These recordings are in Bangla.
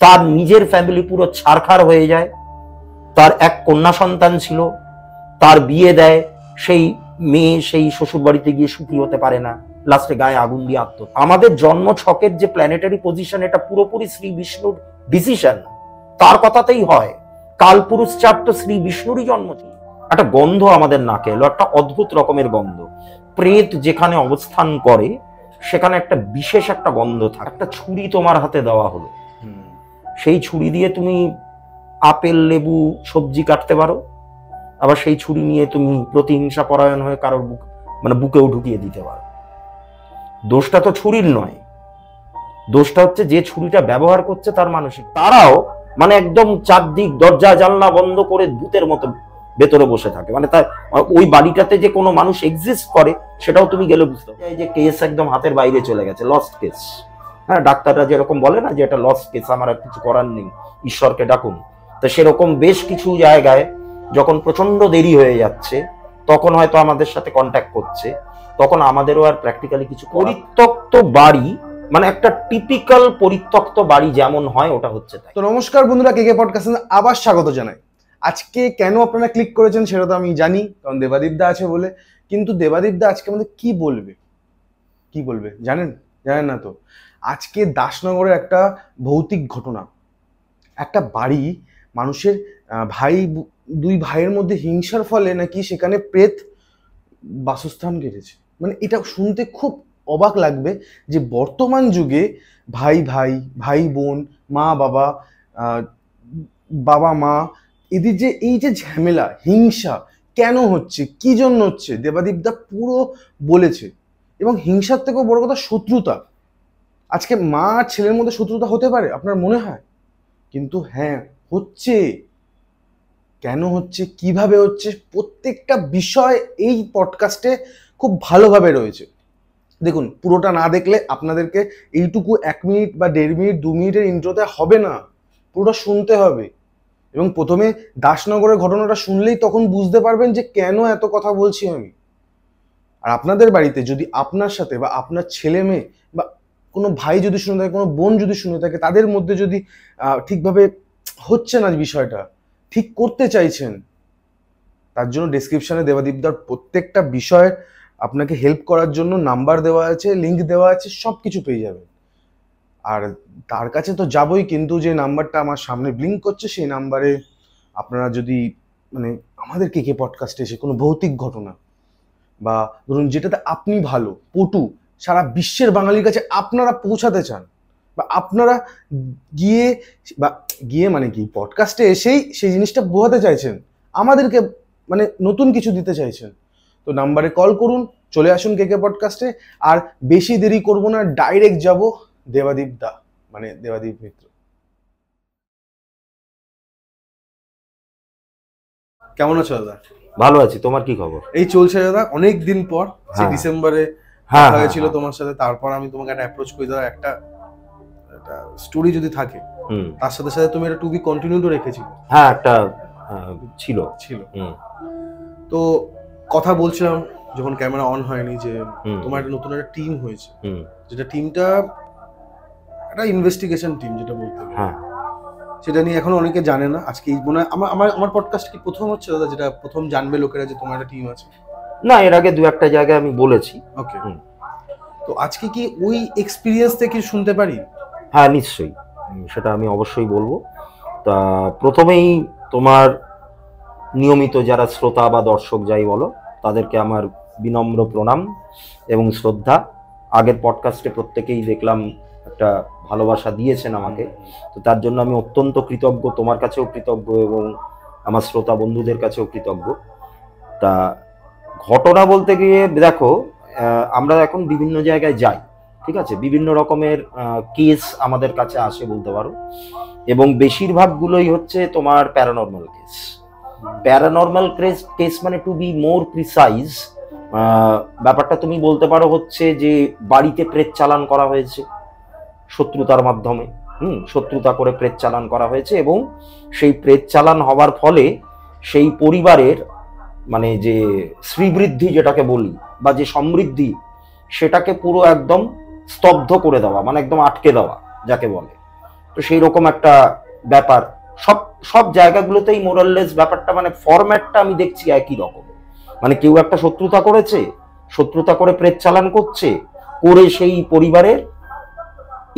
তার নিজের ফ্যামিলি পুরো ছারখার হয়ে যায়। তার এক কন্যা সন্তান ছিল, তার বিয়ে দেয়, সেই মেয়ে সেই শ্বশুর বাড়িতে গিয়ে সুখী হতে পারে না, লাস্টে গায়ে আগুন দিয়ে আত্মহত্যা। আমাদের জন্ম ছকের যে প্ল্যানেটারি পজিশন, এটা পুরোপুরি শ্রী বিষ্ণুর ডিসিশন, তার কথাতেই হয়। কালপুরুষ চাপ তো শ্রী বিষ্ণুরই জন্ম। একটা গন্ধ আমাদের নাকে এলো, একটা অদ্ভুত রকমের গন্ধ। প্রেত যেখানে অবস্থান করে সেখানে একটা বিশেষ একটা গন্ধ থাকে। একটা ছুরি তোমার হাতে দেওয়া হলো, সেই ছুরি দিয়ে তুমি আপেল, লেবু, সবজি কাটতে পারো, আবার সেই ছুরি নিয়ে তুমি প্রতিহিংসা পরায়ণ হয়ে কারোর বুকেও ঢুকিয়ে দিতে পারো। দোষটা তো ছুরির নয়, দোষটা হচ্ছে যে ছুরিটা ব্যবহার করছে তার মানসিক। তারাও একদম চারদিক দরজা জানলা বন্ধ করে ভূতের মতো ভেতরে বসে থাকে। তার ওই বাড়িটাতে যে কোনো মানুষ এক্সিস্ট করে সেটাও তুমি গেলে বুঝতে পারো। এই যে কেস একদম হাতের বাইরে চলে গেছে, লস্ট কেস। হ্যাঁ, ডাক্তাররা যেরকম বলে না যে এটা লস্ট কেস, আমার আর কিছু করার নেই, ঈশ্বরকে ডাকুন। তো সেরকম বেশ কিছু জায়গায় যখন প্রচন্ড দেরি হয়ে যাচ্ছে, তখন হয়তো আমাদের সাথে কন্ট্যাক্ট করছে, তখন আমাদেরও আর প্র্যাকটিক্যালি কিছু। পরিত্যক্ত বাড়ি একটা টিপিক্যাল পরিত্যক্ত বাড়ি যেমন হয় ওটা হচ্ছে তাই। তো নমস্কার বন্ধুরা, কেকে পডকাস্টে আবার স্বাগত জানাই। আজকে কেন আপনারা ক্লিক করেছেন সেটা তো আমি জানি, কারণ দেবাদীপদা আছে বলে। কিন্তু দেবাদীপদা আজকে আমাদের কি বলবে জানেন না তো? আজকে দাসনগরের একটা ভৌতিক ঘটনা। একটা বাড়ি, মানুষের দুই ভাইয়ের মধ্যে হিংসার ফলে নাকি সেখানে প্রেত বাসস্থান কেটেছে। এটা শুনতে খুব অবাক লাগবে যে বর্তমান যুগে ভাই বোন, মা বাবা, বাবা মা, এদের যে এই যে ঝামেলা, হিংসা কেন হচ্ছে, কি জন্য হচ্ছে, দেবাদীপদা পুরো বলেছে। এবং হিংসার থেকেও বড় কথা শত্রুতা। আজকে মা আর ছেলের মধ্যে শত্রুতা হতে পারে আপনার মনে হয়? কিন্তু হ্যাঁ, হচ্ছে। কেন হচ্ছে, কিভাবে হচ্ছে, প্রত্যেকটা বিষয় এই পডকাস্টে খুব ভালোভাবে রয়েছে। দেখুন, পুরোটা না দেখলে আপনাদেরকে এইটুকু 1 মিনিট বা 1.5 মিনিট 2 মিনিটের ইন্ট্রোতে হবে না, পুরোটা শুনতে হবে। এবং প্রথমে দাসনগরের ঘটনাটা শুনলেই তখন বুঝতে পারবেন যে কেন এত কথা বলছি আমি। আর আপনাদের বাড়িতে যদি আপনার সাথে বা আপনার ছেলে মেয়ে বা কোনো ভাই যদি শুনে থাকে, কোনো বোন যদি শুনে থাকে, তাদের মধ্যে যদি ঠিকভাবে হচ্ছে না, বিষয়টা ঠিক করতে চাইছেন, তার জন্য ডেসক্রিপশনে দেবাদীপদার প্রত্যেকটা বিষয় আপনাকে হেল্প করার জন্য নাম্বার দেওয়া আছে, লিঙ্ক দেওয়া আছে, সব কিছু পেয়ে যাবেন। আর তার কাছে তো যাবই, কিন্তু যে নাম্বারটা আমার সামনে ব্লিঙ্ক করছে সেই নাম্বারে আপনারা যদি আমাদের কেকে পডকাস্টে এসে কোনো ভৌতিক ঘটনা বা ধরুন যেটাতে আপনি ভালো পটু, সারা বিশ্বের বাঙালির কাছে আপনারা পৌঁছাতে চান, বা আপনারা গিয়ে কি পডকাস্টে এসেই সেই জিনিসটা বোঝাতে চাইছেন, আমাদেরকে নতুন কিছু দিতে চাইছেন, তো নাম্বারে কল করুন, চলে আসুন কেকে পডকাস্টে। আর বেশি দেরি করব না, ডাইরেক্ট যাব দেবাদীপদা, দেবাদীপ মিত্র। কেমন আছো দাদা? ভালো আছি, তোমার কি খবর? এই চলছে দাদা, অনেক দিন পর, ডিসেম্বরে হয়েছিল তোমার সাথে, তারপর আমি তোমাকে একটা অ্যাপ্রোচ করি দাদা, একটা স্টোরি যদি থাকে তার সাথে সাথে তুমি একটা টু বি কন্টিনিউড রেখেছি। হ্যাঁ, একটা ছিল। তো কথা বলছিলাম যখন ক্যামেরা অন হয়নি, যে তোমার একটা নতুন একটা টিম হয়েছে, যেটা টিমটা একটা ইনভেস্টিগেশন টিম যেটা বলতে হবে। হ্যাঁ, সেটা নিয়ে এখনো অনেকে জানে না। আজকে মনে হয় আমার পডকাস্ট কি প্রথম হচ্ছে দাদা যেটা প্রথম জানবে লোকেরা যে তোমার একটা টিম আছে? না, এর আগে 2-1টা জায়গায় আমি বলেছি। ওকে, তো আজকে কি ওই এক্সপিরিয়েন্স থেকে শুনতে পারি? হ্যাঁ, নিশ্চয়ই, সেটা আমি অবশ্যই বলবো। তা প্রথমেই তোমার নিয়মিত যারা শ্রোতা বা দর্শক যাই বলো, তাদেরকে আমার বিনম্র প্রণাম এবং শ্রদ্ধা। আগের পডকাস্টে প্রত্যেকেই দেখলাম একটা ভালোবাসা দিয়েছেন আমাকে, তো তার জন্য আমি অত্যন্ত কৃতজ্ঞ, তোমার কাছেও কৃতজ্ঞ এবং আমার শ্রোতা বন্ধুদের কাছেও কৃতজ্ঞ। তা ঘটনা বলতে গিয়ে দেখো, আমরা এখন বিভিন্ন জায়গায় যাই, ঠিক আছে, বিভিন্ন রকমের কেস আমাদের কাছে আসে বলতে পারো, এবং বেশিরভাগগুলোই হচ্ছে তোমার paranormal case. Paranormal case to be more precise, ব্যাপারটা তুমি বলতে পারো হচ্ছে যে বাড়িতে প্রেত চালান করা হয়েছে শত্রুতার মাধ্যমে। শত্রুতা করে প্রেত চালান করা হয়েছে, এবং সেই প্রেত চালান হওয়ার ফলে সেই পরিবারের যে শ্রীবৃদ্ধি যেটাকে বলি বা যে সমৃদ্ধি, সেটাকে পুরো একদম স্তব্ধ করে দেওয়া, একদম আটকে দেওয়া যাকে বলে। তো সেই রকম একটা ব্যাপার। সব সব জায়গাগুলোতেই মোরাললেস ব্যাপারটা, মানে ফরম্যাটটা আমি দেখছি একই রকম। মানে কেউ একটা শত্রুতা করেছে, শত্রুতা করে প্রেত চালান করছে, করে সেই পরিবারের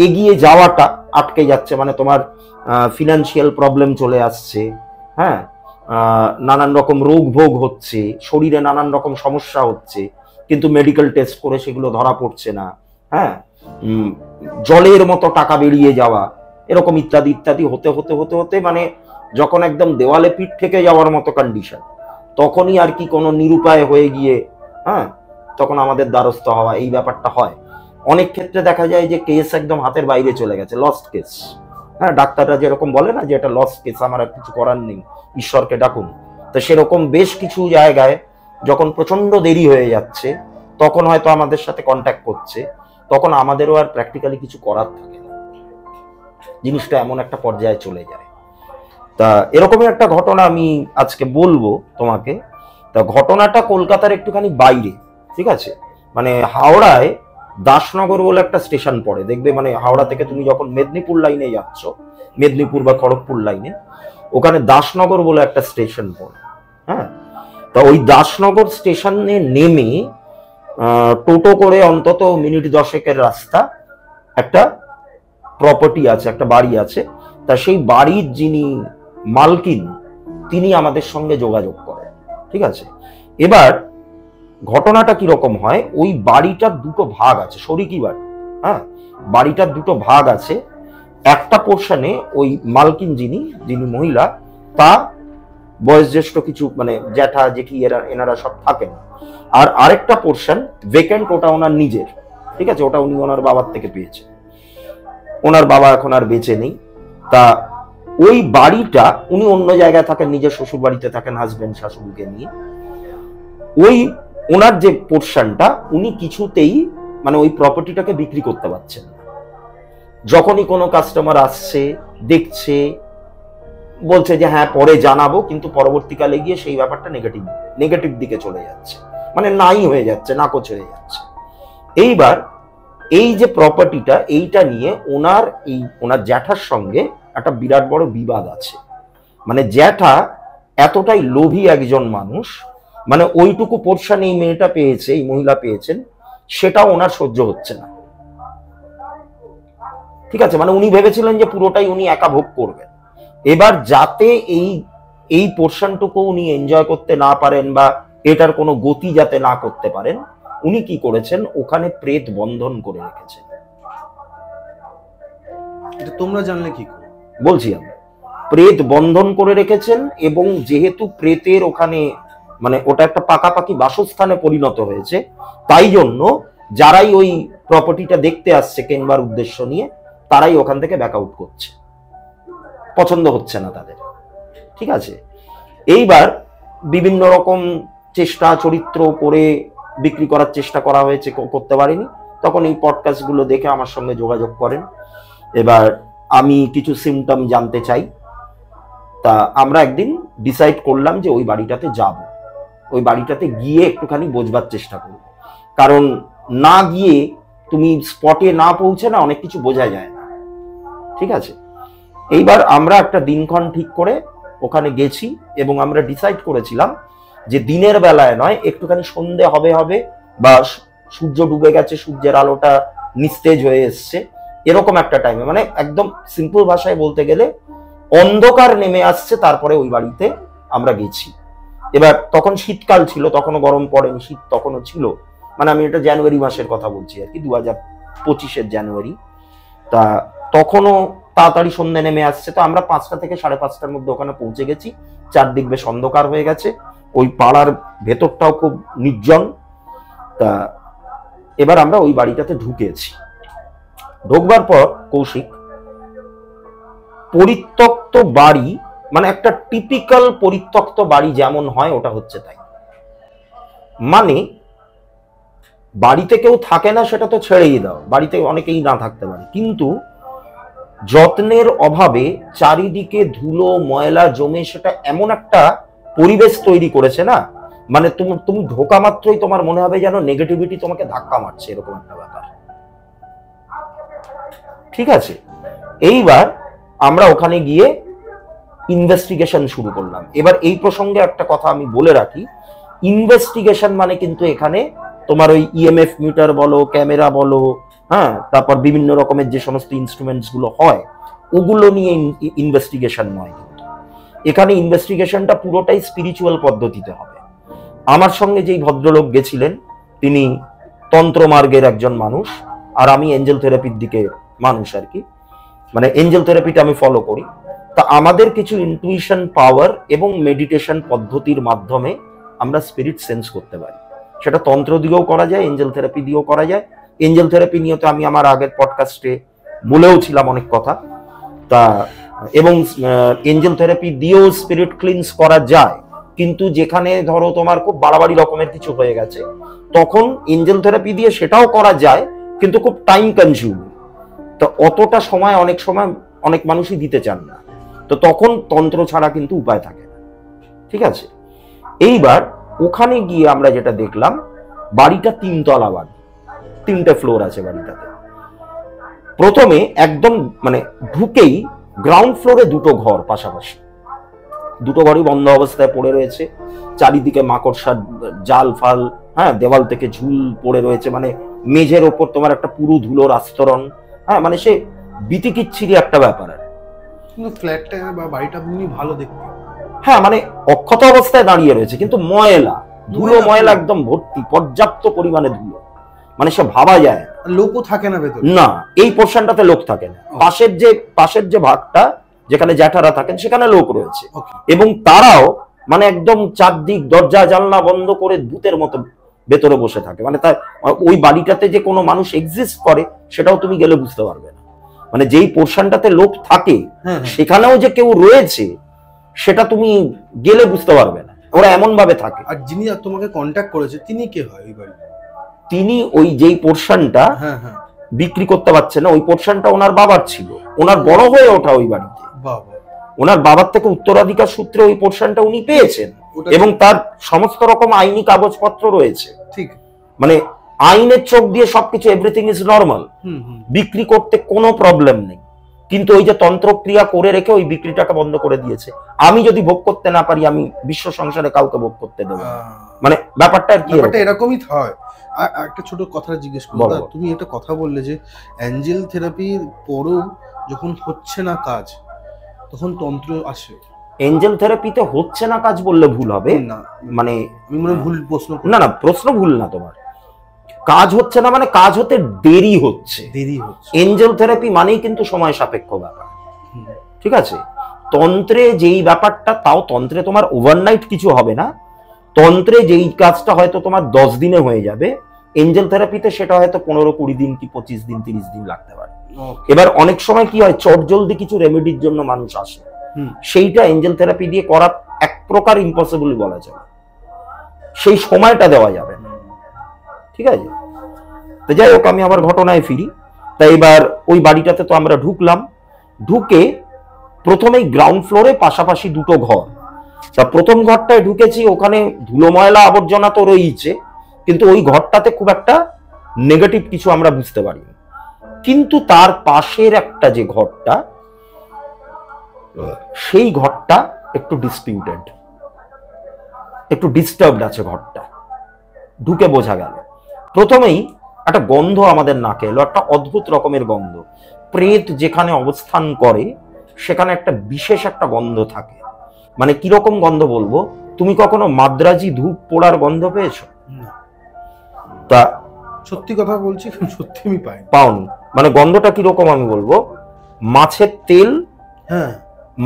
এগিয়ে যাওয়াটা আটকে যাচ্ছে। মানে তোমার ফিনান্সিয়াল প্রবলেম চলে আসছে, হ্যাঁ, নানান রকম রোগ ভোগ হচ্ছে, শরীরে নানান রকম সমস্যা হচ্ছে, কিন্তু মেডিকেল টেস্ট করে সেগুলো ধরা পড়ছে না, হ্যাঁ, জলের মতো টাকা বেরিয়ে যাওয়া, এরকম ইত্যাদি ইত্যাদি হতে হতে হতে হতে মানে যখন একদম দেওয়ালে পিঠ থেকে যাওয়ার মতো কন্ডিশন, তখনই আর কি কোনো নিরুপায় হয়ে গিয়ে, হ্যাঁ, তখন আমাদের দ্বারস্থ হওয়া, এই ব্যাপারটা হয়। অনেক ক্ষেত্রে দেখা যায় যে কেস একদম হাতের বাইরে চলে গেছে, লস্ট কেস। হ্যাঁ, ডাক্তাররা যেরকম বলে না যে এটা লস্ট কেস, আমার আর কিছু করার নেই, ঈশ্বরকে ডাকুন। তো সেরকম বেশ কিছু জায়গায় যখন প্রচন্ড দেরি হয়ে যাচ্ছে, তখন হয়তো আমাদের সাথে কন্ট্যাক্ট করছে, তখন আমাদেরও আর প্র্যাকটিক্যালি কিছু করার থাকে না, জিনিসটা এমন একটা পর্যায়ে চলে যায়। তা এরকমই একটা ঘটনা আমি আজকে বলবো তোমাকে। তা ঘটনাটা কলকাতার একটুখানি বাইরে, ঠিক আছে, মানে হাওড়ায় দাসনগর বলে একটা স্টেশন পড়ে, দেখবে মানে হাওড়া থেকে তুমি যখন মেদিনীপুর লাইনে যাচ্ছ, মেদিনীপুর বা খড়গপুর লাইনে, ওখানে দাসনগর বলে একটা স্টেশন পড়ে। হ্যাঁ, তা ওই দাসনগর স্টেশনে নেমে টোটো করে অন্তত মিনিট 10 রাস্তা একটা প্রপার্টি আছে, একটা বাড়ি আছে। তা সেই বাড়ির যিনি মালকিন, তিনি আমাদের সঙ্গে যোগাযোগ করেন, ঠিক আছে। এবার ঘটনাটা কিরকম হয়, ওই বাড়িটার দুটো ভাগ আছে, শরিকি বাড়ি, হ্যাঁ, বাড়িটার দুটো ভাগ আছে। একটা পোর্শনে ওই মালকিন যিনি মহিলা, তা বয়োজ্যেষ্ঠ কিছু মানে জ্যাঠা জেঠি এনারা সব থাকেন। আর আরেকটা পোর্শন ভেকেন্ট, ওটা ওনার নিজের, ঠিক আছে, ওটা উনি ওনার বাবার থেকে পেয়েছেন, ওনার বাবা এখন আর বেঁচে নেই। তা ওই বাড়িটা উনি অন্য জায়গায় থাকেন, নিজের শ্বশুর বাড়িতে থাকেন হাজবেন্ড শাশুড়িকে নিয়ে। ওই ওনার যে পোর্শনটা, উনি কিছুতেই মানে ওই প্রপার্টিটাকে বিক্রি করতে পারছেন না। যখনই কোনো কাস্টমার আসছে, দেখছে, বলছে যে হ্যাঁ পরে জানাবো, কিন্তু পরবর্তীকালে গিয়ে সেই ব্যাপারটা নেগেটিভ দিকে চলে যাচ্ছে, মানে নাই হয়ে যাচ্ছে, নাকচ হয়ে যাচ্ছে। এইবার এই যে প্রপার্টিটা, এইটা নিয়ে ওনার জ্যাঠার সঙ্গে একটা বিরাট বড় বিবাদ আছে। মানে জ্যাঠা এতটাই লোভী একজন মানুষ, মানে ওইটুকু পোর্শন এই মেয়েটা পেয়েছে, এই মহিলা পেয়েছেন, সেটা ওনার সহ্য হচ্ছে না, ঠিক আছে। মানে উনি ভেবেছিলেন যে পুরোটাই উনি একা ভোগ করবেন। এবার যাতে এই পোর্শনটুকু উনি এনজয় করতে না পারেন বা এটার কোনো গতি যাতে না করতে পারেন, উনি কি করেছেন, ওখানে প্রেত বন্ধন করে রেখেছেন। এটা তোমরা জানলে কি করে? বলছি আমি, প্রেত বন্ধন করে রেখেছেন, এবং যেহেতু প্রেতের ওখানে মানে ওটা একটা পাকাপাকি বাসস্থানে পরিণত হয়েছে, তাই জন্য যারাই ওই প্রপার্টিটা দেখতে আসছে কেনবার উদ্দেশ্য নিয়ে, তারাই ওখান থেকে ব্যাক আউট করছে, পছন্দ হচ্ছে না তাদের, ঠিক আছে। এইবার বিভিন্ন রকম চেষ্টা চরিত্র করে বিক্রি করার চেষ্টা করা হয়েছে, করতে পারেনি। তখন এই পডকাস্টগুলো দেখে আমার সঙ্গে যোগাযোগ করেন। এবার আমি কিছু সিমটম জানতে চাই। তা আমরা একদিন ডিসাইড করলাম যে ওই বাড়িটাতে যাব, ওই বাড়িটাতে গিয়ে একটুখানি বোঝবার চেষ্টা করব, কারণ না গিয়ে তুমি স্পটে না পৌঁছে না অনেক কিছু বোঝা যায় না, ঠিক আছে। এইবার আমরা একটা দিনক্ষণ ঠিক করে ওখানে গেছি, এবং আমরা ডিসাইড করেছিলাম যে দিনের বেলায় নয়, একটুখানি সন্ধে হবে বা সূর্য ডুবে গেছে, সূর্যের আলোটা নিস্তেজ হয়ে এসছে, এরকম একটা টাইমে, মানে একদম সিম্পল ভাষায় বলতে গেলে অন্ধকার নেমে আসছে, তারপরে ওই বাড়িতে আমরা গেছি। এবার তখন শীতকাল ছিল, তখনও গরম পড়েনি, শীত তখনও ছিল, মানে আমি এটা জানুয়ারি মাসের কথা বলছি আর কি, 2025-এর জানুয়ারি। তা তখনও তাড়াতাড়ি সন্ধ্যে নেমে আসছে। তো আমরা 5টা থেকে 5:30টার মধ্যে ওখানে পৌঁছে গেছি। চারদিক বেশ অন্ধকার হয়ে গেছে, ওই পাড়ার ভেতরটাও খুব নির্জন। তা এবার আমরা ওই বাড়িটাতে ঢুকেছি। ঢুকবার পর কৌশিক, পরিত্যক্ত বাড়ি, মানে একটা টিপিক্যাল পরিত্যক্ত বাড়ি যেমন হয় ওটা হচ্ছে তাই। মানে বাড়িতে কেউ থাকে না সেটা তো ছেড়েই দাও, বাড়িতে অনেকেই না থাকতে পারে, কিন্তু যত্নের অভাবে চারিদিকে ধুলো ময়লা জমে সেটা এমন একটা পরিবেশ তৈরি করেছে না, মানে তুমি ঢোকা মাত্রই তোমার মনে হবে যেন নেগেটিভিটি তোমাকে ধাক্কা মারছে, এরকম একটা ব্যাপার, ঠিক আছে। এইবার আমরা ওখানে গিয়ে ইনভেস্টিগেশন শুরু করলাম। এবার এই প্রসঙ্গে একটা কথা আমি বলে রাখি, ইনভেস্টিগেশন মানে কিন্তু এখানে তোমার ওই ইএমএফ মিটার বলো, ক্যামেরা বলো, হ্যাঁ, তারপর বিভিন্ন রকমের যে সমস্ত ইনস্ট্রুমেন্টস গুলো হয় ওগুলো নিয়ে ইনভেস্টিগেশন নয়। কিন্তু এখানে ইনভেস্টিগেশনটা পুরোটাই স্পিরিচুয়াল পদ্ধতিতে হবে। আমার সঙ্গে যেই ভদ্রলোক গেছিলেন তিনি তন্ত্রমার্গের একজন মানুষ, আর আমি এঞ্জেল থেরাপির দিকে মানুষ আর কি, মানে এঞ্জেল থেরাপিটা আমি ফলো করি। তা আমাদের কিছু ইনটুইশন পাওয়ার এবং মেডিটেশন পদ্ধতির মাধ্যমে আমরা স্পিরিট সেন্স করতে পারি। সেটা তন্ত্র দিয়েও করা যায়, এঞ্জেল থেরাপি দিয়েও করা যায়। এঞ্জেল থেরাপি নিয়ে তো আমি আমার আগের পডকাস্টে বলেও ছিলাম অনেক কথা। তা এবং এঞ্জেল থেরাপি দিয়েও স্পিরিট ক্লিনস করা যায়, কিন্তু যেখানে ধরো তোমার খুব বাড়াবাড়ি রকমের কিছু হয়ে গেছে তখন এঞ্জেল থেরাপি দিয়ে সেটাও করা যায়, কিন্তু খুব টাইম কনজিউমিং। তো অতটা সময় অনেক সময় অনেক মানুষই দিতে চান না, তো তখন তন্ত্র ছাড়া কিন্তু উপায় থাকে না। ঠিক আছে, এইবার ওখানে গিয়ে আমরা যেটা দেখলাম, বাড়িটা 3 তলা বাড়ি, 3টে ফ্লোর আছে বাড়িটাতে। প্রথমে একদম মানে ঢুকেই গ্রাউন্ড ফ্লোরে 2টো ঘর পাশাপাশি, 2টো ঘরই বন্ধ অবস্থায় পড়ে রয়েছে। চারিদিকে মাকড়সার জাল ফাল, হ্যাঁ, দেওয়াল থেকে ঝুল পড়ে রয়েছে, মানে মেঝের ওপর তোমার একটা পুরো ধুলোর আস্তরণ, হ্যাঁ, মানে সে বিতিকিচ্ছিরি একটা ব্যাপার। কিন্তু ফ্ল্যাটটা বা বাড়িটা এমনি ভালো দেখতে, হ্যাঁ, মানে অক্ষত অবস্থায় দাঁড়িয়ে রয়েছে, কিন্তু ময়লা, ধুলো ময়লা একদম ভর্তি, পর্যাপ্ত পরিমাণে ধুলো, মানে সে ভাবা যায় লোকও থাকে না ভেতরে। না, এই পোর্শনটাতে লোক থাকে না। পাশের যে ভাগটা যেখানে জ্যাঠারা থাকেন সেখানে লোক রয়েছে, এবং তারাও মানে একদম চারদিক দরজা জানলা বন্ধ করে ভূতের মতো ভেতরে বসে থাকে। মানে তার ওই বাড়িটাতে যে কোনো মানুষ এক্সিস্ট করে সেটাও তুমি গেলে বুঝতে পারবে না। মানে যেই পোর্শনটাতে লোক থাকে সেখানেও যে কেউ রয়েছে সেটা তুমি গেলে বুঝতে পারবে না, ওরা এমন ভাবে থাকে। আর যিনি তোমাকে কন্ট্যাক্ট করেছে তিনি কে হয় এই বাড়ি? তিনি ওই যেই পোর্শনটা বিক্রি করতে পারছে না, ওই পোর্শনটা ওনার বাবার ছিল, ওনার বড় হয়ে ওঠা ওই বাড়িতে। ওনার বাবার থেকে উত্তরাধিকার সূত্রে ওই পোর্শনটা উনি পেয়েছেন, এবং তার সমস্ত রকম আইনি কাগজপত্র রয়েছে। ঠিক, মানে আইনের চোখ দিয়ে সবকিছু এভরিথিং ইজ নর্মাল, বিক্রি করতে কোনো প্রবলেম নেই। কিন্তু ওই যে তন্ত্রক্রিয়া করে রেখে ওই বিক্রিটাকে বন্ধ করে দিয়েছে। আমি যদি ভোগ করতে না পারি আমি বিশ্ব সংসারে কাউকে ভোগ করতে দেবো, মানে ব্যাপারটা আর কি এরকমই হয়। একটা ছোট কথা জিজ্ঞেস করব, তুমি একটা কথা বললে যে অ্যাঞ্জেল থেরাপির পরও যখন হচ্ছে না কাজ তখন তন্ত্র আসে। এঞ্জেল থেরাপিতে হচ্ছে না কাজ বললে ভুল হবে, মানে আমি মনে ভুল প্রশ্ন, না না প্রশ্ন ভুল না তোমার। কাজ হচ্ছে না মানে কাজ হতে দেরি হচ্ছে। এঞ্জেল থেরাপি মানেই কিন্তু সময় সাপেক্ষ ব্যাপার, ঠিক আছে? তন্ত্রে যেই ব্যাপারটা, তাও তন্ত্রে তোমার ওভারনাইট কিছু হবে না। তন্ত্রে যেই কাজটা হয়তো তোমার 10 দিনে হয়ে যাবে, এঞ্জেল থেরাপিতে সেটা হয়তো 15-20 দিন কি 25 দিন 30 দিন লাগতে পারে। এবার অনেক সময় কি হয়, চটজলদি কিছু রেমেডির জন্য মানুষ আসে, সেইটা এঞ্জেল থেরাপি দিয়ে করা এক প্রকার ইম্পসিবল বলা যায়, সেই সময়টা দেওয়া যাবে না, ঠিক আছে? তো যাই হোক, আমি আবার ঘটনায় ফিরি। তাই এবার ওই বাড়িটাতে তো আমরা ঢুকলাম, ঢুকে প্রথমেই গ্রাউন্ড ফ্লোরে পাশাপাশি 2টো ঘর। তা প্রথম ঘরটায় ঢুকেছি, ওখানে ধুলো ময়লা আবর্জনা তো রয়েছে, কিন্তু ওই ঘরটাতে খুব একটা নেগেটিভ কিছু আমরা বুঝতে পারি। কিন্তু তার পাশের একটা যে ঘরটা, সেই ঘরটা একটু ডিসপিউটেড, একটু ডিস্টার্বড আছে ঘরটা। ঢুকে বোঝা গেল, প্রথমেই একটা গন্ধ আমাদের নাকে এলো, একটা অদ্ভুত রকমের গন্ধ। প্রেত যেখানে অবস্থান করে সেখানে একটা বিশেষ একটা গন্ধ থাকে। মানে কিরকম গন্ধ বলবো, তুমি কখনো মাদ্রাজি ধূপ পোড়ার গন্ধ পেয়েছো? তা সত্যি কথা বলছি, সত্যি আমি পাওনি। মানে গন্ধটা কিরকম আমি বলবো, মাছের তেল,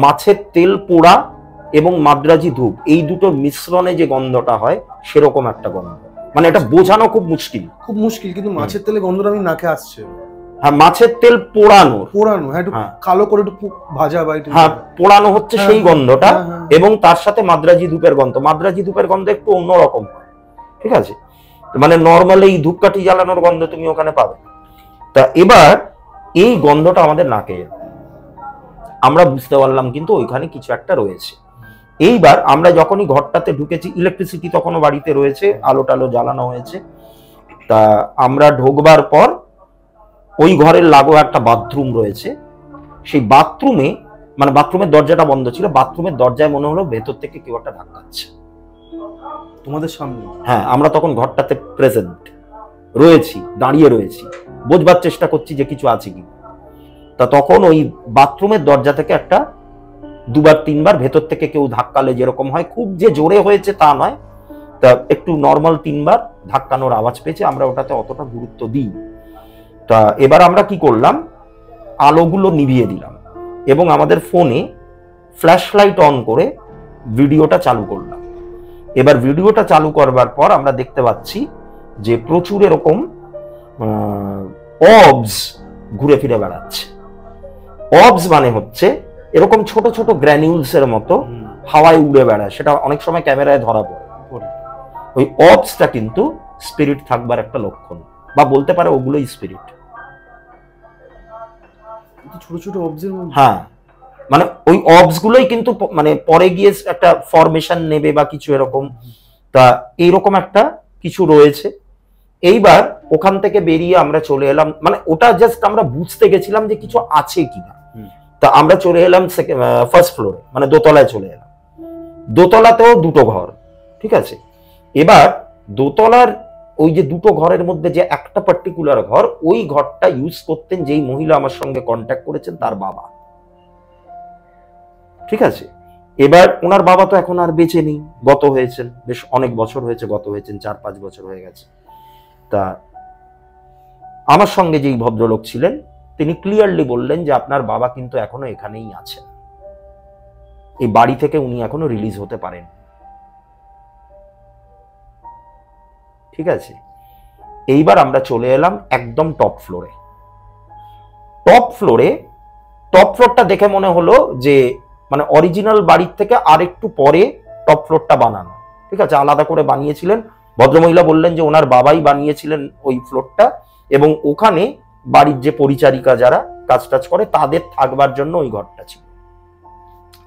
মাছের তেল পোড়া এবং মাদ্রাজি ধূপ, এই দুটোর মিশ্রণে যে গন্ধটা হয় সেরকম একটা গন্ধ। মানে এটা বোঝানো খুব মুশকিল, কিন্তু মাছের তেলে গন্ধটা আমি নাকে আসছে। হ্যাঁ, মাছের তেল পোড়ানো, হ্যাঁ, একটু কালো করে একটু ভাজা বা একটু পোড়ানো হচ্ছে সেই গন্ধটা, এবং তার সাথে মাদ্রাজি ধূপের গন্ধ। মাদ্রাজি ধূপের গন্ধ একটু অন্যরকম, ঠিক আছে? মানে নর্মাল এই ধূপকাঠি জ্বালানোর গন্ধ তুমি ওখানে পাবে। তা এবার এই গন্ধটা আমাদের নাকে, আমরা বুঝতে পারলাম কিন্তু ওইখানে কিছু একটা রয়েছে। এইবার আমরা যখনই ঘরটাতে ঢুকেছি, ইলেকট্রিসিটি তখনও বাড়িতে রয়েছে, আলো টালো জ্বালানো হয়েছে। তা আমরা ঢোকবার পর ওই ঘরের লাগোয়া একটা বাথরুম রয়েছে, সেই বাথরুমে, মানে বাথরুমের দরজাটা বন্ধ ছিল, বাথরুমের দরজায় মনে হলো ভেতর থেকে কেউ একটা ধাক্কাচ্ছে তোমাদের সামনে? হ্যাঁ, আমরা তখন ঘরটাতে প্রেজেন্ট রয়েছি, দাঁড়িয়ে রয়েছি, বোঝবার চেষ্টা করছি যে কিছু আছে কি। তা তখন ওই বাথরুমের দরজা থেকে একটা 2-3 বার ভেতর থেকে কেউ ধাক্কালে যেরকম হয়, খুব যে জোরে হয়েছে তা নয়, তা একটু নর্মাল 3 বার ধাক্কানোর আওয়াজ পেয়েছে। আমরা ওটাতে অতটা গুরুত্ব দিই। তা এবার আমরা কি করলাম, আলোগুলো নিভিয়ে দিলাম এবং আমাদের ফোনে ফ্ল্যাশ লাইট অন করে ভিডিওটা চালু করলাম। এবার ভিডিওটা চালু করবার পর আমরা দেখতে পাচ্ছি যে প্রচুর এরকম অবস ঘুরে ফিরে বেড়াচ্ছে। অবস মানে হচ্ছে এরকম ছোট ছোট গ্র্যানিউলস এর মতো হাওয়ায় উড়ে বেড়ায়, সেটা অনেক সময় ক্যামেরায় ধরা পড়ে। ওই অবসটা কিন্তু স্পিরিট থাকবার একটা লক্ষণ, বা বলতে পারে ওগুলোই স্পিরিট। ছোট ছোট অবজের মধ্যে? হ্যাঁ, মানে ওই অবস গুলোই কিন্তু মানে পরে গিয়ে একটা ফরমেশন নেবে বা কিছু এরকম। তা এইরকম একটা কিছু রয়েছে। এইবার ওখান থেকে বেরিয়ে আমরা চলে এলাম, মানে ওটা জাস্ট আমরা বুঝতে গেছিলাম যে কিছু আছে কিনা। তা আমরা চলে এলাম ফার্স্ট ফ্লোরে, মানে দোতলায় চলে এলাম। দোতলাতেও দুটো ঘর, ঠিক আছে। এবার দোতলার ওই যে দুটো ঘরের মধ্যে যে একটা পার্টিকুলার ঘর, ওই ঘরটা ইউজ করতেন যেই মহিলা আমার সঙ্গে কন্ট্যাক্ট করেছেন তার বাবা, ঠিক আছে। এবার ওনার বাবা তো এখন আর বেঁচে নেই, গত হয়েছেন, বেশ অনেক বছর হয়েছে, গত হয়েছেন 4-5 বছর হয়ে গেছে। তা আমার সঙ্গে যেই ভদ্রলোক ছিলেন তিনি ক্লিয়ারলি বললেন যে আপনার বাবা কিন্তু এখনো এখানেই আছেন, এই বাড়ি থেকে উনি এখনো রিলিজ হতে পারেন, ঠিক আছে। এইবার আমরা চলে এলাম একদম টপ ফ্লোরে। টপ ফ্লোরটা দেখে মনে হলো যে মানে অরিজিনাল বাড়ির থেকে আর একটু পরে টপ ফ্লোরটা বানানো, ঠিক আছে, আলাদা করে বানিয়েছিলেন। ভদ্রমহিলা বললেন যে ওনার বাবাই বানিয়েছিলেন ওই ফ্লোরটা, এবং ওখানে বাড়ির যে পরিচারিকা যারা কাজ টাজ করে তাদের থাকবার জন্য ওই ঘরটা ছিল।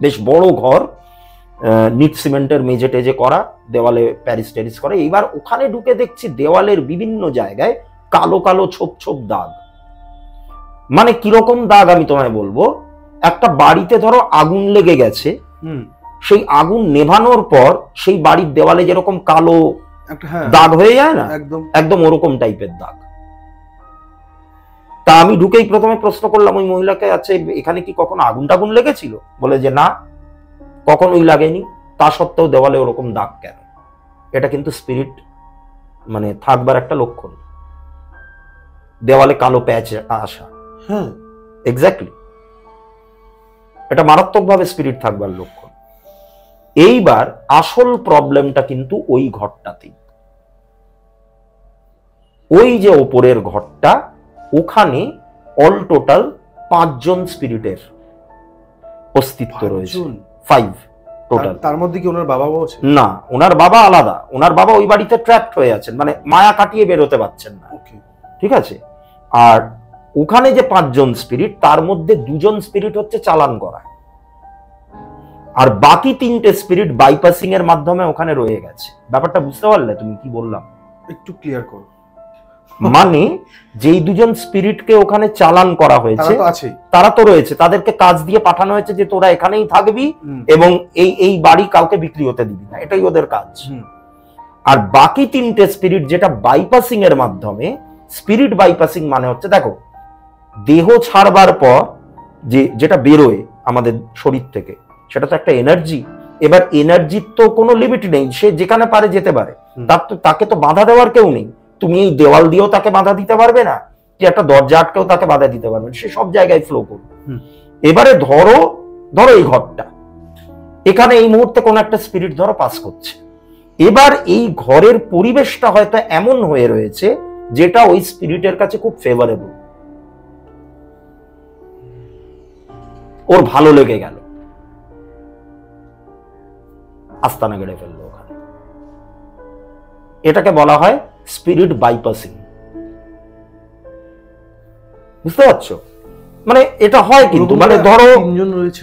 বেশ বড় ঘর, নিট সিমেন্টের মেঝে টেজে করা, দেওয়ালে প্যারিস টেরিস করে। এইবার ওখানে ঢুকে দেখছি দেওয়ালের বিভিন্ন জায়গায় কালো কালো ছোপ ছোপ দাগ। মানে কিরকম দাগ আমি তোমায় বলবো, একটা বাড়িতে ধরো আগুন লেগে গেছে, সেই আগুন নেভানোর পর সেই বাড়ির দেওয়ালে যেরকম কালো দাগ হয়ে যায় না, একদম ওরকম টাইপের দাগ। তা আমি ঢুকেই প্রথমে প্রশ্ন করলাম ওই মহিলাকে, আচ্ছা এখানে কি কখনো আগুন টাগুন লেগেছিল? বলে যে না, কখনোই লাগেনি। তা সত্ত্বেও দেওয়ালে ওরকম দাগ কেন? এটা কিন্তু স্পিরিট মানে থাকবার একটা লক্ষণ, দেওয়ালে কালো প্যাচ আসা। হ্যাঁ, এক্স্যাক্টলি, এটা মারাত্মকভাবে স্পিরিট থাকবার লক্ষণ। এইবার আসল প্রবলেমটা কিন্তু ওই ঘরটাতেই, ওই যে ওপরের ঘরটা, ওখানে অল টোটাল 5 জন স্পিরিটের অস্তিত্ব রয়েছে। 5 টোটাল। তার মধ্যে কি ওনার বাবাও আছে? না, ওনার বাবা আলাদা। ওনার বাবা ওই বাড়িতে ট্র্যাপড হয়ে আছেন, মানে মায়া কাটিয়ে বেরোতে পারছেন না, ঠিক আছে। আর ওখানে যে 5 জন স্পিরিট, তার মধ্যে 2 জন স্পিরিট হচ্ছে চালান করা, আর বাকি 3টে স্পিরিট বাইপাসিং এর মাধ্যমে ওখানে রয়ে গেছে। ব্যাপারটা বুঝতে পারলে তুমি কি বললাম? একটু ক্লিয়ার করো। মানে যেই 2 জন স্পিরিটকে ওখানে চালান করা হয়েছে তারা তো রয়েছে, তাদেরকে কাজ দিয়ে পাঠানো হয়েছে যে তোরা এখানেই থাকবি এবং এই বাড়ি কাউকে বিক্রি হতে দিবি না, এটাই ওদের কাজ। আর বাকি 3টে স্পিরিট যেটা বাইপাসিং এর মাধ্যমে, স্পিরিট বাইপাসিং মানে হচ্ছে দেখো দেহ ছাড়বার পর যেটা বেরোয় আমাদের শরীর থেকে, সেটা তো একটা এনার্জি। এবার এনার্জির তো কোনো লিমিট নেই, সে যেখানে পারে যেতে পারে, তাকে তো বাধা দেওয়ার কেউ নেই। তুমি এই দেওয়াল দিয়েও তাকে বাধা দিতে পারবে না, যে একটা দরজা আটকেও তাকে বাধা দিতে পারবে না, সে সব জায়গায় ফ্লো করবে। এবারে ধরো এই ঘরটা, এখানে এই মুহূর্তে কোন একটা স্পিরিট ধরো পাস করছে। এবার এই ঘরের পরিবেশটা হয়তো এমন হয়ে রয়েছে যেটা ওই স্পিরিটের কাছে খুব ফেভারেবল, ওর ভালো লেগে গেল, আস্তানা গেড়ে ফেললো ওখানে। এটাকে বলা হয় স্পিরিট বাইপাসিং। বুঝতে পারছো? মানে এটা হয় কিন্তু, মানে ধরো 3 জন রয়েছে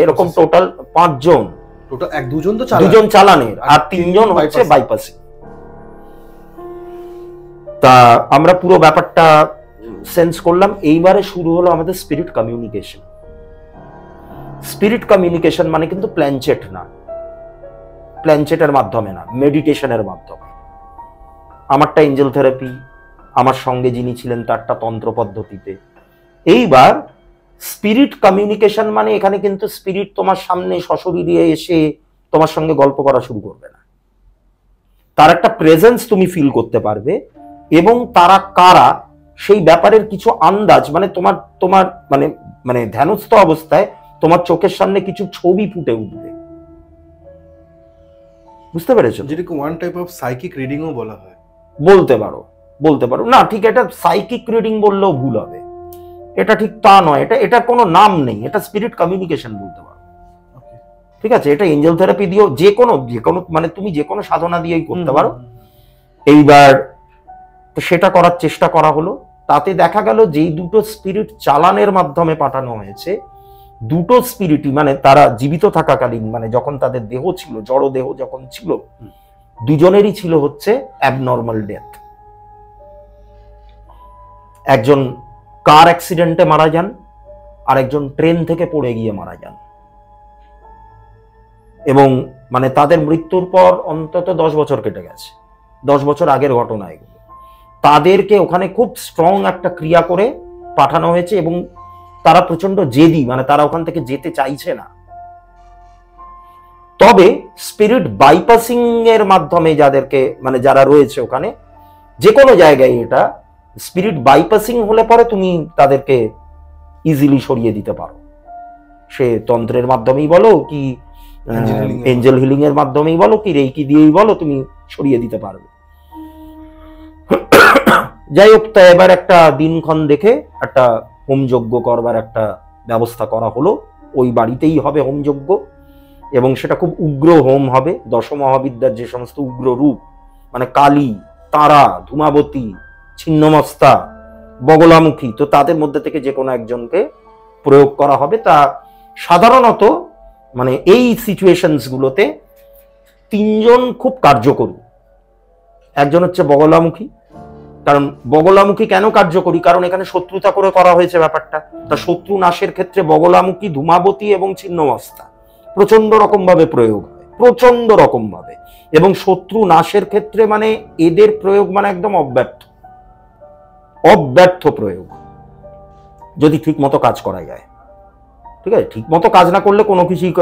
এরকম টোটাল 5 জন, টোটাল 2 জন তো 2 জন চালানের আর 3 জন হচ্ছে বাইপাসিং। তা আমরা পুরো ব্যাপারটা সেন্স করলাম। এইবারে শুরু হলো আমাদের স্পিরিট কমিউনিকেশন। স্পিরিট কমিউনিকেশন মানে কিন্তু প্ল্যানচেট না, প্ল্যানচেটের মাধ্যমে না, মেডিটেশনের মাধ্যমে। আমারটা এঞ্জেল থেরাপি, আমার সঙ্গে যিনি ছিলেন তারটা তন্ত্র পদ্ধতিতে। এইবার স্পিরিট কমিউনিকেশন মানে এখানে কিন্তু স্পিরিট তোমার সামনে সশরীরে এসে তোমার সঙ্গে গল্প করা শুরু করবে না, তার একটা প্রেজেন্স তুমি ফিল করতে পারবে, এবং তারা কারা সেই ব্যাপারের কিছু আন্দাজ, মানে তোমার তোমার মানে মানে ধ্যানস্থ অবস্থায় তোমার চোখের সামনে কিছু ছবি ফুটে উঠবে। বুঝতে পেরেছো? যেটাকে ওয়ান টাইপ অফ সাইকিক রিডিংও বলা হয়। বলতে পারো, বলতে পারো না, ঠিক এটা সাইকিক রিডিং বললেও ভুল হবে, এটা ঠিক তা নয়, এটা কোনো নাম নেই, এটা স্পিরিট কমিউনিকেশন বলতে পারো। ঠিক আছে, এটা এঞ্জেল থেরাপি দিয়েও যে কোনো মানে তুমি যে কোনো সাধনা দিয়েই করতে পারো। এইবার সেটা করার চেষ্টা করা হলো, তাতে দেখা গেল যেই দুটো স্পিরিট চালানের মাধ্যমে পাঠানো হয়েছে, দুটো স্পিরিটই মানে তারা জীবিত থাকাকালীন, মানে যখন তাদের দেহ ছিল, জড় দেহ যখন ছিল, দুজনেরই ছিল হচ্ছে অ্যাবনর্মাল ডেথ। একজন কার অ্যাক্সিডেন্টে মারা যান, আর একজন ট্রেন থেকে পড়ে গিয়ে মারা যান, এবং মানে তাদের মৃত্যুর পর অন্তত 10 বছর কেটে গেছে, 10 বছর আগের ঘটনা এগুলো। তাদেরকে ওখানে খুব স্ট্রং একটা ক্রিয়া করে পাঠানো হয়েছে, এবং তারা প্রচন্ড জেদি, মানে তারা ওখান থেকে যেতে চাইছে না। তবে স্পিরিট বাইপাসিং এর মাধ্যমে যাদেরকে মানে যারা রয়েছে ওখানে, যে কোনো জায়গায় এটা স্পিরিট বাইপাসিং হলে পরে তুমি তাদেরকে ইজিলি সরিয়ে দিতে পারো, সে তন্ত্রের মাধ্যমেই বলো কি এঞ্জেল হিলিং এর মাধ্যমেই বলো কি রেইকি দিয়েই বলো, তুমি সরিয়ে দিতে পারবে। যাই হোক, তা এবার একটা দিনক্ষণ দেখে একটা হোমযজ্ঞ করবার একটা ব্যবস্থা করা হলো। ওই বাড়িতেই হবে হোমযজ্ঞ, এবং সেটা খুব উগ্র হোম হবে। দশমহাবিদ্যার যে সমস্ত উগ্র রূপ, মানে কালী, তারা, ধূমাবতী, ছিন্নমস্তা, বগলামুখী, তো তাদের মধ্যে থেকে যে কোনো একজনকে প্রয়োগ করা হবে। তা সাধারণত মানে এই সিচুয়েশনস গুলোতে 3 জন খুব কার্যকরী। একজন হচ্ছে বগলামুখী, কারণ বগলামুখী কেন কার্যকরী, কারণ এখানে শত্রুতা করে করা হয়েছে ব্যাপারটা। তা শত্রু নাশের ক্ষেত্রে বগলামুখী, ধূমাবতী এবং ছিন্নমস্তা প্রচন্ড রকম ভাবে প্রয়োগ হয়, প্রচন্ড রকম ভাবে। এবং শত্রু নাশের ক্ষেত্রে মানে এদের প্রয়োগ মানে একদম অব্যর্থ প্রয়োগ, যদি ঠিক মতো কাজ করা যায়। ঠিক আছে, ঠিক মতো কাজ না করলে কোনো কিছুই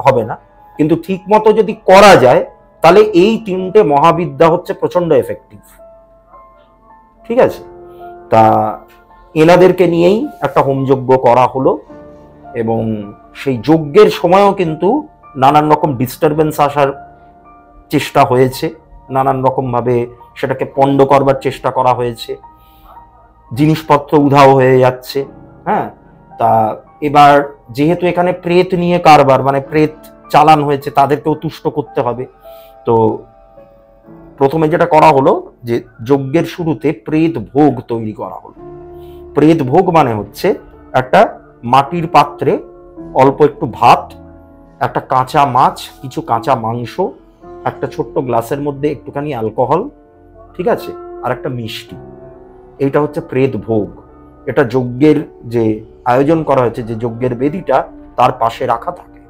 হবে না, কিন্তু ঠিক মতো যদি করা যায় তাহলে এই 3টে মহাবিদ্যা হচ্ছে প্রচন্ড এফেক্টিভ। ঠিক আছে, তা এনাদেরকে নিয়েই একটা হোমযজ্ঞ করা হলো, এবং সেই যজ্ঞের সময়ও কিন্তু নানান রকম ডিস্টারবেন্স আসার চেষ্টা হয়েছে, নানান রকম ভাবে সেটাকে পণ্ড করবার চেষ্টা করা হয়েছে, জিনিসপত্র উধাও হয়ে যাচ্ছে। হ্যাঁ, তা এবার যেহেতু এখানে প্রেত নিয়ে কারবার, মানে প্রেত চালান হয়েছে, তাদেরকেও তুষ্ট করতে হবে। তো প্রথমে যেটা করা হলো যে যজ্ঞের শুরুতে প্রেত ভোগ তৈরি করা হলো। প্রেত ভোগ মানে হচ্ছে একটা মাটির পাত্রে অল্প একটু ভাত, একটা কাঁচা মাছ, কিছু কাঁচা মাংস, একটা ছোট্ট গ্লাসের মধ্যে একটুখানি অ্যালকোহল, ঠিক আছে, আর একটা মিষ্টি। এইটা হচ্ছে প্রেত ভোগ। এটা যজ্ঞের যে আয়োজন করা হয়েছে, যে যজ্ঞের বেদিটা, তার পাশে রাখা থাকে,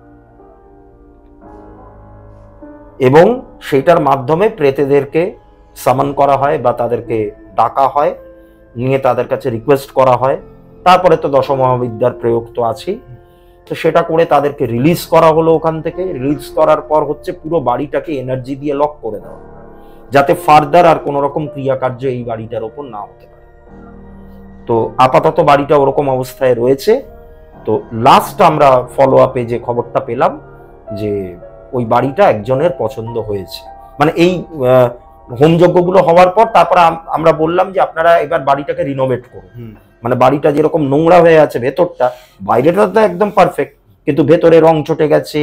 এবং সেটার মাধ্যমে প্রেতেদেরকে সামন করা হয় বা তাদেরকে ডাকা হয়, নিয়ে তাদের কাছে রিকোয়েস্ট করা হয়। তারপরে তো দশমহাবিদ্যার প্রয়োগ তো আছেই, তো সেটা করে তাদেরকে রিলিজ করা হলো। ওখান থেকে রিলিজ করার পর হচ্ছে পুরো বাড়িটাকে এনার্জি দিয়ে লক করে দেওয়া, যাতে ফার্দার আর কোনো রকম ক্রিয়াকার্য এই বাড়িটার ওপর না হতে পারে। তো আপাতত বাড়িটা ওরকম অবস্থায় রয়েছে। তো লাস্ট আমরা ফলো আপে যে খবরটা পেলাম যে ওই বাড়িটা একজনের পছন্দ হয়েছে, মানে এই হোমযজ্ঞগুলো হওয়ার পর তারপর আমরা বললাম যে আপনারা এবার বাড়িটাকে রিনোভেট করুন। মানে বাড়িটা যেরকম নোংরা হয়ে আছে ভেতরটা, বাইরেটা তো একদম পারফেক্ট, কিন্তু ভেতরে রং চটে গেছে,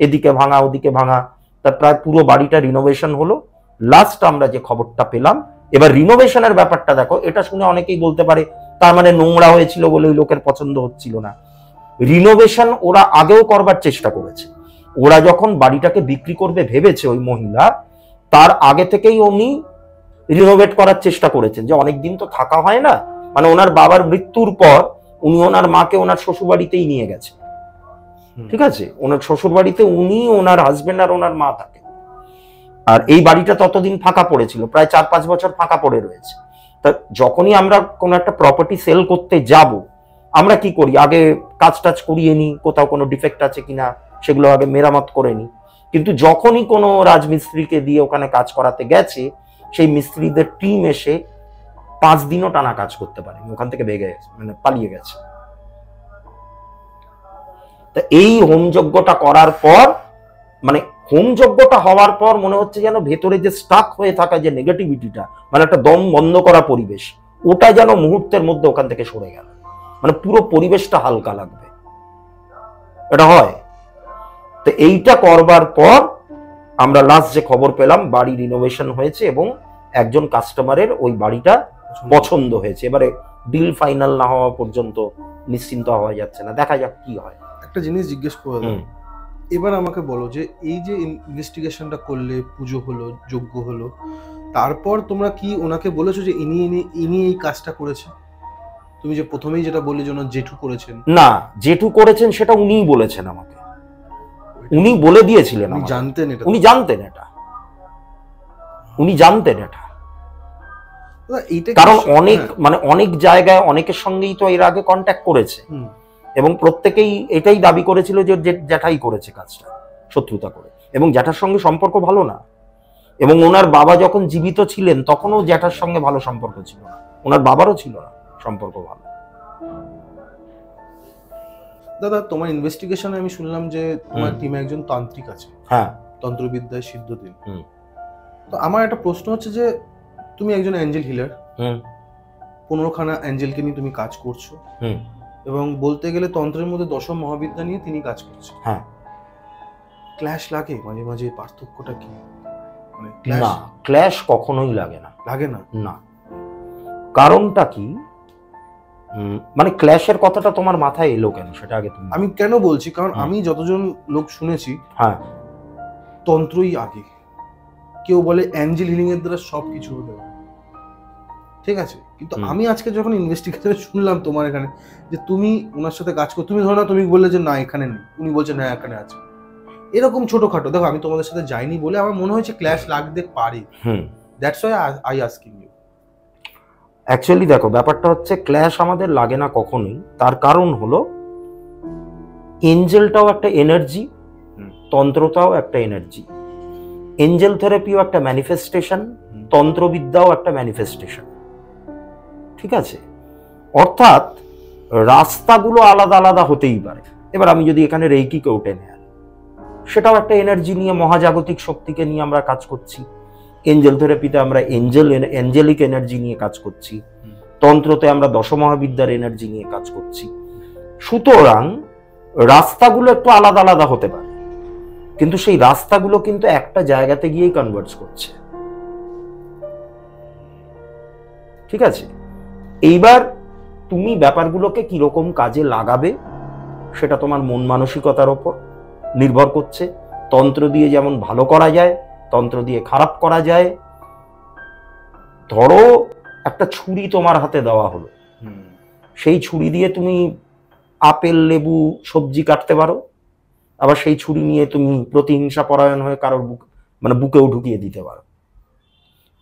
এদিকে ভাঙা ওদিকে ভাঙা, তা প্রায় পুরো বাড়িটা রিনোভেশন হলো। লাস্ট আমরা যে খবরটা পেলাম, এবার রিনোভেশনের ব্যাপারটা দেখো, এটা শুনে অনেকেই বলতে পারে তার মানে নোংরা হয়েছিল বলে ওই লোকের পছন্দ হচ্ছিল না। রিনোভেশন ওরা আগেও করবার চেষ্টা করেছে। ওরা যখন বাড়িটাকে বিক্রি করবে ভেবেছে ওই মহিলা, তার আগে থেকেই উনি রিনোভেট করার চেষ্টা করেছেন, যে অনেকদিন তো থাকা হয় না। মানে ওনার বাবার মৃত্যুর পর উনি ওনার মাকে ওনার শ্বশুরবাড়িতেই নিয়ে গেছে, ঠিক আছে, ওনার শ্বশুর বাড়িতে উনি, ওনার হাজবেন্ড আর ওনার মা থাকে। আর এই বাড়িটা ততদিন ফাঁকা পড়েছিল, প্রায় 4-5 বছর ফাঁকা পড়ে রয়েছে। তা যখনই আমরা কোনো একটা প্রপার্টি সেল করতে যাব, আমরা কি করি, আগে কাজ টাজ করিয়ে নিই, কোথাও কোনো ডিফেক্ট আছে কিনা সেগুলো আগে মেরামত করে নিই। কিন্তু যখনই কোনো রাজমিস্ত্রিকে দিয়ে ওখানে কাজ করাতে গেছে, সেই মিস্ত্রিদের টিম এসে 5 দিনও টানা কাজ করতে পারেনি, ওখান থেকে ভেগে গেছে, মানে পালিয়ে গেছে। তা এই হোমযজ্ঞটা করার পর, মানে হোমযজ্ঞটা হওয়ার পর মনে হচ্ছে যেন ভেতরে যে স্টাক হয়ে থাকা যে নেগেটিভিটিটা, মানে একটা দম বন্ধ করা পরিবেশ, ওটা যেন মুহূর্তের মধ্যে ওখান থেকে সরে গেল, মানে পুরো পরিবেশটা হালকা লাগবে। এটা হয়। তো এইটা করবার পর আমরা লাস্ট যে খবর পেলাম, বাড়ি রিনোভেশন হয়েছে এবং একজন কাস্টমারের ওই বাড়িটা পছন্দ হয়েছে। এবারে ডিল ফাইনাল না হওয়া পর্যন্ত নিশ্চিন্ত হওয়া যাচ্ছে না, দেখা যাক কি হয়। একটা জিনিস জিজ্ঞেস করে দাও, এবার আমাকে বলো যে এই যে ইনভেস্টিগেশনটা করলে, পুজো হলো, যজ্ঞ হলো, তারপর তোমরা কি ওনাকে বলেছো যে ইনি এই কাজটা করেছে? তুমি যে প্রথমেই যেটা বললে যে ওনার জেঠু করেছেন। না, জেঠু করেছেন সেটা উনিই বলেছেন আমাকে, উনি বলে দিয়েছিলেন। উনি জানতেন এটা? উনি জানতেন এটা, উনি জানতেন এটা, কারণ অনেক মানে অনেক জায়গায় অনেকের সঙ্গেই তো এর আগে কন্ট্যাক্ট করেছে এবং প্রত্যেকেই এটাই দাবি করেছিল যে জ্যাঠাই করেছে কাজটা শত্রুতা করে, এবং জ্যাঠার সঙ্গে সম্পর্ক ভালো না। এবং ওনার বাবা যখন জীবিত ছিলেন তখনও জ্যাঠার সঙ্গে ভালো সম্পর্ক ছিল না, ওনার বাবারও ছিল না সম্পর্ক ভালো। দাদা, তোমার ইনভেস্টিগেশনে আমি শুনলাম যে তোমার টিমে একজন তান্ত্রিক আছে। হ্যাঁ, তন্ত্রবিদ্যায় সিদ্ধদিন। তো আমার একটা প্রশ্ন হচ্ছে যে তুমি একজন অ্যাঞ্জেল হিলার, 15খানা অ্যাঞ্জেলকে নিয়ে তুমি কাজ করছো, এবং বলতে গেলে তন্ত্রের মধ্যে 10ম মহাবিদ্যা নিয়ে তিনি কাজ করছেন। হ্যাঁ, ক্ল্যাশ লাগে মাঝে মাঝে? পার্থক্যটা কি? মানে না, ক্ল্যাশ কখনোই লাগে না। লাগে না? না। কারণটা কি, মানে ক্ল্যাশের কথাটা তোমার মাথায় এলো কেন সেটা আগে তুমি। আমি কেন বলছি, কারণ আমি যতজন লোক শুনেছি, হ্যাঁ, তন্ত্রই আগে। কেউ বলে অ্যাঞ্জেল হিলিং এর দ্বারা সবকিছু হতে পারে, ঠিক আছে, কিন্তু আমি আজকে যখন ইনভেস্টিগেশনে শুনলাম তোমার এখানে যে তুমি ওনার সাথে কাজ করো, তুমি ধরো না, তুমি বললে যে না এখানে নেই, উনি বলছেন না এখানে আছে, এরকম ছোটখাটো। দেখো, আমি তোমাদের সাথে যাইনি বলে আমার মনে হয়েছে ক্ল্যাশ লাগতে পারে। That's why I asking you. Actually দেখো, ব্যাপারটা হচ্ছে ক্ল্যাশ আমাদের লাগে না কখনোই। তার কারণ হলো এঞ্জেলটাও একটা এনার্জি, তন্ত্রটাও একটা এনার্জি। এঞ্জেল থেরাপিও একটা ম্যানিফেস্টেশন, তন্ত্রবিদ্যাও একটা ম্যানিফেস্টেশন, ঠিক আছে। অর্থাৎ রাস্তাগুলো আলাদা আলাদা হতেই পারে। এবার আমি যদি এখানে রেইকিকে টেনে আনি, সেটাও একটা এনার্জি নিয়ে, মহাজাগতিক শক্তিকে নিয়ে আমরা কাজ করছি। এঞ্জেল থেরাপিতে আমরা এঞ্জেলিক এনার্জি নিয়ে কাজ করছি, তন্ত্রতে আমরা দশমহাবিদ্যার এনার্জি নিয়ে কাজ করছি। সুতরাং রাস্তাগুলো একটু আলাদা আলাদা হতে পারে, কিন্তু সেই রাস্তাগুলো কিন্তু একটা জায়গাতে গিয়েই কনভার্জ করছে, ঠিক আছে। এইবার তুমি ব্যাপারগুলোকে কিরকম কাজে লাগাবে সেটা তোমার মন মানসিকতার ওপর নির্ভর করছে। তন্ত্র দিয়ে যেমন ভালো করা যায়, তন্ত্র দিয়ে খারাপ করা যায়। ধরো একটা ছুরি তোমার হাতে দেওয়া হলো, সেই ছুরি দিয়ে তুমি আপেল, লেবু, সবজি কাটতে পারো, আবার সেই ছুরি নিয়ে তুমি প্রতিহিংসা পরায়ণ হয়ে কারোর বুকেও ঢুকিয়ে দিতে পারো।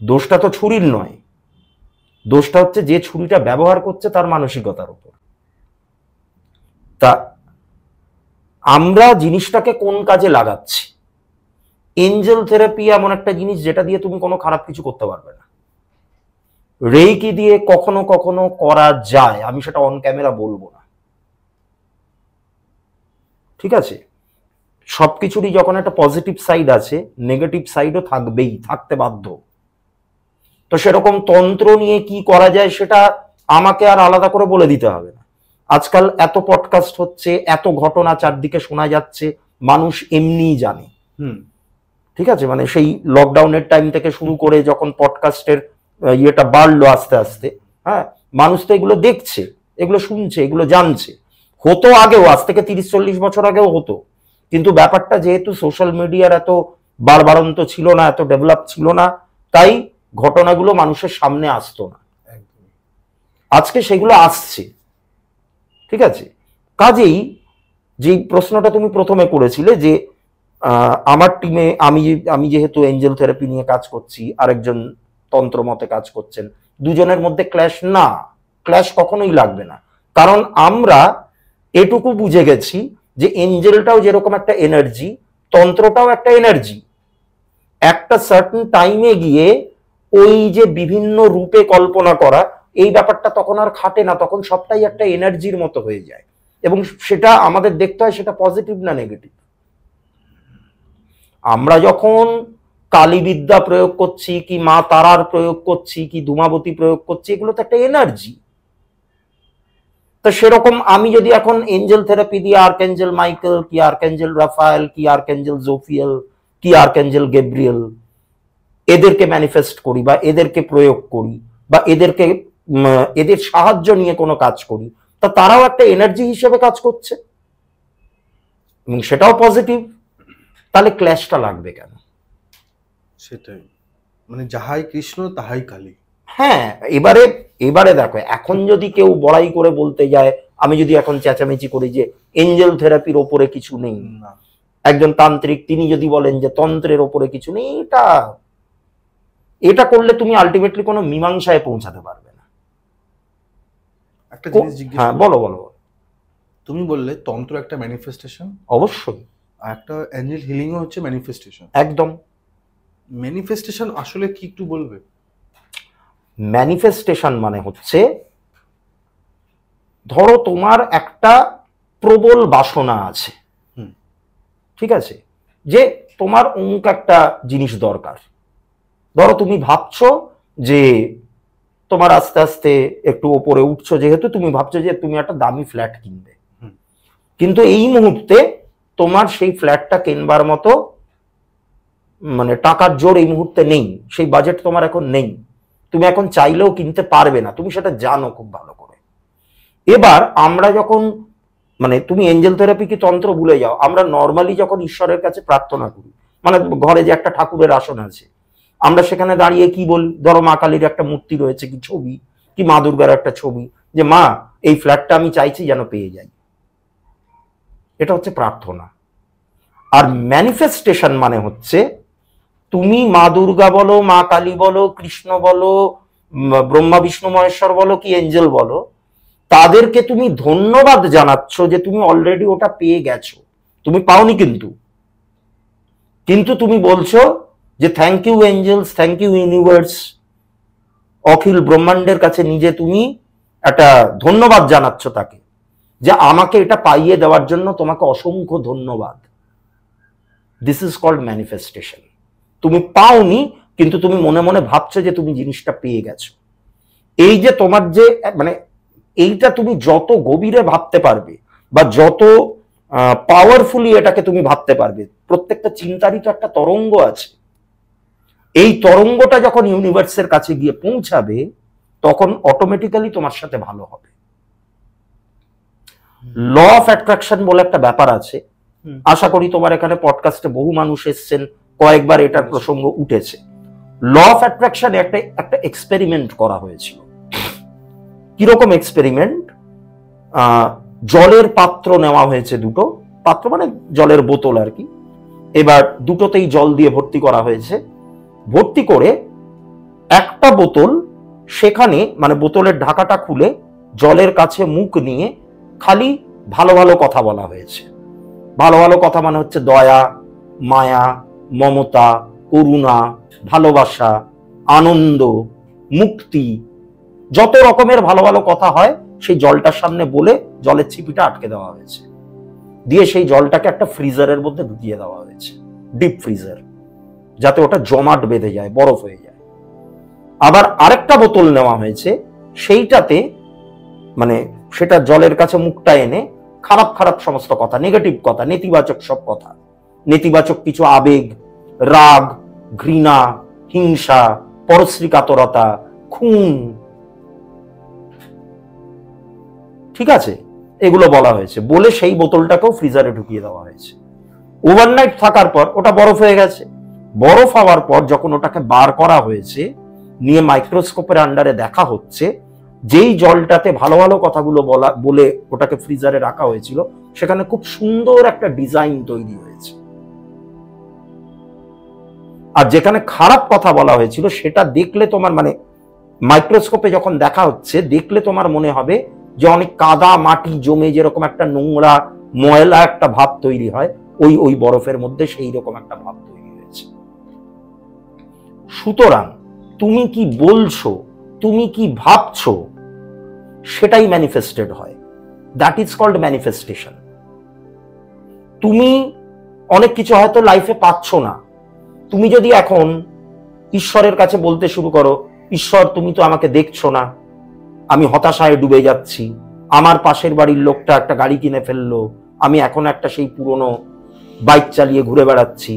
দোষটা তো ছুরির নয়, দোষটা হচ্ছে যে ছুরিটা ব্যবহার করছে তার মানসিকতার উপর। তা আমরা জিনিসটাকে কোন কাজে লাগাচ্ছি? এঞ্জেল থেরাপি এমন একটা জিনিস যেটা দিয়ে তুমি কোনো খারাপ কিছু করতে পারবে না। রেইকি দিয়ে কখনো কখনো করা যায়, আমি সেটা অন ক্যামেরা বলবো না, ঠিক আছে। সবকিছুরই যখন একটা পজিটিভ সাইড আছে, নেগেটিভ সাইডও থাকবেই, থাকতে বাধ্য। তো সেরকম তন্ত্র নিয়ে কি করা যায় সেটা আমাকে আর আলাদা করে বলে দিতে হবে না। আজকাল এত পডকাস্ট হচ্ছে, এত ঘটনা চারদিকে শোনা যাচ্ছে, মানুষ এমনিই জানে, ঠিক আছে। মানে সেই লকডাউনের টাইম থেকে শুরু করে যখন পডকাস্টের ইয়েটা বাড়লো আস্তে আস্তে, হ্যাঁ, মানুষ তো এগুলো দেখছে, এগুলো শুনছে, এগুলো জানছে। হতো আগেও, আজ থেকে 30-40 বছর আগেও হতো, কিন্তু ব্যাপারটা যেহেতু সোশ্যাল মিডিয়ার এত বাড়বাড়ন্ত ছিল না, এত ডেভেলপ ছিল না, তাই ঘটনাগুলো মানুষের সামনে আসতো না। আজকে সেগুলো আসছে, ঠিক আছে। কাজেই যে প্রশ্নটা তুমি প্রথমে করেছিলে যে আমার টিমে আমি যেহেতু এঞ্জেল থেরাপি নিয়ে কাজ করছি, আরেকজন তন্ত্র মতে কাজ করছেন, দুজনের মধ্যে ক্ল্যাশ না, ক্ল্যাশ কখনোই লাগবে না। কারণ আমরা এটুকু বুঝে গেছি যে এঞ্জেলটাও যেরকম একটা এনার্জি, তন্ত্রটাও একটা এনার্জি। একটা সার্টেন টাইমে গিয়ে ওই যে বিভিন্ন রূপে কল্পনা করা, এই ব্যাপারটা তখন আর খাটে না, তখন সবটাই একটা এনার্জির মতো হয়ে যায়। এবং সেটা আমাদের দেখতে হয় সেটা পজিটিভ না নেগেটিভ। আমরা যখন কালীবিদ্যা প্রয়োগ করছি, কি মা তারার প্রয়োগ করছি, কি ধূমাবতী প্রয়োগ করছি, এগুলো তো একটা এনার্জি। তো সেরকম আমি যদি এখন এঞ্জেল থেরাপি দিয়ে আর্কএঞ্জেল মাইকেল, কি আর্কএঞ্জেল রাফায়েল, কি আর্কএঞ্জেল জোফিয়েল, কি আর্কএঞ্জেল গেব্রিয়েল, এদেরকে ম্যানিফেস্ট করি বা এদেরকে প্রয়োগ করি বা এদের সাহায্য নিয়ে কোনো কাজ করি, তা তারাও একটা এনার্জি হিসেবে কাজ করছে এবং সেটাও পজিটিভ। তাহলে ক্ল্যাশটা লাগবে কেন? সেটাই, মানে যাহাই কৃষ্ণ তাহাই কালী। হ্যাঁ, এবারে দেখো, এখন যদি কেউ বড়াই করে বলতে যায়, আমি যদি এখন চেঁচামেচি করি যে এঞ্জেল থেরাপির ওপরে কিছু নেই, একজন তান্ত্রিক তিনি যদি বলেন যে তন্ত্রের ওপরে কিছু নেই, এটা করলে তুমি আলটিমেটলি কোনো মীমাংসায় পৌঁছাতে পারবে না। একটা জিনিস জিজ্ঞেস, হ্যাঁ বলো বলো। তুমি বললে তন্ত্র একটা ম্যানিফেস্টেশন, অবশ্যই। আর একটা অ্যাঞ্জেল হিলিংও হচ্ছে ম্যানিফেস্টেশন। একদম। ম্যানিফেস্টেশন আসলে কি একটু বলবে? ম্যানিফেস্টেশন মানে হচ্ছে, ধরো তোমার একটা প্রবল বাসনা আছে, ঠিক আছে, যে তোমার অমুক একটা জিনিস দরকার। ধরো তুমি ভাবছো যে তোমার আস্তে আস্তে একটু ওপরে উঠছো, যেহেতু তুমি ভাবছো যে তুমি একটা দামি ফ্ল্যাট কিনবে, কিন্তু এই মুহূর্তে তোমার সেই ফ্ল্যাটটা কেনবার মতো মানে টাকার জোর এই মুহূর্তে নেই, সেই বাজেট তোমার এখন নেই, তুমি এখন চাইলেও কিনতে পারবে না, তুমি সেটা জানো খুব ভালো করে। এবার আমরা যখন মানে তুমি এঞ্জেল থেরাপি কি তন্ত্র ভুলে যাও, আমরা নর্মালি যখন ঈশ্বরের কাছে প্রার্থনা করি, মানে ঘরে যে একটা ঠাকুরের আসন আছে, আমরা সেখানে দাঁড়িয়ে কি বলি, ধরো মা কালীর একটা মূর্তি রয়েছে, কি ছবি, কি মা দুর্গার একটা ছবি, যে মা এই ফ্ল্যাটটা আমি চাইছি যেন পেয়ে যাই। এটা হচ্ছে প্রার্থনা। আর ম্যানিফেস্টেশন মানে হচ্ছে তুমি মা দুর্গা বলো, মা কালী বলো, কৃষ্ণ বলো, ব্রহ্মা বিষ্ণু মহেশ্বর বলো, কি এঞ্জেল বলো, তাদেরকে তুমি ধন্যবাদ জানাচ্ছ যে তুমি অলরেডি ওটা পেয়ে গেছো, তুমি পাওনি কিন্তু তুমি বলছো যে thank you angels, thank you universe, অখিল ব্রহ্মাণ্ডের কাছে নিজে তুমি একটা ধন্যবাদ জানাচ্ছ তাকে, যে আমাকে এটা পাইয়ে দেওয়ার জন্য তোমাকে অসংখ্য ধন্যবাদ। This is called manifestation. তুমি পাওনি কিন্তু তুমি মনে মনে ভাবছো যে তুমি জিনিসটা পেয়ে গেছো। এই যে তোমার যে মানে এইটা তুমি যত গভীরে ভাবতে পারবে বা যত পাওয়ারফুলি এটাকে তুমি ভাবতে পারবে, প্রত্যেকটা চিন্তারই তো একটা তরঙ্গ আছে, এই তরঙ্গটা যখন ইউনিভার্সের কাছে গিয়ে পৌঁছাবে তখন অটোমেটিক্যালি তোমার সাথে ভালো হবে। ল অফ অ্যাট্রাকশন বলে একটা ব্যাপার আছে, আশা করি তোমার এখানে পডকাস্টে বহু মানুষ এসছেন, কয়েকবার এটার প্রসঙ্গ উঠেছে। ল অফ অ্যাট্রাকশন একটা এক্সপেরিমেন্ট করা হয়েছিল। কিরকম এক্সপেরিমেন্ট? জলের পাত্র নেওয়া হয়েছে, দুটো পাত্র মানে জলের বোতল আর কি, এবার দুটোতেই জল দিয়ে ভর্তি করা হয়েছে। ভর্তি করে একটা বোতল, সেখানে মানে বোতলের ঢাকাটা খুলে জলের কাছে মুখ নিয়ে খালি ভালো ভালো কথা বলা হয়েছে। ভালো ভালো কথা মানে হচ্ছে দয়া, মায়া, মমতা, করুণা, ভালোবাসা, আনন্দ, মুক্তি, যত রকমের ভালো ভালো কথা হয় সেই জলটার সামনে বলে জলের ছিপিটা আটকে দেওয়া হয়েছে, দিয়ে সেই জলটাকে একটা ফ্রিজারের মধ্যে ঢুকিয়ে দেওয়া হয়েছে, ডিপ ফ্রিজার, যাতে ওটা জমাট বেঁধে যায়, বরফ হয়ে যায়। আবার আরেকটা বোতল নেওয়া হয়েছে, সেইটাতে মানে সেটা জলের কাছে মুখটা এনে খারাপ খারাপ সমস্ত কথা, নেগেটিভ কথা, নেতিবাচক সব কথা, নেতিবাচক কিছু আবেগ, রাগ, ঘৃণা, হিংসা, পরশ্রী কাতরতা, খুন, ঠিক আছে, এগুলো বলা হয়েছে, বলে সেই বোতলটাকেও ফ্রিজারে ঢুকিয়ে দেওয়া হয়েছে। ওভারনাইট থাকার পর ওটা বরফ হয়ে গেছে। বরফ হওয়ার পর যখন ওটাকে বার করা হয়েছে, নিয়ে মাইক্রোস্কোপের আন্ডারে দেখা হচ্ছে, যেই জলটাতে ভালো ভালো কথাগুলো বলে ওটাকে ফ্রিজারে রাখা হয়েছিল, সেখানে খুব সুন্দর একটা ডিজাইন তৈরি হয়েছে। আর যেখানে খারাপ কথা বলা হয়েছিল সেটা দেখলে তোমার মানে মাইক্রোস্কোপে যখন দেখা হচ্ছে, দেখলে তোমার মনে হবে যে অনেক কাদা মাটি জমে যেরকম একটা নোংরা ময়লা একটা ভাব তৈরি হয়, ওই বরফের মধ্যে সেই রকম একটা ভাব তৈরি হয়েছে। সুতরাং তুমি কি বলছো, তুমি কি ভাবছো, সেটাই ম্যানিফেস্টেড হয়। That is called manifestation. তুমি অনেক কিছু হয়তো লাইফে পাচ্ছ না, তুমি যদি এখন ঈশ্বরের কাছে বলতে শুরু করো, ঈশ্বর তুমি তো আমাকে দেখছো না, আমি হতাশায় ডুবে যাচ্ছি, আমার পাশের বাড়ির লোকটা একটা গাড়ি কিনে ফেললো, আমি এখন একটা সেই পুরনো বাইক চালিয়ে ঘুরে বেড়াচ্ছি,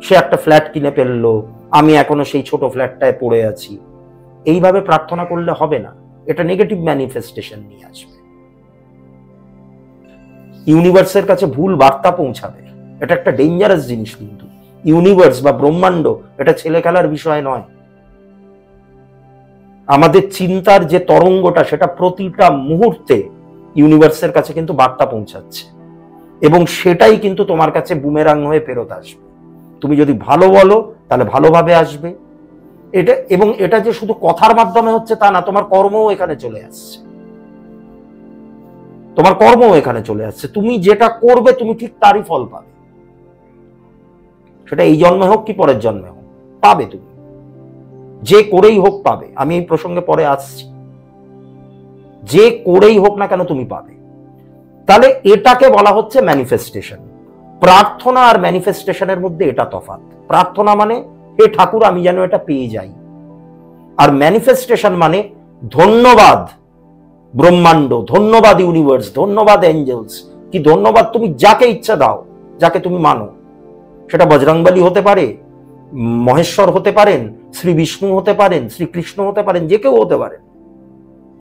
সে একটা ফ্ল্যাট কিনে ফেললো, আমি এখনো সেই ছোট ফ্ল্যাটটায় পড়ে আছি। এইভাবে প্রার্থনা করলে হবে না, এটা নেগেটিভ ম্যানিফেস্টেশন নিয়ে আসবে, ইউনিভার্সের কাছে ভুল বার্তা পৌঁছাবে। এটা একটা ডেঞ্জারাস জিনিস, কিন্তু ইউনিভার্স বা ব্রহ্মাণ্ড এটা ছেলে খেলার বিষয় নয়। আমাদের চিন্তার যে তরঙ্গটা, সেটা প্রতিটা মুহূর্তে ইউনিভার্সের কাছে কিন্তু বার্তা পৌঁছাচ্ছে, এবং সেটাই কিন্তু তোমার কাছে বুমেরাং হয়ে ফেরত আসবে। তুমি যদি ভালো বলো তাহলে ভালোভাবে আসবে এটা, এবং এটা যে শুধু কথার মাধ্যমে হচ্ছে তা না, তোমার কর্মও এখানে চলে আসছে, তোমার কর্মও এখানে চলে আসছে। তুমি যেটা করবে তুমি ঠিক তারই ফল পাবে, সেটা এই জন্মে হোক কি পরের জন্মে হোক, পাবে তুমি, যে করেই হোক পাবে। আমি এই প্রসঙ্গে পরে আসছি, যে করেই হোক না কেন তুমি পাবে। তাহলে এটাকে বলা হচ্ছে ম্যানিফেস্টেশন। প্রার্থনা আর ম্যানিফেস্টেশনের মধ্যে এটা তফাৎ। প্রার্থনা মানে হে ঠাকুর আমি যেন এটা পেয়ে যাই, আর ম্যানিফেস্টেশন মানে ধন্যবাদ ব্রহ্মাণ্ড, ধন্যবাদ ইউনিভার্স, ধন্যবাদ এঞ্জেলস, কি ধন্যবাদ তুমি যাকে ইচ্ছা দাও, যাকে তুমি মানো, সেটা বজরংবলী হতে পারে, মহেশ্বর হতে পারেন, শ্রী বিষ্ণু হতে পারেন, শ্রীকৃষ্ণ হতে পারেন, যে কেউ হতে পারেন,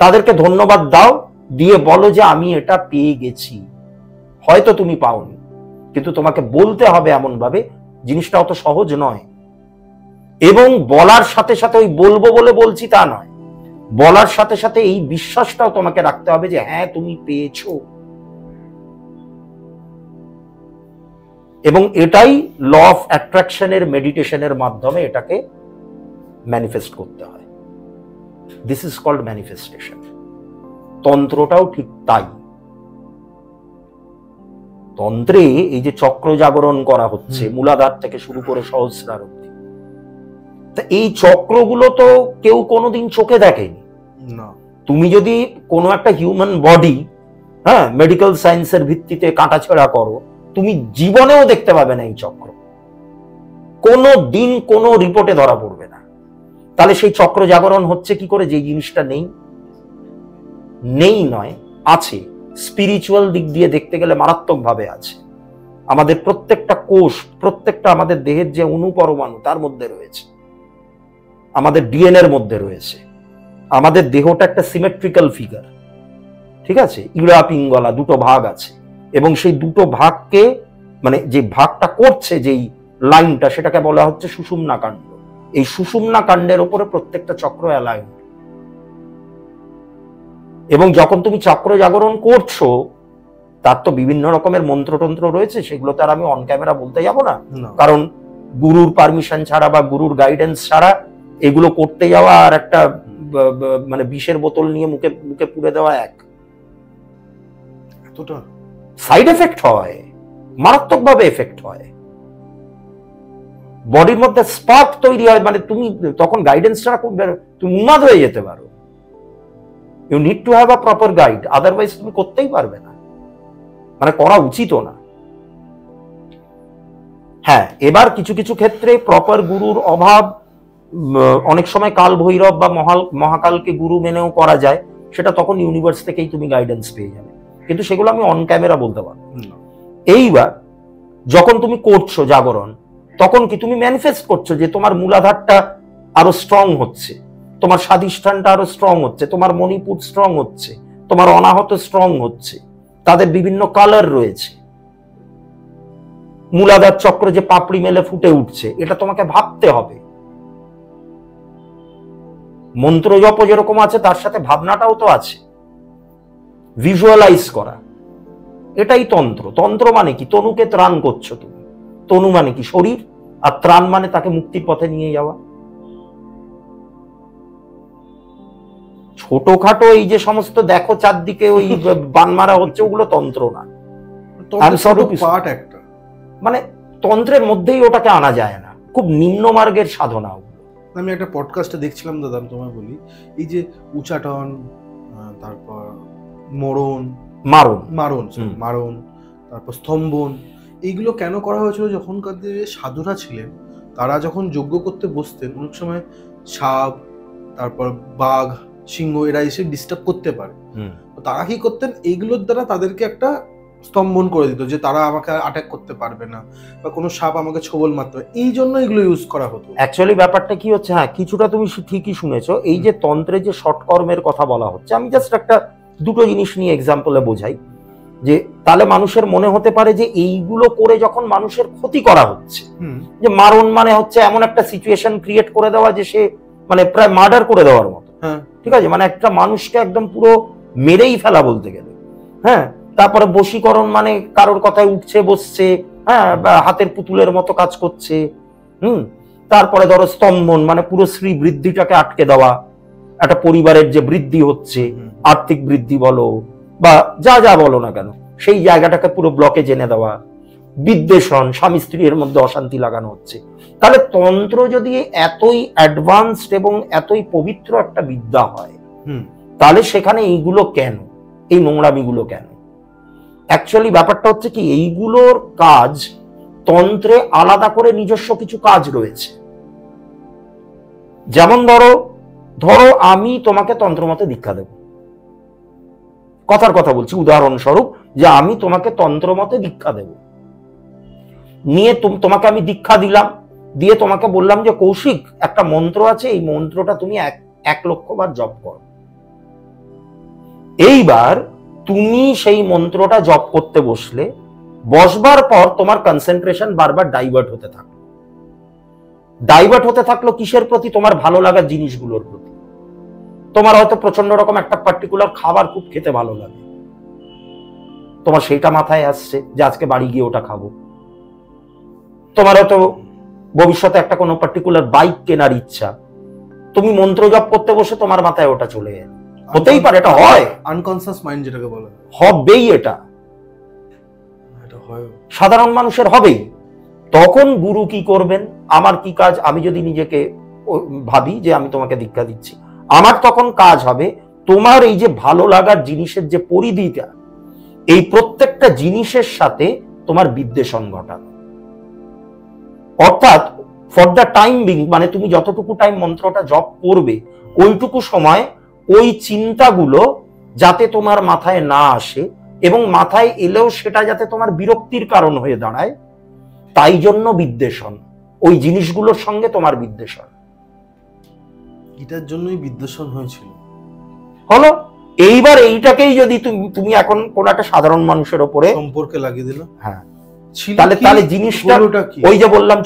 তাদেরকে ধন্যবাদ দাও, দিয়ে বলো যে আমি এটা পেয়ে গেছি। হয়তো তুমি পাওনি, কিন্তু তোমাকে বলতে হবে এমন ভাবে, জিনিসটা অত সহজ নয়। এবং বলার সাথে সাথে ওই বলবো বলে বলছি তা নয়, বলার সাথে সাথে এই বিশ্বাসটাও তোমাকে রাখতে হবে যে হ্যাঁ তুমি পেয়েছো। এবং এটাই ল অফ অ্যাট্রাকশনের মেডিটেশনের মাধ্যমে এটাকে ম্যানিফেস্ট করতে হয়। This is called manifestation. তন্ত্রটাও ঠিক তাই। তন্ত্রে এই যে চক্র জাগরণ করা হচ্ছে মূলাধার থেকে শুরু করে সহস্রার অবধি, তা এই চক্রগুলো তো কেউ কোনোদিন চোখে দেখেনি। তুমি যদি কোনো একটা হিউম্যান বডি মেডিকেল সায়েন্সের ভিত্তিতে কাটাছেড়া করো, তুমি জীবনেও দেখতে পাবে না এই চক্র, কোনো দিন কোনো রিপোর্টে ধরা পড়বে না। তাহলে সেই চক্র জাগরণ হচ্ছে কি করে? যে জিনিসটা নেই, নেই নয়, আছে। স্পিরিচুয়াল দিক দিয়ে দেখতে গেলে মারাত্মক ভাবে আছে। আমাদের প্রত্যেকটা কোষ, প্রত্যেকটা আমাদের দেহের যে অনুপরমাণু তার মধ্যে রয়েছে, আমাদের ডিএনএর মধ্যে রয়েছে। আমাদের দেহটা একটা সিমেট্রিক্যাল ফিগার, ঠিক আছে? ইড়া পিঙ্গলা দুটো ভাগ আছে, এবং সেই দুটো ভাগকে মানে যে ভাগটা করছে যেই লাইনটা, সেটাকে বলা হচ্ছে সুষুম্না কাণ্ড। এই সুষুম্না কাণ্ডের উপরে প্রত্যেকটা চক্র অ্যালাইন। এবং যখন তুমি চক্র জাগরণ করছো, তার তো বিভিন্ন রকমের মন্ত্রতন্ত্র রয়েছে, সেগুলো তো আর আমি অন ক্যামেরা বলতে যাব না, কারণ গুরুর পারমিশন ছাড়া বা গুরুর গাইডেন্স ছাড়া এগুলো করতে যাওয়া আর একটা মানে বিষের বোতল নিয়ে মুখে মুখে পুরে দেওয়া এক। এতটা সাইড এফেক্ট হয়, মারাত্মক ভাবে এফেক্ট হয়, বডির মধ্যে স্পার্ক তৈরি হয়। মানে তুমি তখন গাইডেন্স ছাড়া তুমি উন্মাদ হয়ে যেতে পারো। You need to have a proper guide, otherwise তুমি করতেই পারবে না, মানে করা উচিতও না। হ্যাঁ, এবার কিছু কিছু ক্ষেত্রে প্রপার গুরুর অভাব, অনেক সময় কাল ভৈরব বা মহাকালকে গুরু মেনেও করা যায়, সেটা তখন ইউনিভার্স থেকেই তুমি গাইডেন্স পেয়ে যাবে, কিন্তু সেগুলো আমি অন ক্যামেরা বলতে পারবো। এইবার যখন তুমি করছো জাগরণ, তখন কি তুমি ম্যানিফেস্ট করছো যে তোমার মূলাধারটা আরো স্ট্রং হচ্ছে, তোমার স্বাধিষ্ঠানটা আরো স্ট্রং হচ্ছে, তোমার মণিপুর স্ট্রং হচ্ছে, তোমার অনাহত স্ট্রং হচ্ছে, তাদের বিভিন্ন কালার রয়েছে, মূলাধার চক্র যে পাপড়ি মেলে ফুটে উঠছে, এটা তোমাকে ভাবতে হবে। মন্ত্র জপ যেরকম আছে তার সাথে ভাবনাটাও তো আছে, ভিজুয়ালাইজ করা, এটাই তন্ত্র। তন্ত্র মানে কি? তনুকে ত্রাণ করছো তুমি। তনু মানে কি? শরীর। আর ত্রাণ মানে তাকে মুক্তির পথে নিয়ে যাওয়া। ছোটখাটো এই যে সমস্ত দেখো চারদিকে ওই বান মারা হচ্ছে, ওগুলো তন্ত্র না, পার্ট একটা, মানে তন্ত্রের মধ্যেই ওটাকে আনা যায় না, খুব নিম্ন মার্গের সাধনা। আমি একটা পডকাস্টে দেখছিলাম দাদা, তোমায় বলি, এই যে উচাটন, তারপর মারণ, তারপর স্তম্ভন, এইগুলো কেন করা হয়েছিল? যখনকার দিনে সাধুরা ছিলেন, তারা যখন যজ্ঞ করতে বসতেন, অনেক সময় সাপ, তারপর বাঘ, সিংহ, এরা এসে ডিস্টার্ব করতে পারে। তারা কি করতেন? এইগুলোর দ্বারা তাদেরকে একটা স্তম্ভন করে দিত, যে তারা আমাকে অ্যাটাক করতে পারবে না, বা কোনো সাপ আমাকে ছোবল মারতে পারবে। এই জন্য এগুলো ইউজ করা হতো। অ্যাকচুয়ালি ব্যাপারটা কি হচ্ছে, হ্যাঁ কিছুটা তুমি ঠিকই শুনেছো। এই যে তন্ত্রে যে সৎকর্মের কথা বলা হচ্ছে, আমি জাস্ট একটা দুটো জিনিস নিয়ে এক্সাম্পলে বোঝাই, যে তাহলে মানুষের মনে হতে পারে যে এইগুলো করে যখন মানুষের ক্ষতি করা হচ্ছে, যে মারণ মানে হচ্ছে এমন একটা সিচুয়েশন ক্রিয়েট করে দেওয়া যে সে মানে প্রায় মার্ডার করে দেওয়ার মতো, ঠিক আছে, মানে একটা মানুষকে একদম পুরো মেরেই ফেলা বলতে গেলে। হ্যাঁ, তারপরে বশীকরণ মানে কারোর কথায় উঠছে বসছে, হ্যাঁ, হাতের পুতুলের মতো কাজ করছে। তারপরে ধরো স্তম্ভন মানে পুরো শ্রী বৃদ্ধিটাকে আটকে দেওয়া, একটা পরিবারের যে বৃদ্ধি হচ্ছে, আর্থিক বৃদ্ধি বলো বা যা যা বলো না কেন, সেই জায়গাটাকে পুরো ব্লকে জেনে দেওয়া। বিদ্বেষণ, স্বামী স্ত্রীর মধ্যে অশান্তি লাগানো হচ্ছে। তাহলে তন্ত্র যদি এতই অ্যাডভান্সড এবং এতই পবিত্র একটা বিদ্যা হয়, তাহলে সেখানে এইগুলো কেন, এই নোংরামিগুলো কেন? অ্যাকচুয়ালি ব্যাপারটা হচ্ছে কি, এইগুলোর কাজ তন্ত্রে আলাদা করে নিজস্ব কিছু কাজ রয়েছে। যেমন ধরো আমি তোমাকে তন্ত্রমতে দীক্ষা দেব, কথার কথা বলছি, উদাহরণস্বরূপ, যে আমি তোমাকে তন্ত্রমতে দীক্ষা দেব, নিয়ে তোমাকে আমি দীক্ষা দিলাম, দিয়ে তোমাকে বললাম যে কৌশিক একটা মন্ত্র আছে, এই মন্ত্রটা তুমি 1,00,000 বার জপ করো। এইবার তুমি সেই মন্ত্রটা জপ করতে বসবার পর তোমার কনসেন্ট্রেশন বারবার ডাইভার্ট হতে থাকলো কিসের প্রতি? তোমার ভালো লাগার জিনিসগুলোর প্রতি। তোমার হয়তো প্রচন্ড রকম একটা পার্টিকুলার খাবার খুব খেতে ভালো লাগে, তোমার সেইটা মাথায় আসছে যে আজকে বাড়ি গিয়ে ওটা খাবো। তোমার হয়তো ভবিষ্যতে একটা কোনো পার্টিকুলার বাইক কেনার ইচ্ছা, তুমি মন্ত্র জপ করতে বসে তোমার মাথায় ওটা চলে এলো। হতেই পারে, এটা হয়, আনকনসিয়াস মাইন্ড যেটাকে বলে, হবেই, এটা সাধারণ মানুষের হবেই। তখন গুরু কি করবেন? আমার কি কাজ? আমি যদি নিজেকে ভাবি যে আমি তোমাকে দীক্ষা দিচ্ছি, আমার তখন কাজ হবে তোমার এই যে ভালো লাগার জিনিসের যে পরিধিটা, এই প্রত্যেকটা জিনিসের সাথে তোমার বিদ্বেষণ ঘটানো। অর্থাৎ ফর দ্য টাইম বিং, মানে তুমি যতটুকু টাইম মন্ত্রটা জপ করবে, ওইটুকু সময় ওই চিন্তাগুলো যাতে তোমার মাথায় না আসে, এবং মাথায় এলেও সেটা যাতে তোমার বিরক্তির কারণ হয়ে দাঁড়ায়, তাই জন্য বিদ্বেষণ, ওই জিনিসগুলোর সঙ্গে তোমার বিদ্বেষণ। এটার জন্যই বিদ্বেষণ হয়েছিল, হলো। এইবার এইটাকেই যদি তুমি এখন কোন একটা সাধারণ মানুষের ওপরে সম্পর্কে লাগিয়ে দিল, হ্যাঁ, তাহলে জিনিসটা ওই যে বললাম,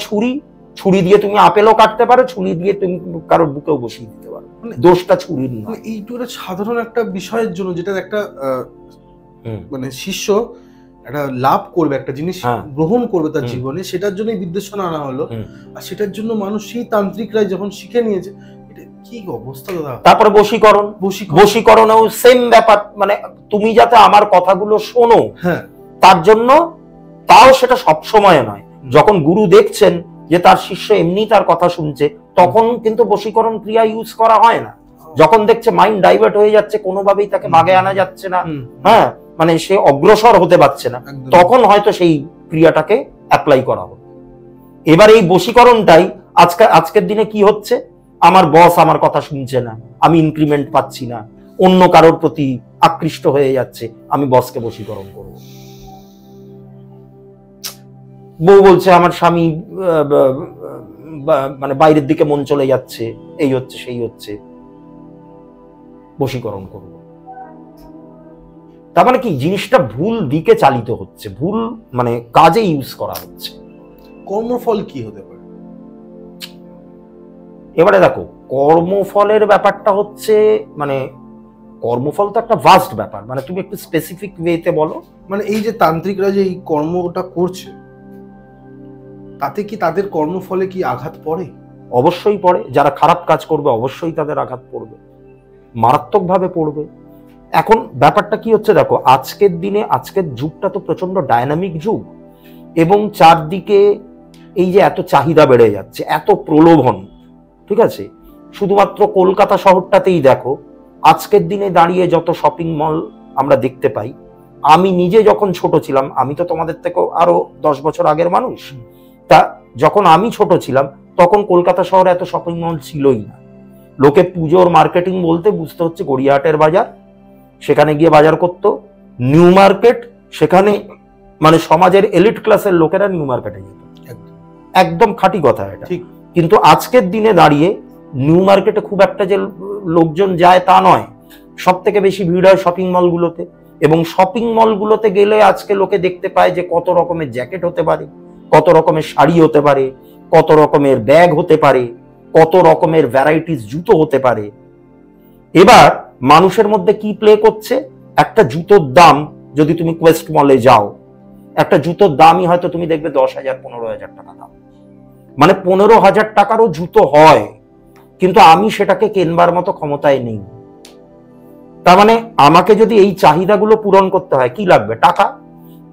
ছুরি দিয়ে তুমি আপেলও কাটতে পারো, ছুরি দিয়ে তুমি কারোর বুকেও বসিয়ে দিতে পারো, দোষটা ছুরির না। এইটা সাধারণ একটা বিষয়ের জন্য, যেটা একটা মানে শিষ্য একটা লাভ করবে, একটা জিনিস গ্রহণ করবে তার জীবনে, সেটার জন্যই বিদ্বেষণ আনা হলো। আর সেটার জন্য মানুষ, সেই তান্ত্রিকরাই যখন শিখে নিয়েছে, এটা কি অবস্থা দাদা। তারপরে বশীকরণেও সেম ব্যাপার, মানে তুমি যাতে আমার কথাগুলো শোনো, হ্যাঁ, তার জন্য, তাও সেটা সব সময় নয়। যখন গুরু দেখছেন যে তার শিষ্য এমনি তার কথা শুনছে, তখন কিন্তু বশীকরণ ক্রিয়া ইউজ করা হয় না। যখন দেখছে মাইন্ড ডাইভার্ট হয়ে যাচ্ছে, কোনোভাবেই তাকে বাগে আনা যাচ্ছে না, হ্যাঁ, মানে সে অগ্রসর হতে পারছে না, তখন হয়তো সেই ক্রিয়াটাকে অ্যাপ্লাই করা হবে। এবার এই বশীকরণটাই আজকের দিনে কি হচ্ছে, আমার বস আমার কথা শুনছে না, আমি ইনক্রিমেন্ট পাচ্ছি না, অন্য কারোর প্রতি আকৃষ্ট হয়ে যাচ্ছে, আমি বসকে বশীকরণ করব। বউ বলছে আমার স্বামী মানে বাইরের দিকে মন চলে যাচ্ছে, এই হচ্ছে সেই হচ্ছে, বশীকরণ করব। তার মানে কি, জিনিসটা ভুল দিকে চালিত হচ্ছে, ভুল মানে কাজে ইউজ করা হচ্ছে। কর্মফল কি হতে পারে? এবারে দেখো, কর্মফলের ব্যাপারটা হচ্ছে, মানে কর্মফল তো একটা ভাস্ট ব্যাপার, মানে তুমি একটু স্পেসিফিক ওয়েতে বলো। মানে এই যে তান্ত্রিকরা যে এই কর্মটা করছে, তাতে কি তাদের কর্মফলে কি আঘাত পড়ে? অবশ্যই পড়ে। যারা খারাপ কাজ করবে অবশ্যই তাদের আঘাত পড়বে, মারাত্মকভাবে পড়বে। এখন ব্যাপারটা কি হচ্ছে দেখো, আজকের দিনে, আজকের যুগটা তো প্রচন্ড ডায়নামিক যুগ, এবং চারদিকে এই যে এত চাহিদা বেড়ে যাচ্ছে, এত প্রলোভন, ঠিক আছে? শুধুমাত্র কলকাতা শহরটাতেই দেখো, আজকের দিনে দাঁড়িয়ে যত শপিং মল আমরা দেখতে পাই। আমি নিজে যখন ছোট ছিলাম, আমি তো তোমাদের থেকেও আরো 10 বছর আগের মানুষ, তা যখন আমি ছোট ছিলাম তখন কলকাতা শহরে এত শপিং মল ছিলই না। লোকে পুজোর মার্কেটিং বলতে বুঝতে হচ্ছে গড়িয়াহাটের বাজার, সেখানে গিয়ে বাজার করতো। নিউ মার্কেট, সেখানে মানে সমাজের এলিট ক্লাসের লোকেরা নিউ মার্কেটে যেত, একদম খাঁটি কথা এটা। ঠিক। কিন্তু আজকের দিনে দাঁড়িয়ে নিউ মার্কেটে খুব একটা যে লোকজন যায় তা নয়, সব থেকে বেশি ভিড় হয় শপিং মলগুলোতে। এবং শপিং মলগুলোতে গেলে আজকে লোকে দেখতে পায় যে কত রকমের জ্যাকেট হতে পারে, কত রকমের শাড়ি হতে পারে, কত রকমের ব্যাগ হতে পারে, কত রকমের ভ্যারাইটিস জুতো হতে পারে। এবার মানুষের মধ্যে কি প্লে করছে, একটা জুতোর দাম যদি তুমি কোয়েস্ট মলে যাও, একটা জুতোর দামই হয়তো তুমি দেখবে 10,000 15,000 টাকা দাম, মানে 15,000 টাকারও জুতো হয়, কিন্তু আমি সেটাকে কেনবার মতো ক্ষমতায় নেই। তার মানে আমাকে যদি এই চাহিদাগুলো পূরণ করতে হয়, কি লাগবে? টাকা।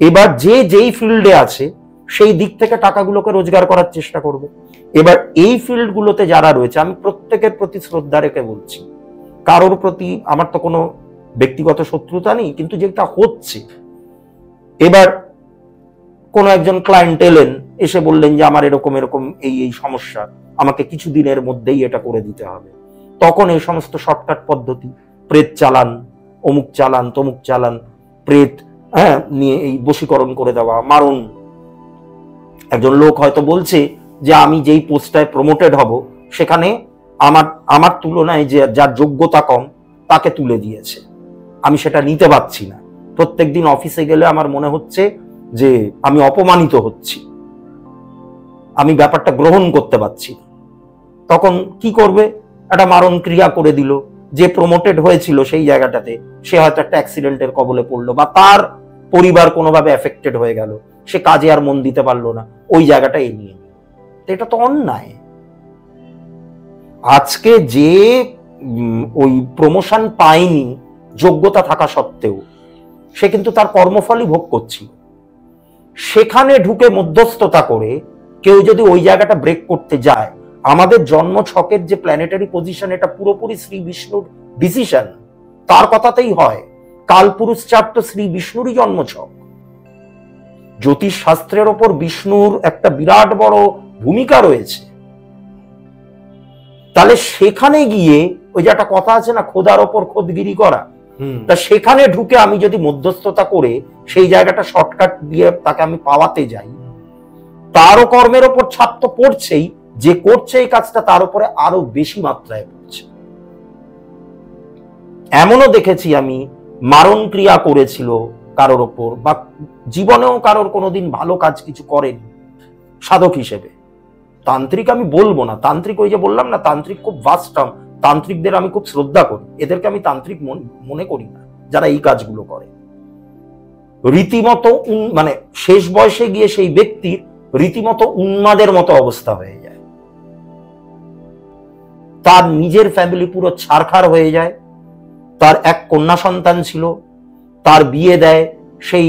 এবার যে যেই ফিল্ডে আছে সেই দিক থেকে টাকাগুলোকে রোজগার করার চেষ্টা করবে। এবার এই ফিল্ডগুলোতে যারা রয়েছে, আমি প্রত্যেকের প্রতি শ্রদ্ধা রেখে বলছি, কারোর প্রতি আমার তো কোনো ব্যক্তিগত শত্রুতা নেই, কিন্তু যেটা হচ্ছে, এবার কোনো একজন ক্লায়েন্ট এলেন, এসে বললেন যে আমার এরকম এরকম এই সমস্যা, আমাকে কিছু দিনের মধ্যেই এটা করে দিতে হবে। তখন এই সমস্ত শর্টকাট পদ্ধতি, প্রেত চালান, অমুক চালান, তমুক চালান, প্রেত নিয়ে এই বশীকরণ করে দেওয়া, মারণ। একজন লোক হয়তো বলছে যে আমি যেই পোস্টটায় প্রমোটেড হব, সেখানে আমার তুলনায় যে যার যোগ্যতা কম তাকে তুলে দিয়েছে, আমি সেটা নিতে পারছি না। প্রত্যেকদিন অফিসে গেলে আমার মনে হচ্ছে যে আমি অপমানিত হচ্ছি, আমি ব্যাপারটা গ্রহণ করতে পারছি না। তখন কি করবে? একটা মারণ ক্রিয়া করে দিল। যে প্রমোটেড হয়েছিল সেই জায়গাটাতে, সে হয়তো একটা অ্যাক্সিডেন্টের কবলে পড়লো, বা তার পরিবার কোনোভাবে এফেক্টেড হয়ে গেল, সে কাজে আর মন দিতে পারলো না, ওই জায়গাটা এ নিয়ে। এটা তো অন্যায়। আজকে যে ওই প্রমোশন পায়নি যোগ্যতা থাকা সত্ত্বেও, সে কিন্তু তার কর্মফলই ভোগ করছিল। সেখানে ঢুকে মধ্যস্থতা করে কেউ যদি ওই জায়গাটা ব্রেক করতে যায়, আমাদের জন্ম ছকের যে প্ল্যানেটারি পজিশন, এটা পুরোপুরি শ্রী বিষ্ণুর ডিসিশন, তার কথাতেই হয়। কালপুরুষ চার্ট তো শ্রী বিষ্ণুরই জন্মছক। জ্যোতিষ শাস্ত্রের ওপর বিষ্ণুর একটা বিরাট বড় ভূমিকা রয়েছে। তাহলে সেখানে গিয়ে ওই যে একটা কথা আছে না, খোদার ওপর খোদগিরি করা, তা সেখানে ঢুকে আমি যদি মধ্যস্থতা করে সেই জায়গাটা শর্টকাট দিয়ে তাকে আমি পাওয়াতে যাই, তারও কর্মের ওপর ছাপ তো পড়ছেই, যে করছে এই কাজটা তার উপরে আরো বেশি মাত্রায় পড়ছে। এমনও দেখেছি আমি, মারণ ক্রিয়া করেছিল কারোর ওপর, বা জীবনেও কারোর কোনোদিন ভালো কাজ কিছু করেনি সাধক হিসেবে। তান্ত্রিক আমি বলবো না, তান্ত্রিক ওই যে বললাম না, তান্ত্রিক খুব ভাস্ট টার্ম, তান্ত্রিকদের আমি খুব শ্রদ্ধা করি, এদেরকে আমি তান্ত্রিক মনে করি না যারা এই কাজগুলো করে। রীতিমতো মানে শেষ বয়সে গিয়ে সেই ব্যক্তির রীতিমতো উন্মাদের মতো অবস্থা হয়ে যায়, তার নিজের ফ্যামিলি পুরো ছারখার হয়ে যায়। তার এক কন্যা সন্তান ছিল, তার বিয়ে দেয়, সেই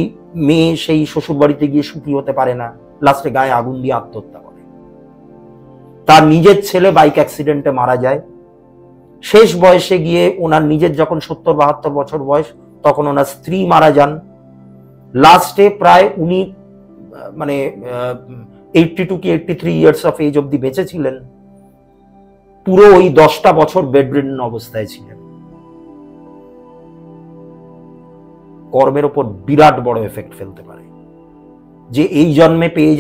মেয়ে সেই শ্বশুর বাড়িতে গিয়ে সুখী হতে পারে না, লাস্টে গায়ে আগুন দিয়ে আত্মহত্যা করে। তার নিজের ছেলে বাইক অ্যাক্সিডেন্টে মারা যায়। শেষ বয়সে গিয়ে ওনার নিজের যখন 70-72 বছর বয়স, তখন ওনার স্ত্রী মারা যান। লাস্টে প্রায় উনি মানে 82 কি 83 ইয়ার্স অফ এজ অব্দি বেঁচে ছিলেন। পুরো ওই 10টা বছর বেডরিডেন অবস্থায় ছিলেন। কর্মের ওপর বিরাট বড় এফেক্ট ফেলতে পারে। যে এই জন্মে পেয়ে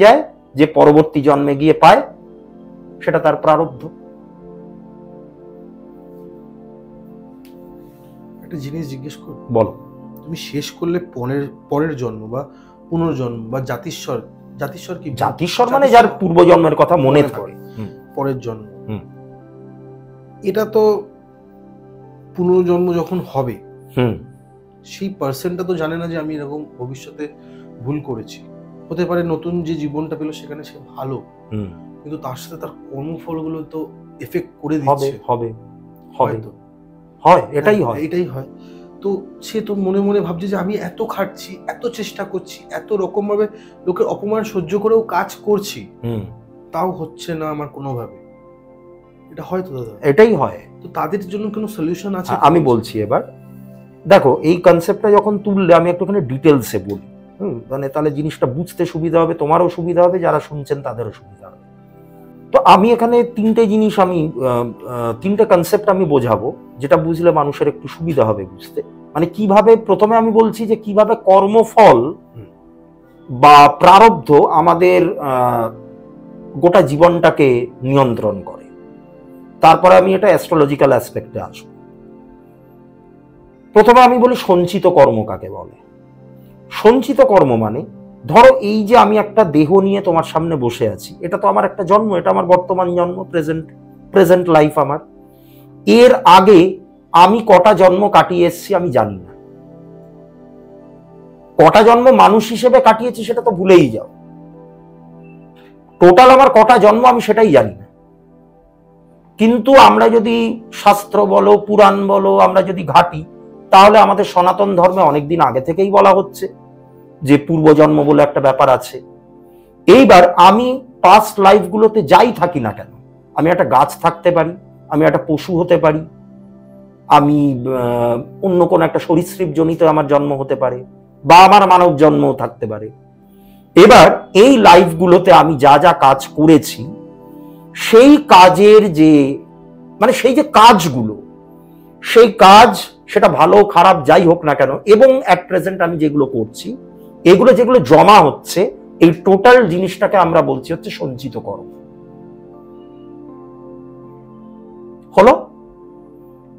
যায়, যে পরবর্তী জন্মে গিয়ে পায়, সেটা তার প্রারব্ধ। একটা জিনিস জিজ্ঞেস কর, বলো। তুমি শেষ করলে পরের জন্ম বা পুনর্জন্ম বা জাতিস্বর কি? জাতিস্বর মানে যার পূর্বজন্মের কথা মনে থাকে, পরের জন্ম। হুম। এটা তো পুনর্জন্ম যখন হবে, হুম। সেই পার্সনটা তো জানে না যে আমি এরকম ভবিষ্যতে ভুল করেছি। হতে পারে নতুন যে জীবনটা পেলো সেখানে সে ভালো, হুম। কিন্তু তার সাথে তার কর্মফলগুলো তো এফেক্ট করে হবে দিচ্ছে। হবে হবে হয়তো হয়, এটাই হয়। এটাই হয়। তো সে তো মনে মনে ভাবছে যে আমি এত খাটছি, এত চেষ্টা করছি, এত রকম ভাবে লোকের অপমান সহ্য করেও কাজ করছি, হুম। তাও হচ্ছে না আমার কোনোভাবে। এটা হয় তো দাদা? এটাই হয়। তো তাদের জন্য কোনো সলিউশন আছে? আমি বলছি এবার, দেখো এই কনসেপ্টটা যখন তুললে আমি একটুখানি ডিটেলসে বলি, মানে তাহলে জিনিসটা বুঝতে সুবিধা হবে, তোমারও সুবিধা হবে, যারা শুনছেন তাদেরও সুবিধা হবে। তো আমি এখানে তিনটে জিনিস তিনটে কনসেপ্ট আমি বোঝাবো, যেটা বুঝলে মানুষের একটু সুবিধা হবে বুঝতে। মানে কিভাবে, প্রথমে আমি বলছি যে কিভাবে কর্মফল বা প্রারব্ধ আমাদের গোটা জীবনটাকে নিয়ন্ত্রণ করে। তারপরে আমি এটা অ্যাস্ট্রোলজিক্যাল অ্যাসপেক্টে আসবো। প্রথমে আমি বলি সঞ্চিত কর্ম কাকে বলে। সঞ্চিত কর্ম মানে, ধরো এই যে আমি একটা দেহ নিয়ে তোমার সামনে বসে আছি, এটা তো আমার একটা জন্ম, এটা আমার বর্তমান জন্ম, প্রেজেন্ট লাইফ আমার। এর আগে আমি কটা জন্ম কাটিয়ে এসেছি আমি জানি না। কটা জন্ম মানুষ হিসেবে কাটিয়েছি সেটা তো ভুলেই যাও। টোটাল আমার কটা জন্ম আমি সেটাই জানি না। কিন্তু আমরা যদি শাস্ত্র বলো, পুরাণ বলো, আমরা যদি ঘাঁটি, তাহলে আমাদের সনাতন ধর্মে অনেকদিন আগে থেকেই বলা হচ্ছে যে পূর্বজন্ম বলে একটা ব্যাপার আছে। এইবার আমি পাস্ট লাইফগুলোতে যাই থাকি না কেন, আমি একটা গাছ থাকতে পারি, আমি একটা পশু হতে পারি, আমি অন্য কোনো একটা সরীসৃপ জনিত আমার জন্ম হতে পারে, বা আমার মানব জন্মও থাকতে পারে। এবার এই লাইফগুলোতে আমি যা যা কাজ করেছি, সেই কাজের যে মানে সেই যে কাজগুলো, সেই কাজ সেটা ভালো খারাপ যাই হোক না কেন, এবং অ্যাট প্রেজেন্ট আমি যেগুলো করছি, এগুলো যেগুলো জমা হচ্ছে, এই টোটাল জিনিসটাকে আমরা বলছি হচ্ছে সঞ্চিত কর্ম। হলো?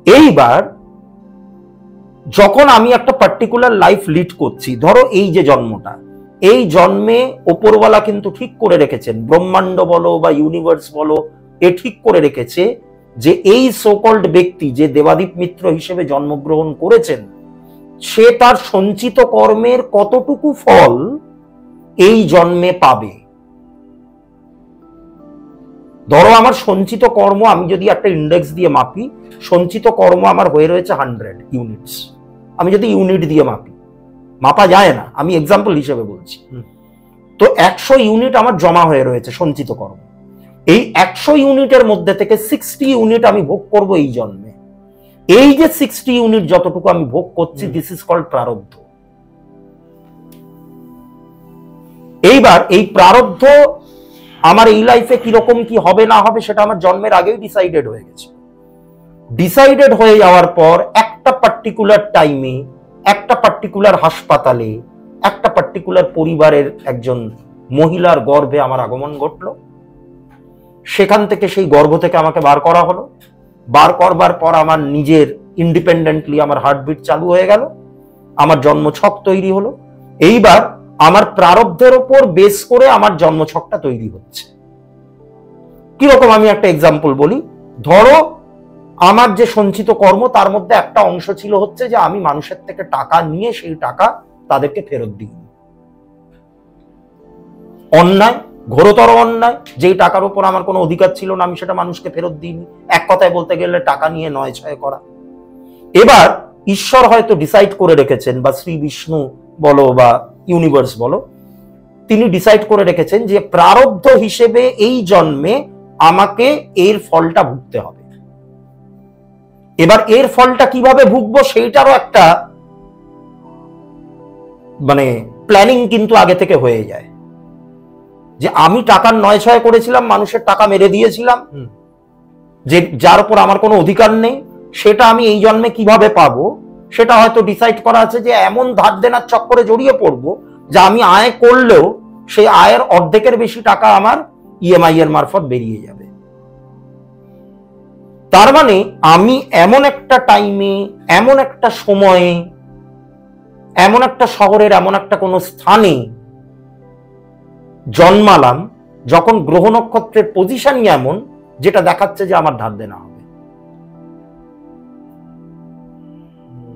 এইবার যখন আমি একটা পার্টিকুলার লাইফ লিড করছি, ধরো এই যে জন্মটা, এই জন্মে ওপরওয়ালা কিন্তু ঠিক করে রেখেছেন, ব্রহ্মাণ্ড বলো বা ইউনিভার্স বলো, এ ঠিক করে রেখেছে যে এই সোকল্ড ব্যক্তি যে দেবাদীপ মিত্র হিসেবে জন্মগ্রহণ করেছেন, সে তার সঞ্চিত কর্মের কতটুকু ফল এই জন্মে পাবে। ধরো আমার সঞ্চিত কর্ম, আমি যদি একটা ইন্ডেক্স দিয়ে মাপি, সঞ্চিত কর্ম আমার হয়ে রয়েছে 100 ইউনিটস। আমি যদি ইউনিট দিয়ে মাপি, মাপা যায় না, আমি এক্সাম্পল হিসেবে বলছি, তো 100 ইউনিট আমার জমা হয়ে রয়েছে সঞ্চিত কর্ম। এই 100 ইউনিটের মধ্যে থেকে 60 ইউনিট আমি ভোগ করব এই জন্মে। এই যে 60 ইউনিট যতটুকু আমি ভোগ করছি, দিস ইজ কল্ড প্রারব্ধ। এইবার এই প্রারব্ধ আমার এই লাইফে কিরকম কি হবে না হবে সেটা আমার জন্মের আগেই ডিসাইডেড হয়ে গেছে। ডিসাইডেড হয়ে যাওয়ার পর একটা পার্টিকুলার টাইমে, একটা পার্টিকুলার হাসপাতালে, একটা পার্টিকুলার পরিবারের একজন মহিলার গর্ভে আমার আগমন ঘটলো। সেখান থেকে, সেই গর্ভ থেকে আমাকে বার করা হলো। বার করবার পর আমার নিজের ইন্ডিপেন্ডেন্টলি আমার হার্টবিট চালু হয়ে গেল, আমার জন্মছক তৈরি হলো। এইবার আমার প্রারব্ধের উপর বেস করে আমার জন্মছকটা তৈরি হচ্ছে। কিরকম, আমি একটা এক্সাম্পল বলি। ধরো আমার যে সঞ্চিত কর্ম, তার মধ্যে একটা অংশ ছিল হচ্ছে যে আমি মানুষের থেকে টাকা নিয়ে সেই টাকা তাদেরকে ফেরত দিই। অন্যায়, ঘোরতর অন্যায়, যেই টাকার উপর আমার কোনো অধিকার ছিল না, আমি সেটা মানুষকে ফেরত দিইনি। এক কথায় বলতে গেলে টাকা নিয়ে নয় ছয় করা। এবার ঈশ্বর হয়তো ডিসাইড করে রেখেছেন, বা শ্রী বিষ্ণু বলো বা ইউনিভার্স বলো, তিনি ডিসাইড করে রেখেছেন যে প্রারব্ধ হিসেবে এই জন্মে আমাকে এর ফলটা ভুগতে হবে। এবার এর ফলটা কিভাবে ভুগবো সেইটারও একটা মানে প্ল্যানিং কিন্তু আগে থেকে হয়ে যায়। যে আমি টাকার নয় ছয় করেছিলাম, মানুষের টাকা মেরে দিয়েছিলাম, যে যার উপর আমার কোনো অধিকার নেই, সেটা আমি এই জন্মে কিভাবে পাবো সেটা হয়তো ডিসাইড করা আছে। যে এমন ধার দেনার চক্করে জড়িয়ে পড়বো যে আমি আয় করলেও সেই আয়ের অর্ধেকের বেশি টাকা আমার ইএমআই এর মারফত বেরিয়ে যাবে। তার মানে আমি এমন একটা টাইমে, এমন একটা সময়ে, এমন একটা শহরের এমন একটা কোনো স্থানে জন্মালাম, যখন গ্রহ নক্ষত্রের পজিশনই এমন যেটা দেখাচ্ছে যে আমার ধার দেনা হবে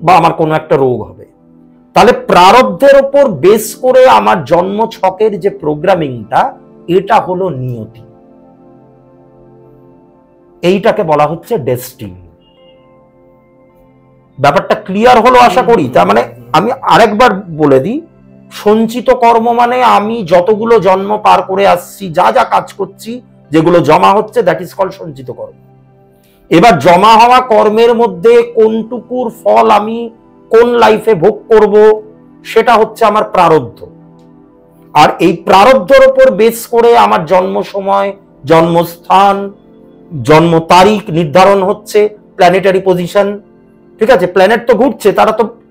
বা আমার কোনো একটা রোগ হবে। তাহলে প্রারব্ধের উপর বেস করে আমার জন্ম ছকের যে প্রোগ্রামিংটা, এটা হলো নিয়তি। এইটাকে বলা হচ্ছে ডেস্টিনি। ব্যাপারটা ক্লিয়ার হলো আশা করি। তার মানে আমি আরেকবার বলে দিই, সঞ্চিত কর্ম মানে আমি যতগুলো জন্ম পার করে আসছি, যা যা কাজ করছি, যেগুলো জমা হচ্ছে, দ্যাট ইজ কল সঞ্চিত কর্ম। এবার জমা হওয়া কর্মের মধ্যে কোনটুকুর ফল আমি কোন লাইফে ভোগ করব, সেটা হচ্ছে আমার প্রারব্ধ। আর এই প্রারব্ধের উপর বেস করে আমার জন্ম সময়, জন্মস্থান, জন্ম তারিখ নির্ধারণ হচ্ছে, প্ল্যানেটারি পজিশন। ঠিক আছে, প্ল্যানেট তো ঘুরছে,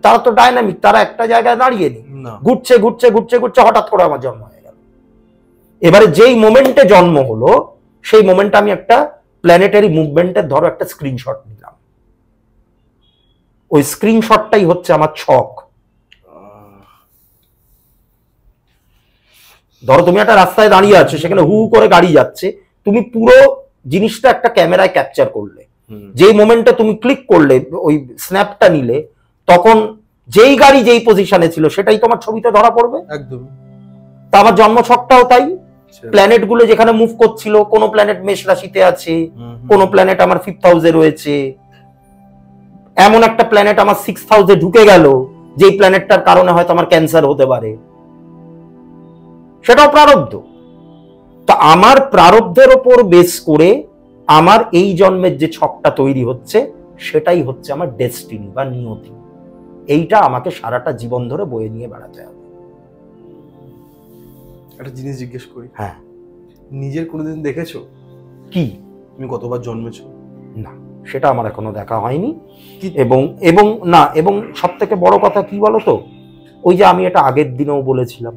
তারা তো ডাইনামিক, তারা একটা জায়গায় দাঁড়িয়ে নেই, ঘুরছে ঘুরছে ঘুরছে ঘুরছে, হঠাৎ করে আমার জন্ম হয়ে গেল। এবারে যেই মোমেন্টে জন্ম হলো, সেই মোমেন্টে আমি একটা প্ল্যানেটারি মুভমেন্টের ধরো একটা স্ক্রিনশট নিলাম। ওই স্ক্রিনশটটাই হচ্ছে আমার ছক। ধরো তুমি একটা রাস্তায় দাঁড়িয়ে আছো, সেখানে হু করে গাড়ি যাচ্ছে, তুমি পুরো জিনিসটা একটা ক্যামেরায় ক্যাপচার করলে। যেই মোমেন্টে তুমি ক্লিক করলে, ওই স্ন্যাপটা নিলে, তখন যেই গাড়ি যেই পজিশনে ছিল সেটাই তোমার ছবিতে ধরা পড়বে। একদম। তা আমার জন্ম ছকটাও তাই। প্ল্যানেট গুলো যেখানে মুভ করছিল, কোন প্ল্যানেট মেষ রাশিতে আছে, কোন প্ল্যানেট আমার 5th হাউসে রয়েছে, এমন একটা প্ল্যানেট আমার 6th হাউসে ঢুকে গেল, যেই প্ল্যানেটটার কারণে হয়তো আমার ক্যান্সার হতে পারে, সেটাও প্রারব্ধ। তা আমার প্রারব্ধের ওপর বেস করে আমার এই জন্মের যে ছকটা তৈরি হচ্ছে, সেটাই হচ্ছে আমার ডেস্টিনি বা নিয়তি। এইটা আমাকে সারাটা জীবন ধরে বয়ে নিয়ে বেড়াতে হবে। একটা জিনিস জিজ্ঞেস করি, হ্যাঁ, নিজের কোনোদিন দেখেছো কি তুমি কতবার জন্মেছো? না, সেটা আমার এখনো দেখা হয়নি। এবং সব থেকে বড় কথা কি বলতো, ওই যে আমি এটা আগের দিনেও বলেছিলাম,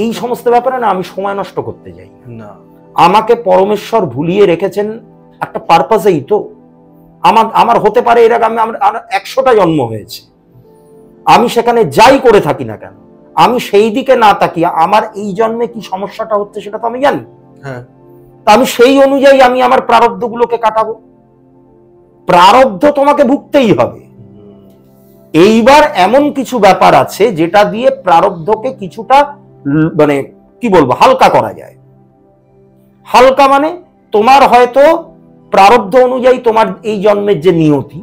এই সমস্ত ব্যাপারে না আমি সময় নষ্ট করতে যাই না। আমাকে পরমেশ্বর ভুলিয়ে রেখেছেন একটা পারপাসেই তো। আমার হতে পারে এর আগে আমার 100টা জন্ম হয়েছে, আমি সেখানে যাই করে থাকি না কেন, আমি সেই দিকে না তাকিয়ে আমার এই জন্মে কি সমস্যাটা হচ্ছে সেটা তো আমি জানি। হ্যাঁ, তা আমি সেই অনুযায়ী আমি আমার প্রারব্ধগুলোকে কাটাবো। প্রারব্ধ তোমাকে ভুগতেই হবে। এইবার এমন কিছু ব্যাপার আছে যেটা দিয়ে প্রারব্ধকে কিছুটা মানে কি বলবো, হালকা করা যায়। হালকা মানে তোমার হয়তো প্রারব্ধ অনুযায়ী তোমার এই জন্মের যে নিয়তি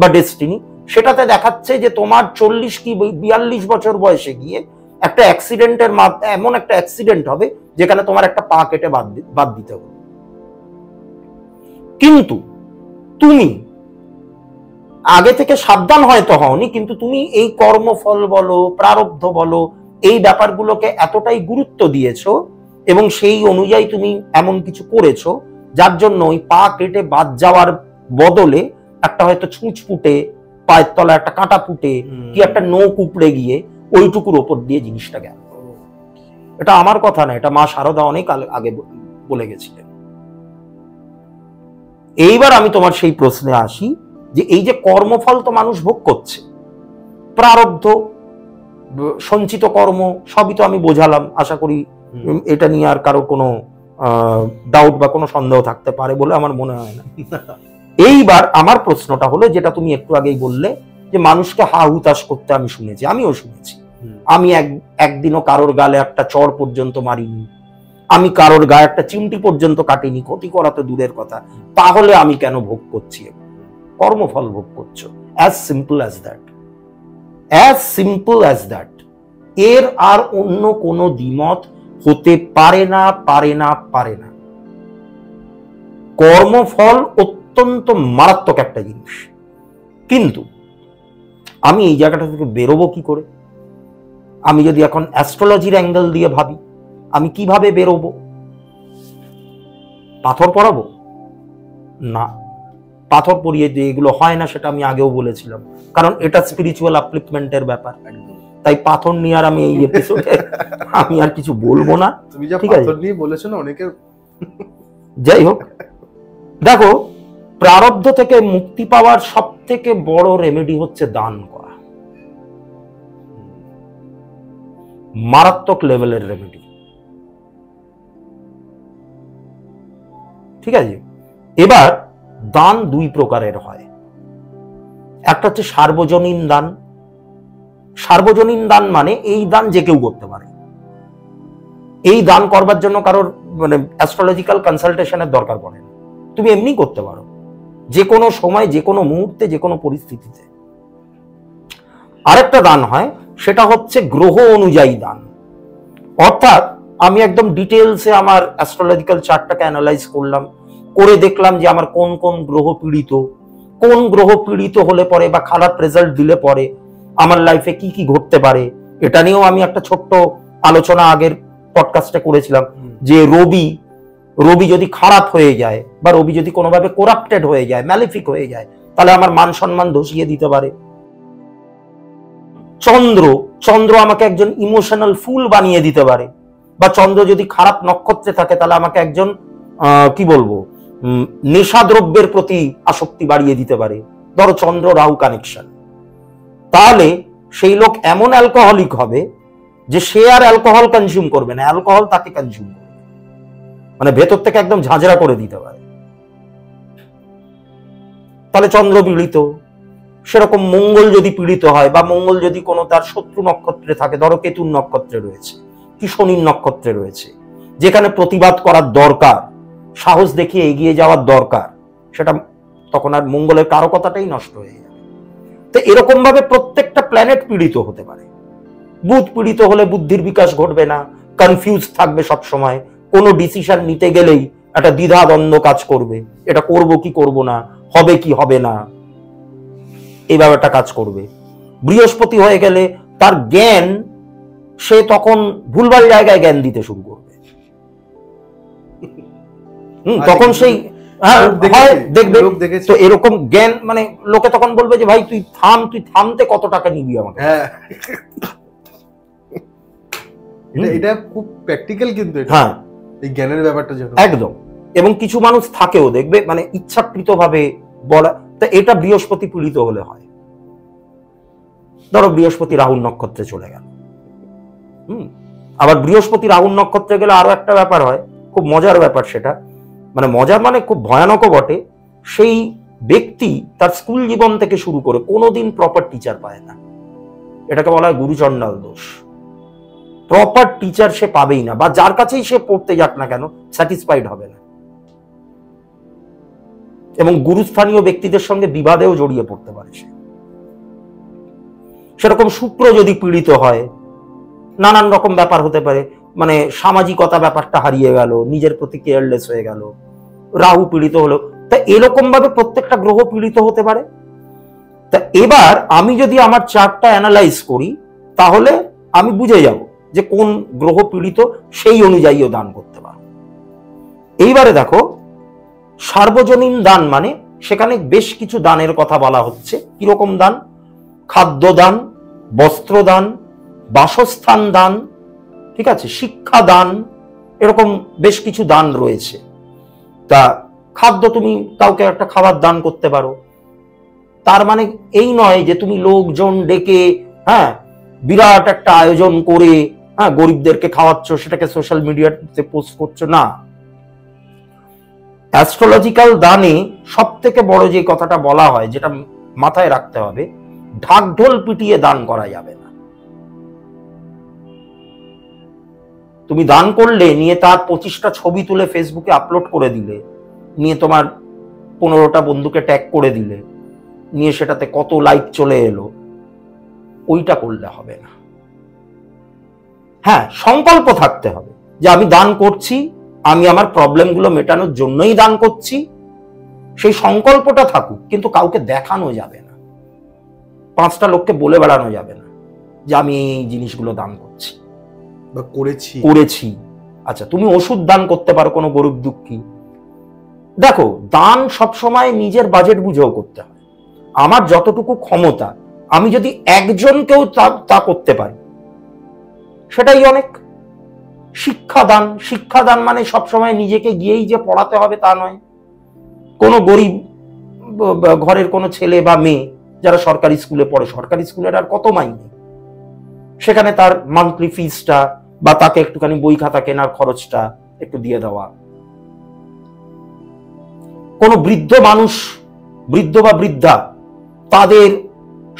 বা ডেস্টিনি, সেটাতে দেখাচ্ছে যে তোমার 40 কি 42 বছর বয়সে গিয়ে একটা অ্যাক্সিডেন্টের এমন একটা অ্যাক্সিডেন্ট হবে যেখানে তোমার একটা পা কেটে বাদ দিতে হবে। কিন্তু তুমি আগে থেকে সাবধান হয়তো হওনি, কিন্তু তুমি এই কর্মফল বলো, প্রারব্ধ বলো, এই ব্যাপারগুলোকে এতটাই গুরুত্ব দিয়েছো এবং সেই অনুযায়ী তুমি এমন কিছু করেছো, যার জন্য ওই পা কেটে বাদ যাওয়ার বদলে একটা হয়তো ছুঁচ ফুটে, পায়ের তলা একটা কাঁটা ফুটে, কি একটা নখ উপড়ে গিয়ে ওইটুকুর ওপর দিয়ে জিনিসটা গেল। এটা আমার কথা না, এটা মা শারদা অনেক আগে বলে গেছিলেন। এইবার আমি তোমার সেই প্রশ্নে আসি যে এই যে কর্মফল তো মানুষ ভোগ করছে, প্রারব্ধ, সঞ্চিত কর্ম, সবই তো আমি বোঝালাম। আশা করি এটা নিয়ে আর কারো কোনো ডাউট বা কোনো সন্দেহ থাকতে পারে বলে আমার মনে হয় না। এইবার আমার প্রশ্নটা হলো, যেটা তুমি একটু আগেই বললে, যে মানুষকে হা হুতাশ করতে আমি শুনেছি, আমিও শুনেছি। আমি একদিনও কারোর গালে একটা চর পর্যন্ত মারিনি, আমি কারোর গায়ে একটা চিমটি পর্যন্ত কাটিনি, ক্ষতি করা তো দূরের কথা। তাহলে আমি কেন ভোগ করছি? কর্মফল ভোগ করছো। As simple as that, as simple as that. এর আর অন্য কোনো দ্বিমত হতে পারে না, পারে না, পারে না। কর্মফল অত্যন্ত মারাত্মক একটা জিনিস। কিন্তু আমি এই জায়গাটা থেকে বেরোবো কি করে? আমি যদি এখন অ্যাস্ট্রোলজির অ্যাঙ্গেল দিয়ে ভাবি, আমি কিভাবে বেরোবো? পাথর পরাবো? না, পাথর পরিয়ে দিয়ে এগুলো হয় না, সেটা আমি আগেও বলেছিলাম, কারণ এটা স্পিরিচুয়াল আপলিফমেন্টের ব্যাপার। তাই পাথর নিয়ে আর আমি এই এপিসোডে আমি আর কিছু বলবো না। তুমি যা পাথর নিয়ে বলেছো না, অনেকে। যাই হোক, দেখো, প্রারব্ধ থেকে মুক্তি পাওয়ার সব থেকে বড় রেমেডি হচ্ছে দান করা। মারাত্মক লেভেলের রেমেডি। ঠিক আছে। এবার দান দুই প্রকারের হয়, একটা হচ্ছে সার্বজনীন দান। সার্বজনীন দান মানে এই দান যে কেউ করতে পারে, এই দান করবার জন্য কারোর মানে অ্যাস্ট্রোলজিক্যাল কনসালটেশনের দরকার পড়ে না, তুমি এমনি করতে পারো যে কোনো সময়, যে কোনো মুহূর্তে, যে কোনো পরিস্থিতিতে। আরেকটা দান হয়, সেটা হচ্ছে গ্রহ অনুযায়ী দান। অর্থাৎ আমি একদম ডিটেলসে আমার অ্যাস্ট্রোলজিক্যাল চার্টটাকে অ্যানালাইজ করলাম, করে দেখলাম যে আমার কোন কোন গ্রহ পীড়িত, কোন গ্রহ পীড়িত হলে পরে বা খারাপ রেজাল্ট দিলে পরে আমার লাইফে কি কি ঘটতে পারে। এটা নিয়েও আমি একটা ছোট্ট আলোচনা আগের পডকাস্টে করেছিলাম যে রবি যদি খারাপ হয়ে যায় বা রবি যদি কোনোভাবে করাপ্টেড হয়ে যায়, ম্যালিফিক হয়ে যায়, তাহলে আমার মান সম্মান ধসিয়ে দিতে পারে। চন্দ্র আমাকে একজন ইমোশনাল ফুল বানিয়ে দিতে পারে, বা চন্দ্র যদি খারাপ নক্ষত্রে থাকে তাহলে আমাকে একজন কি বলবো নেশাদ্রব্যের প্রতি আসক্তি বাড়িয়ে দিতে পারে। ধরো চন্দ্র রাহু কানেকশন, তাহলে সেই লোক এমন অ্যালকোহলিক হবে যে সে আর অ্যালকোহল কনজিউম করবে না, অ্যালকোহল তাকে কনজিউম করবে, মানে ভেতর থেকে একদম ঝাঁঝরা করে দিতে পারে। তাহলে চন্দ্র পীড়িত। সেরকম মঙ্গল যদি পীড়িত হয়, বা মঙ্গল যদি কোনো তার শত্রু নক্ষত্রে থাকে, ধরো কেতুর নক্ষত্রে রয়েছে কি শনির নক্ষত্রে রয়েছে, যেখানে প্রতিবাদ করার দরকার, সাহস দেখিয়ে এগিয়ে যাওয়ার দরকার, সেটা তখন আর মঙ্গলের কারকতাটাই নষ্ট হয়ে যাবে। তো এরকম ভাবে প্রত্যেকটা প্ল্যানেট পীড়িত হতে পারে। বুধ পীড়িত হলে বুদ্ধির বিকাশ ঘটবে না, কনফিউজ থাকবে সব সময়, কোনো ডিসিশন নিতে গেলেই একটা দ্বিধা দ্বন্দ্ব কাজ করবে, এটা করব কি করব না, হবে কি হবে না, এই ব্যাপারটা কাজ করবে। বৃহস্পতি হয়ে গেলে তার জ্ঞান, সে তখন ভুলভাল জায়গায় জ্ঞান দিতে শুরু করবে। তখন সেই দেখবে তো এরকম জ্ঞান, মানে লোকে তখন বলবে যে ভাই তুই থামতে কত টাকা নিবি আমাকে। এটা খুব প্র্যাকটিক্যাল, কিন্তু হ্যাঁ এই জ্ঞানের ব্যাপারটা একদম। এবং কিছু মানুষ থাকেও দেখবে মানে ইচ্ছাকৃত ভাবে বলা, তা এটা বৃহস্পতি পীড়িত হলে হয়। ধরো বৃহস্পতি রাহুল নক্ষত্রে চলে গেল, আবার বৃহস্পতি রাহুল নক্ষত্রে গেলে আরো একটা ব্যাপার হয়, খুব মজার ব্যাপার, সেটা মানে মজার মানে খুব ভয়ানকও বটে। সেই ব্যক্তি তার স্কুল জীবন থেকে শুরু করে কোনোদিন প্রপার টিচার পায় না, এটাকে বলা হয় গুরুচণ্ডাল দোষ। প্রপার টিচার সে পাবেই না, বা যার কাছেই সে পড়তে যাক না কেন স্যাটিসফাইড হবে না, এবং গুরুস্থানীয় ব্যক্তিদের সঙ্গে বিবাদেও জড়িয়ে পড়তে পারে সে। সেরকম শুক্র যদি পীড়িত হয়, নানান রকম ব্যাপার হতে পারে, মানে সামাজিকতা ব্যাপারটা হারিয়ে গেল, নিজের প্রতি কেয়ারলেস হয়ে গেল। রাহু পীড়িত হলো, তা এরকম ভাবে প্রত্যেকটা গ্রহ পীড়িত হতে পারে। তা এবার আমি যদি আমার চার্টটা অ্যানালাইজ করি, তাহলে আমি বুঝে যাব যে কোন গ্রহ পীড়িত, সেই অনুযায়ীও দান করতে পারো। এইবারে দেখো, সার্বজনীন দান মানে সেখানে বেশ কিছু দানের কথা বলা হচ্ছে। কিরকম দান? খাদ্য দান, বস্ত্র দান, বাসস্থান দান, ঠিক আছে, শিক্ষা দান, এরকম বেশ কিছু দান রয়েছে। তা খাদ্য, তুমি কাউকে একটা খাবার দান করতে পারো, তার মানে এই নয় যে তুমি লোকজন ডেকে বিরাট একটা আয়োজন করে গরিবদেরকে খাওয়াচ্ছ, সেটাকে সোশ্যাল মিডিয়াতে পোস্ট করছো না। অ্যাস্ট্রোলজিক্যাল দানে সব থেকে বড় যে কথাটা বলা হয়, যেটা মাথায় রাখতে হবে, ঢাকঢোল পিটিয়ে দান করা যাবে না। তুমি দান করলে, নিয়ে তার 25টা ছবি তুলে ফেসবুকে আপলোড করে দিলে, নিয়ে তোমার 15টা বন্ধুকে ট্যাগ করে দিলে, নিয়ে সেটাতে কত লাইক চলে এলো, ওইটা করলে হবে না। হ্যাঁ, সংকল্প থাকতে হবে যে আমি দান করছি, আমি আমার প্রবলেমগুলো মেটানোর জন্যই দান করছি, সেই সংকল্পটা থাকুক, কিন্তু কাউকে দেখানো যাবে না, 5টা লোককে বলে বেড়ানো যাবে না যে আমি এই জিনিসগুলো দান করছি বা করেছি। আচ্ছা, তুমি ওষুধ দান করতে পারো কোনো গরিব দুঃখী। দেখো, দান সবসময় নিজের বাজেট বুঝেও করতে হয়। আমার যতটুকু ক্ষমতা, আমি যদি একজনকেও তা করতে পারি, সেটাই অনেক। শিক্ষাদান মানে সবসময় নিজেকে গিয়েই যে পড়াতে হবে তা নয়। কোনো গরিব ঘরের কোনো ছেলে বা মেয়ে যারা সরকারি স্কুলে পড়ে, সরকারি স্কুলের আর কত মাইনে, সেখানে তার মান্থলি ফিসটা বা তাকে একটুখানি বই খাতা কেনার খরচটা একটু দিয়ে দেওয়া, কোনো বৃদ্ধ মানুষ, বৃদ্ধ বা বৃদ্ধা, তাদের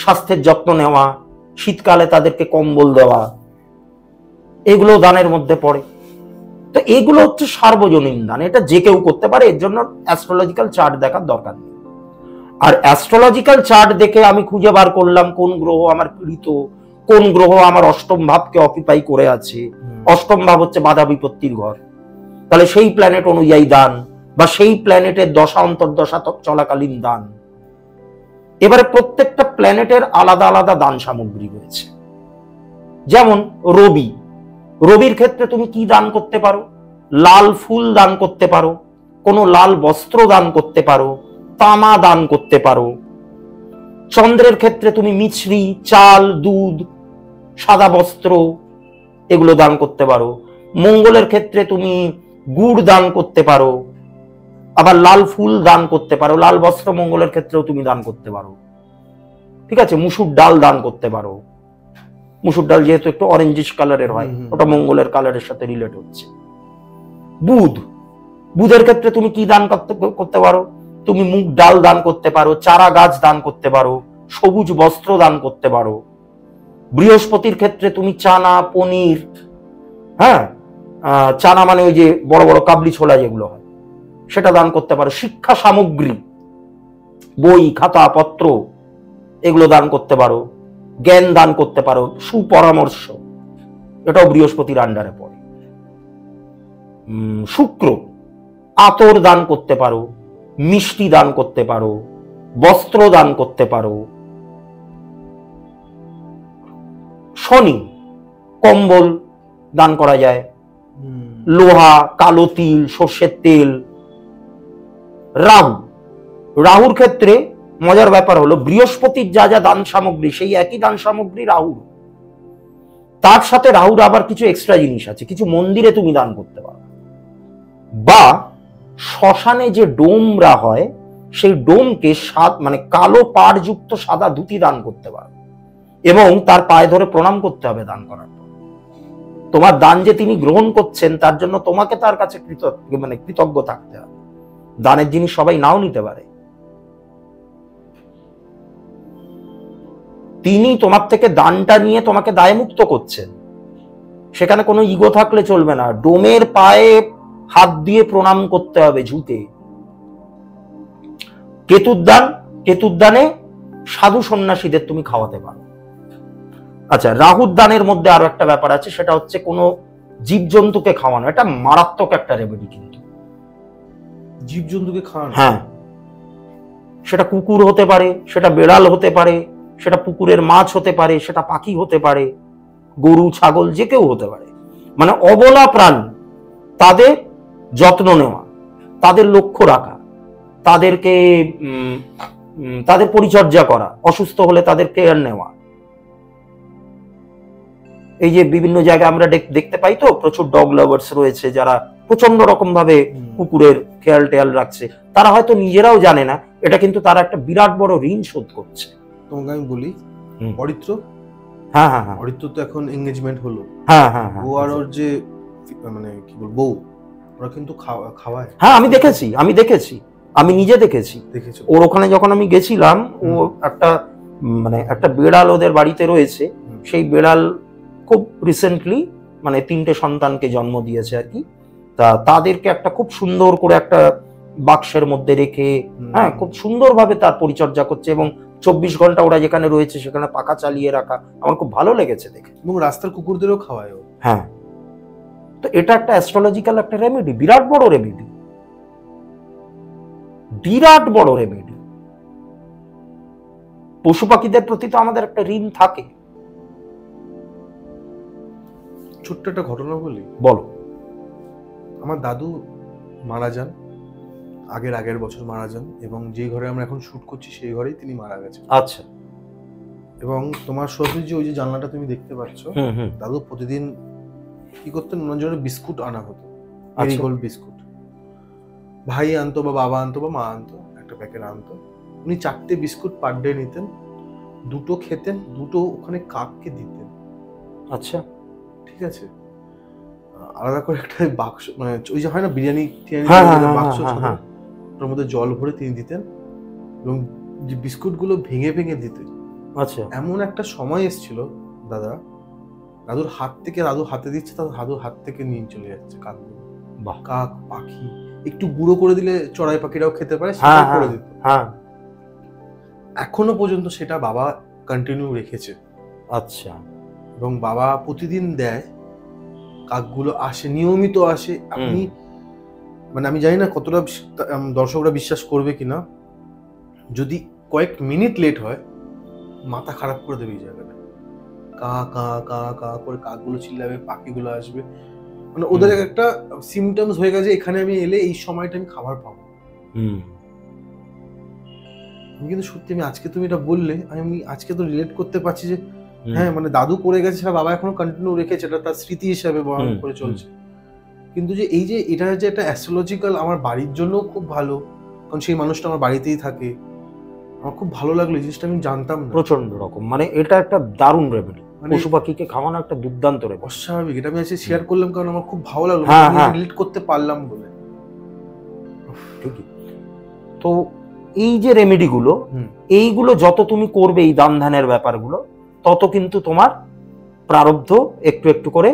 স্বাস্থ্যের যত্ন নেওয়া, শীতকালে তাদেরকে কম্বল দেওয়া, এগুলো দানের মধ্যে পড়ে। তো এগুলো হচ্ছে সার্বজনীন দান, এটা যে কেউ করতে পারে, এর জন্য অ্যাস্ট্রোলজিক্যাল চার্ট দেখার দরকার নেই। আর অ্যাস্ট্রোলজিক্যাল চার্ট দেখে আমি খুঁজে বার করলাম কোন গ্রহ আমার পীড়িত, কোন গ্রহ আমার অষ্টম ভাবকে অকুপাই করে আছে। অষ্টম ভাব হচ্ছে বাধা বিপত্তির ঘর, তাহলে সেই প্ল্যানেট অনুযায়ী দান, বা সেই প্ল্যানেটের দশা অন্তর্দশা চলাকালীন দান। এবারে প্রত্যেকটা প্ল্যানেটের আলাদা আলাদা দান সামগ্রী রয়েছে। যেমন রবি, রবির ক্ষেত্রে তুমি কি দান করতে পারো? লাল ফুল দান করতে পারো, কোনো লাল বস্ত্র দান করতে পারো, তামা দান করতে পারো। চন্দ্রের ক্ষেত্রে তুমি মিছরি, চাল, দুধ, সাদা বস্ত্র এগুলো দান করতে পারো। মঙ্গলের ক্ষেত্রে তুমি গুড় দান করতে পারো, আবার লাল ফুল দান করতে পারো, লাল বস্ত্র মঙ্গলের ক্ষেত্রেও তুমি দান করতে পারো। ঠিক আছে, মুসুর ডাল দান করতে পারো। মুসুর ডাল যেহেতু একটু অরেঞ্জিশ কালারের হয়, ওটা মঙ্গলের কালারের সাথে রিলেট হচ্ছে। বুধ, বুধের ক্ষেত্রে তুমি কি দান করতে পারো? তুমি মুগ ডাল দান করতে পারো, চারা গাছ দান করতে পারো, সবুজ বস্ত্র দান করতে পারো। বৃহস্পতির ক্ষেত্রে তুমি চানা, পনির, হ্যাঁ, চানা মানে ওই যে বড় বড় কাবলি ছোলা যেগুলো হয়, সেটা দান করতে পারো। শিক্ষা সামগ্রী, বই, খাতা, পত্র এগুলো দান করতে পারো। জ্ঞান দান করতে পারো, সুপরামর্শ, এটাও বৃহস্পতির আন্ডারে পড়ে। শুক্র, আতর দান করতে পারো, মিষ্টি দান করতে পারো, বস্ত্র দান করতে পারো। শনি, কম্বল দান করা যায়, লোহা, কালো তিল, সর্ষের তেল। রাহু, রাহুর ক্ষেত্রে মজার ব্যাপার হলো বৃহস্পতির যা যা দান সামগ্রী সেই একই দান সামগ্রী রাহুর, তার সাথে রাহুর আবার কিছু এক্সট্রা জিনিস আছে, কিছু মন্দিরে তুমি দান করতে পারো, বা শ্মশানে যে ডোমরা হয় সেই ডোমকে মানে কালো পাড় যুক্ত সাদা ধুতি দান করতে পারো, এবং তার পায়ে ধরে প্রণাম করতে হবে দান করার পর। তোমার দান যে তিনি গ্রহণ করছেন তার জন্য তোমাকে তার কাছে কৃতজ্ঞ থাকতে হবে। দানের জিনিস সবাই নাও নিতে পারে, তিনি তোমার থেকে দানটা নিয়ে তোমাকে দায়মুক্ত করছেন, সেখানে কোনো ইগো থাকলে চলবে না। ডোমের পায়ে হাত দিয়ে প্রণাম করতে হবে ঝুঁকে। কেতুর্দান, কেতুর্দানে সাধু সন্ন্যাসীদের তুমি খাওয়াতে পারো। আচ্ছা, রাহুর দানের মধ্যে আরো একটা ব্যাপার আছে, সেটা হচ্ছে কোনো জীবজন্তুকে খাওয়ানো। এটা মারাত্মক একটা রেমেডি কিন্তু, জীবজন্তুকে খাওয়ানো। হ্যাঁ, সেটা কুকুর হতে পারে, সেটা বেড়াল হতে পারে, সেটা পুকুরের মাছ হতে পারে, সেটা পাখি হতে পারে, গরু, ছাগল, যে কেউ হতে পারে। মানে অবলা প্রাণী, তাদের যত্ন নেওয়া, তাদের লক্ষ্য রাখা, তাদেরকে তাদের পরিচর্যা করা, অসুস্থ হলে তাদের কেয়ার নেওয়া। এই যে বিভিন্ন জায়গায় আমরা দেখতে পাই তো, প্রচুর ডগ লাভার্স রয়েছে যারা প্রচন্ড রকম ভাবে কুকুরের খেয়াল টেয়াল রাখছে। তারা হয়তো নিজেরাও জানে না এটা, কিন্তু তারা একটা বিরাট বড় ঋণ শোধ করছে। তোমাকে আমি বলি, অরিত্র, হ্যাঁ হ্যাঁ হ্যাঁ, অরিত্র তো এখন এঙ্গেজমেন্ট হলো। হ্যাঁ হ্যাঁ হ্যাঁ, ও আর ওর যে মানে কি বল বউ, ওরা কিন্তু খাওয়ায়। হ্যাঁ, আমি দেখেছি, আমি নিজে দেখেছি। ওর ওখানে যখন আমি গেছিলাম, ও একটা বেড়াল ওদের বাড়িতে রয়েছে। সেই বেড়াল খুব রিসেন্টলি 3টে সন্তানকে জন্ম দিয়েছে আর কি। তা তাদেরকে একটা খুব সুন্দর করে একটা বাক্সের মধ্যে রেখে, হ্যাঁ, খুব সুন্দরভাবে তার পরিচর্যা করছে, এবং 24 ঘন্টা ওরা যেখানে রয়েছে সেখানে পাখা চালিয়ে রাখা। আমার খুব ভালো লেগেছে দেখে। এবং রাস্তার কুকুরদেরও খাওয়ায় ও। হ্যাঁ, তো এটা একটা অ্যাস্ট্রোলজিক্যাল একটা রেমেডি, বিরাট বড় রেমেডি, বিরাট বড় রেমেডি। পশু পাখিদের প্রতি তো আমাদের একটা ঋণ থাকে। ছোট্ট একটা ঘটনা বলি, বলো। আমার দাদু মারা যান, আগের বছর মারা যান, এবং যে ঘরে আমরা এখন শুট করছি সেই ঘরেই তিনি মারা গেছেন। আচ্ছা। এবং তোমার সত্যি যে ওই যে জানলাটা তুমি দেখতে পাচ্ছ, দাদু প্রতিদিন কি করতেন, ওনার জন্য বিস্কুট আনা হতো, মেরিগোল্ড বিস্কুট। ভাই আনতো বা বাবা আনতো বা মা আনতো, একটা প্যাকেট আনতো। উনি 4টে বিস্কুট পার ডে নিতেন, 2টো খেতেন, 2টো ওখানে কাককে দিতেন। আচ্ছা, ঠিক আছে। আলাদা করে একটা বাক্স, ওই যে হয় না বিরিয়ানি বাক্স, ওটার মধ্যে জল ভরে তিনি দিতেন এবং যে বিস্কুটগুলো ভেঙে ভেঙে দিতেন। আচ্ছা, এমন একটা সময় এসেছিল দাদা, দাদুর হাত থেকে, দাদু হাতে দিচ্ছে, তার দাদুর হাত থেকে নিয়ে চলে যাচ্ছে কাকগুলো। বাহ, কাক, পাখি একটু গুঁড়ো করে দিলে চড়াই পাখিরাও খেতে পারে, হ্যাঁ সেটা করে দিত। হ্যাঁ, এখনো পর্যন্ত সেটা বাবা কন্টিনিউ রেখেছে আচ্ছা, এবং বাবা প্রতিদিন দেয়। কাকগুলো আসে, নিয়মিত আসে। আপনি মানে আমি জানি না কতটা দর্শকরা বিশ্বাস করবে কিনা, যদি কয়েক মিনিট লেট হয় মাথা খারাপ করে দেবে এই জায়গাটা। কা কা কা কা করে কাকগুলো চিল্লাবে, পাখিগুলো আসবে, মানে ওদের একটা সিমটমস হয়ে গেছে এখানে আমি এলে এই সময়টা আমি খাবার পাবো। আমি কিন্তু সত্যি, আমি আজকে তুমি এটা বললে আমি আজকে তো রিলেট করতে পারছি যে হ্যাঁ, মানে দাদু করে গেছে, সেটা বাবা এখনো কন্টিনিউ রেখেছে, এটা তার স্মৃতি হিসাবে বহন করে চলছে। কিন্তু যে এই যে এটা যে একটা অ্যাস্ট্রোলজিক্যাল, আমার বাড়ির জন্য খুব ভালো, কারণ সেই মানুষটা আমার বাড়িতেই থাকে। আমার খুব ভালো লাগলো এই জিনিসটা, আমি জানতাম না। প্রচন্ড রকম, মানে এটা একটা দারুণ রেমেডি, মানে পশু পাখিকে খাওয়ানো একটা দুর্দান্ত রেমেডি। অস্বাভাবিক, এটা আমি আজকে শেয়ার করলাম কারণ আমার খুব ভালো লাগলো, হ্যাঁ, আমি হ্যাঁ। রিলেট করতে পারলাম বলে। ঠিকই। তো এই যে রেমেডিগুলো, এইগুলো যত তুমি করবে এই দান ধ্যানের ব্যাপারগুলো, তত কিন্তু তোমার প্রারব্ধ একটু একটু করে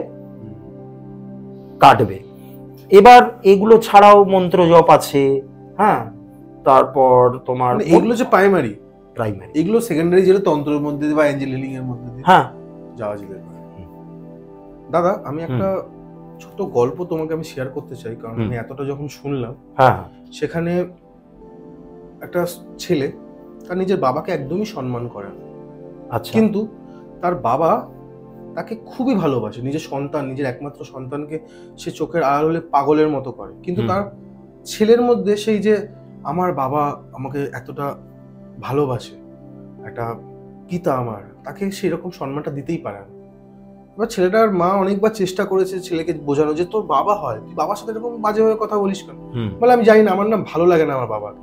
কাটবে। এবার এগুলো ছাড়াও মন্ত্র জপ আছে, হ্যাঁ, তারপর তোমার মানে এগুলো যে প্রাইমারি, প্রাইমারি, এগুলো সেকেন্ডারি, যেটা তন্ত্রের মধ্যে দিয়ে বা অ্যাঞ্জেল হিলিং এর মধ্যে দিয়ে হ্যাঁ যাওয়া যেতে পারে। দাদা, আমি একটা ছোট গল্প তোমাকে আমি শেয়ার করতে চাই, কারণ আমি এতটা যখন শুনলাম, হ্যাঁ, সেখানে একটা ছেলে তার নিজের বাবাকে একদমই সম্মান করে না, আচ্ছা, কিন্তু তার বাবা তাকে খুবই ভালোবাসে। নিজের সন্তান, নিজের একমাত্র সন্তানকে সে চোখের আড়াল হলে পাগলের মতো করে, কিন্তু তার ছেলের মধ্যে সেই যে আমার বাবা আমাকে এতটা ভালোবাসে, একটা পিতা আমার, তাকে সেই রকম সম্মানটা দিতেই পারে না। এবার ছেলেটার মা অনেকবার চেষ্টা করেছে ছেলেকে বোঝানো যে তোর বাবা হয়, তুই বাবার সাথে এরকম বাজেভাবে কথা বলিস কেন। বলে আমি জানি না, আমার না ভালো লাগে না আমার বাবাকে।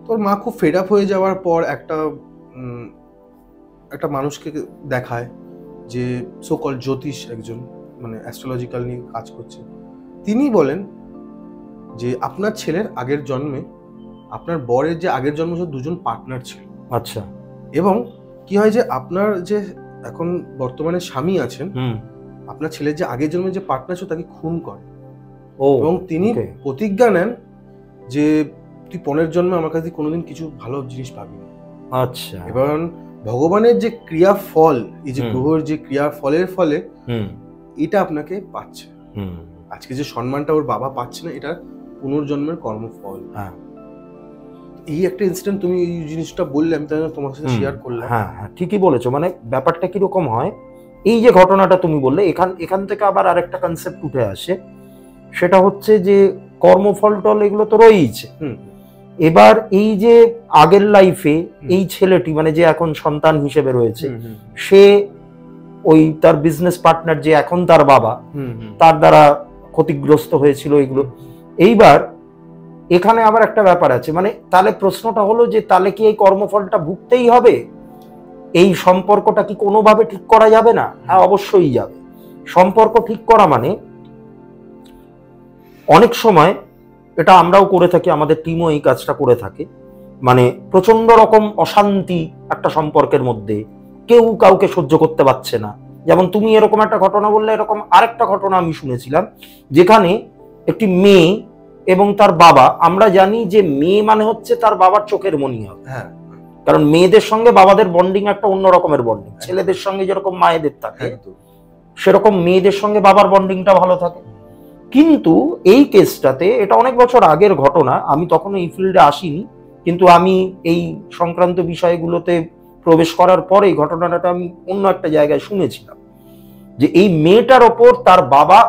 তোর মা খুব ফেড আপ হয়ে যাওয়ার পর একটা মানুষকে দেখায়, যে সোকল জ্যোতিষ, একজন মানে অ্যাস্ট্রোলজিক্যাল নিয়ে কাজ করছে। তিনি বলেন যে আপনার ছেলের আগের জন্মে আপনার বরের যে আগের জন্মে দুজন পার্টনার ছিল। আচ্ছা, এবং কি হয় যে আপনার যে এখন বর্তমানে স্বামী আছেন, আপনার ছেলের যে আগের জন্মে যে পার্টনার ছিল তাকে খুন করে। এবং তিনি প্রতিজ্ঞা নেন যে তুই পরের জন্মে আমার কাছে কোনোদিন কিছু ভালো জিনিস পাবি না। আচ্ছা, এবার ভগবানের যে ক্রিয়া ফল, এই যে গ্রহের যে ক্রিয়া ফলের ফলে এটা আপনাকে পাচ্ছে। আজকে যে সম্মানটা ওর বাবা পাচ্ছে না, এটা পুনর্জন্মের কর্মফল। এই একটা ইনসিডেন্ট তুমি এই জিনিসটা বললে, আমি তাই তোমার সাথে শেয়ার করলাম। হ্যাঁ হ্যাঁ, ঠিকই বলেছো। মানে ব্যাপারটা কিরকম হয়, এই যে ঘটনাটা তুমি বললে, এখান থেকে আবার আরেকটা কনসেপ্ট উঠে আসে, সেটা হচ্ছে যে কর্মফল টল এগুলো তো রয়েছে। এবার এই যে আগের লাইফে এই ছেলেটি, মানে যে এখন সন্তান হিসেবে রয়েছে, সে ওই তার বিজনেস পার্টনার যে এখন তার বাবা, তার দ্বারা ক্ষতিগ্রস্ত হয়েছিল এগুলো। এইবার এখানে আবার একটা ব্যাপার আছে, মানে তাহলে প্রশ্নটা হলো যে তাহলে কি এই কর্মফলটা ভুগতেই হবে? এই সম্পর্কটা কি কোনোভাবে ঠিক করা যাবে না? হ্যাঁ, অবশ্যই যাবে। সম্পর্ক ঠিক করা মানে অনেক সময়, এটা আমরাও করে থাকি, আমাদের টিমও এই কাজটা করে থাকে, মানে প্রচন্ড রকম অশান্তি একটা সম্পর্কের মধ্যে, কেউ কাউকে সহ্য করতে পারছে না। যেমন তুমি এরকম একটা ঘটনা বললে, এরকম আরেকটা ঘটনা আমি শুনেছিলাম, যেখানে একটি মেয়ে এবং তার বাবা, আমরা জানি যে মেয়ে মানে হচ্ছে তার বাবার চোখের মনি হবে, কারণ মেয়েদের সঙ্গে বাবাদের বন্ডিং একটা অন্য রকমের বন্ডিং। ছেলেদের সঙ্গে যেরকম মায়েদের থাকে, সেরকম মেয়েদের সঙ্গে বাবার বন্ডিংটা ভালো থাকে। কিন্তু এই কেসটাতে, এটা অনেক বছর আগের ঘটনা, আমি তখন এই ফিল্ডে আসিনি, কিন্তু আমি এই সংক্রান্ত বিষয়গুলোতে প্রবেশ করার পরে এই ঘটনাটা আমি অন্য একটা জায়গায় শুনেছিলাম, যে এই মেয়েটার ওপর তার বাবা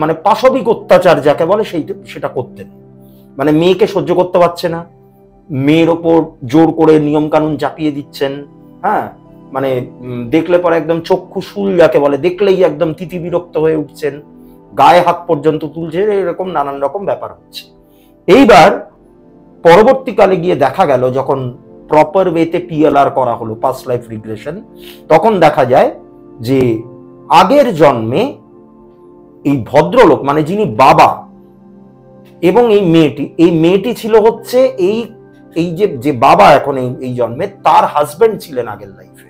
মানে পাশবিক অত্যাচার যাকে বলে সেটা করতেন। মানে মেয়েকে সহ্য করতে পারছে না, মেয়ের ওপর জোর করে নিয়ম কানুন চাপিয়ে দিচ্ছেন। হ্যাঁ, মানে দেখলে পরে একদম চক্ষু শুল যাকে বলে, দেখলেই একদম তিতি বিরক্ত হয়ে উঠছেন, গায়ে হাত পর্যন্ত তুলছে, এরকম নানান রকম ব্যাপার হচ্ছে। এইবার পরবর্তীকালে গিয়ে দেখা গেল, যখন প্রপার ওয়েতে পিএলআর করা হলো, পাস্ট লাইফ রিগ্রেশন, তখন দেখা যায় যে আগের জন্মে এই ভদ্রলোক, মানে যিনি বাবা, এবং এই মেয়েটি ছিল হচ্ছে এই এই যে বাবা এখন এই জন্মে, তার হাজবেন্ড ছিলেন আগের লাইফে।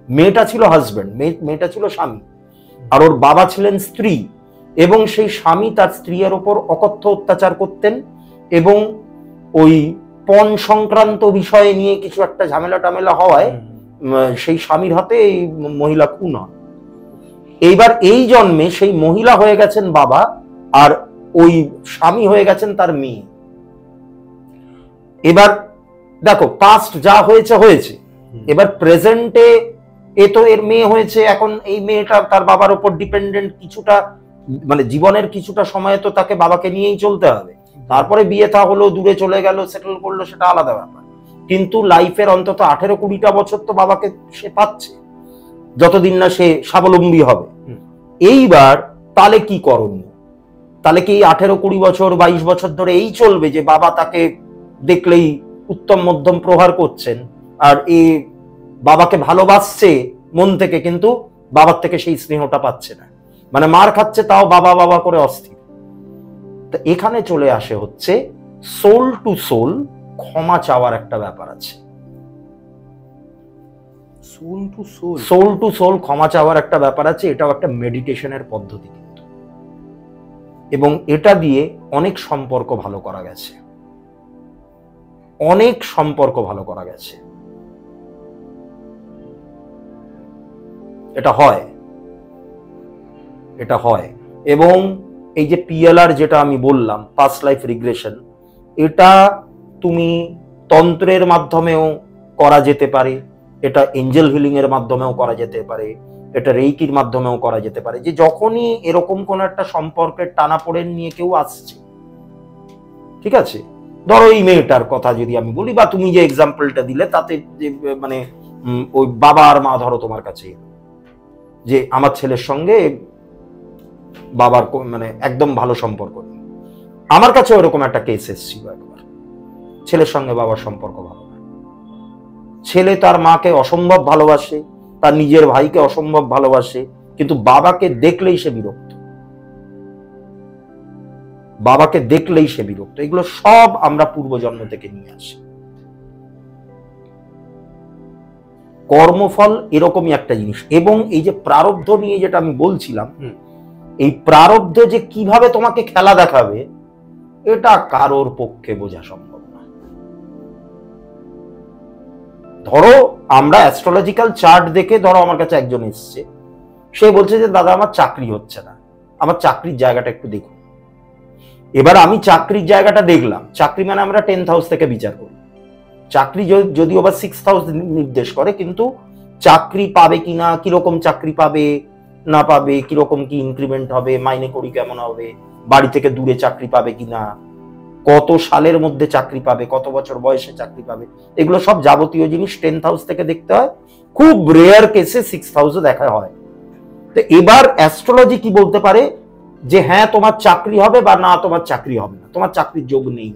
মেয়েটা ছিল হাজবেন্ড, মেয়েটা ছিল স্বামী, আর ওর বাবা ছিলেন স্ত্রী। এবং সেই স্বামী তার স্ত্রীর ওপর অকথ্য অত্যাচার করতেন, এবং ওই পণ সংক্রান্ত বিষয়ে নিয়ে কিছু একটা ঝামেলা টামেলা হওয়ায় সেই স্বামীর হাতে এই মহিলা খুন হয়। এইবার এই জন্মে সেই মহিলা হয়ে গেছেন বাবা, আর ওই স্বামী হয়ে গেছেন তার মেয়ে। এবার দেখো, পাস্ট যা হয়েছে হয়েছে, এবার প্রেজেন্টে এ তো এর মেয়ে হয়েছে, এখন এই মেয়েটা তার বাবার উপর ডিপেন্ডেন্ট কিছুটা, মানে জীবনের কিছুটা সময় তো তাকে বাবাকে নিয়েই চলতে হবে। তারপরে বিয়ে থা হলো, দূরে চলে গেল, সেটেল করলো, সেটা আলাদা ব্যাপার। কিন্তু লাইফের অন্তত 18-20টা বছর তো বাবাকে সে পাচ্ছে, যতদিন না সে স্বাবলম্বী হবে। এইবার তাহলে কি করণীয়? তাহলে কি 18-20 বছর 22 বছর ধরে এই চলবে যে বাবা তাকে দেখলেই উত্তম মধ্যম প্রহার করছেন, আর এ বাবাকে ভালোবাসছে মন থেকে, কিন্তু বাবার থেকে সেই স্নেহটা পাচ্ছে না, মানে মার খাচ্ছে তাও বাবা বাবা করে অস্থির। তো এখানে চলে আসে হচ্ছে সোল টু সোল ক্ষমা চাওয়ার একটা ব্যাপার আছে। সোল টু সোল ক্ষমা চাওয়ার একটা ব্যাপার আছে। এটাও একটা মেডিটেশনের পদ্ধতি কিন্তু, এবং এটা দিয়ে অনেক সম্পর্ক ভালো করা গেছে, অনেক সম্পর্ক ভালো করা গেছে। এটা হয়, এটা হয়। এবং এই যে পিএলআর যেটা আমি বললাম, পাস্ট লাইফ রিগ্রেশন, এটা তুমি তন্ত্রের মাধ্যমেও করা যেতে পারে, এটা এঞ্জেল হিলিং এর মাধ্যমেও করা যেতে পারে, এটা রেইকির মাধ্যমেও করা যেতে পারে। যে যখনই এরকম কোন একটা সম্পর্কের টানাপোড়েন নিয়ে কেউ আসছে, ঠিক আছে, ধরো এই মেয়েটার কথা যদি আমি বলি, বা তুমি যে এক্সাম্পলটা দিলে তাতে যে মানে ওই বাবা আর মা ধরো তোমার কাছে যে আমার ছেলের সঙ্গে বাবার মানে একদম ভালো সম্পর্ক নেই। আমার কাছে ওরকম একটা কেস এসেছিল একবার, ছেলের সঙ্গে বাবার সম্পর্ক ভালো না, ছেলে তার মাকে অসম্ভব ভালোবাসে, তার নিজের ভাইকে অসম্ভব ভালোবাসে, কিন্তু বাবাকে দেখলেই সে বিরক্ত, বাবাকে দেখলেই সে বিরক্ত। এগুলো সব আমরা পূর্বজন্ম থেকে নিয়ে আসি। কর্মফল এরকমই একটা জিনিস। এবং এই যে প্রারব্ধ নিয়ে যেটা আমি বলছিলাম, এই প্রারব্ধ যে কিভাবে তোমাকে খেলা দেখাবে, এটা কারোর পক্ষে বোঝা সম্ভব না। ধরো আমরা অ্যাস্ট্রোলজিক্যাল চার্ট দেখে, ধরো আমার কাছে একজন এসছে, সে বলছে যে দাদা আমার চাকরি হচ্ছে না, আমার চাকরির জায়গাটা একটু দেখুন। এবার আমি চাকরির জায়গাটা দেখলাম, চাকরি মানে আমরা 10th হাউস থেকে বিচার করি, চাকরি যদিও বা 6th হাউস নির্দেশ করে, কিন্তু চাকরি পাবে কিনা, কিরকম চাকরি পাবে না পাবে, কিরকম কি ইনক্রিমেন্ট হবে, মাইনে করি কেমন হবে, বাড়ি থেকে দূরে চাকরি পাবে কিনা, কত সালের মধ্যে চাকরি পাবে, কত বছর বয়সে চাকরি পাবে, এগুলো সব যাবতীয় জিনিস 10th হাউস থেকে দেখতে হয়। খুব রেয়ার কেসে 6th হাউসে দেখা হয়। তো এবার অ্যাস্ট্রোলজি কি বলতে পারে যে হ্যাঁ তোমার চাকরি হবে, বা না তোমার চাকরি হবে না, তোমার চাকরির যোগ নেই,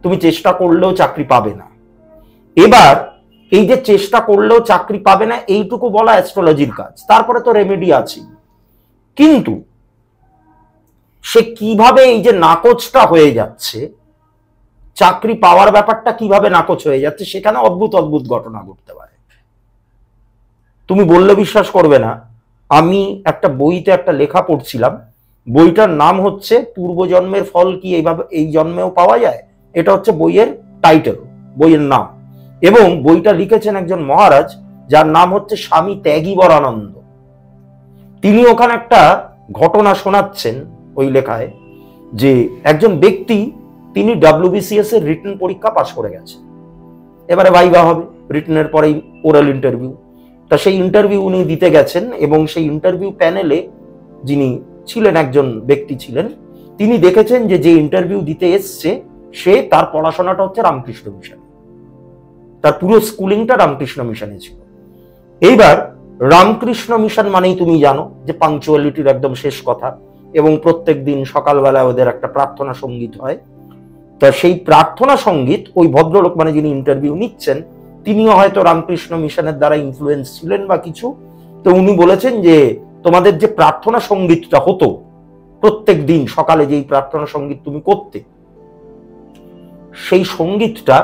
তুমি চেষ্টা করলেও চাকরি পাবে না। এবার এই যে চেষ্টা করলেও চাকরি পাবে না, এইটুকু বলা অ্যাস্ট্রোলজির কাজ। তারপরে তো রেমেডি আছে, কিন্তু সে কিভাবে এই যে নাকচটা হয়ে যাচ্ছে, চাকরি পাওয়ার ব্যাপারটা কিভাবে নাকচ হয়ে যাচ্ছে, সেখানে অদ্ভুত অদ্ভুত ঘটনা ঘটতে পারে। তুমি বললে বিশ্বাস করবে না, আমি একটা বইতে একটা লেখা পড়ছিলাম, বইটার নাম হচ্ছে পূর্বজন্মের ফল কি এইভাবে এই জন্মেও পাওয়া যায়। এটা হচ্ছে বইয়ের টাইটেল, বইয়ের নাম। এবং বইটা লিখেছেন একজন মহারাজ, যার নাম হচ্ছে স্বামী ত্যাগীবরানন্দ। তিনি ওখানে একটা ঘটনা শোনাচ্ছেন ওই লেখায়, যে একজন ব্যক্তি, তিনি WBCS এর রিটেন পরীক্ষা পাশ করে গেছে, এবারে ভাইভা হবে, রিটেনের পরেই ওরাল ইন্টারভিউ। তা সেই ইন্টারভিউ উনি দিতে গেছেন, এবং সেই ইন্টারভিউ প্যানেলে যিনি ছিলেন, একজন ব্যক্তি ছিলেন, তিনি দেখেছেন যে যে ইন্টারভিউ দিতে এসছে, সে তার পড়াশোনাটা হচ্ছে রামকৃষ্ণ মিশন, তার পুরো স্কুলিংটা রামকৃষ্ণ মিশনে ছিল। এইবার রামকৃষ্ণ মিশন মানেই তুমি জানো যে পাংচুয়ালিটির একদম শেষ কথা, এবং প্রত্যেক দিন সকালবেলা ওদের একটা প্রার্থনা সঙ্গীত হয়। তা সেই প্রার্থনা সঙ্গীত ওই ভদ্রলোক, মানে যিনি ইন্টারভিউ নিচ্ছেন, তিনিও হয়তো রামকৃষ্ণ মিশনের দ্বারা ইনফ্লুয়েন্স ছিলেন বা কিছু। তো উনি বলেছেন যে তোমাদের যে প্রার্থনা সঙ্গীতটা হতো, প্রত্যেক দিন সকালে যেই প্রার্থনা সঙ্গীত তুমি করতে, সেই সঙ্গীতটা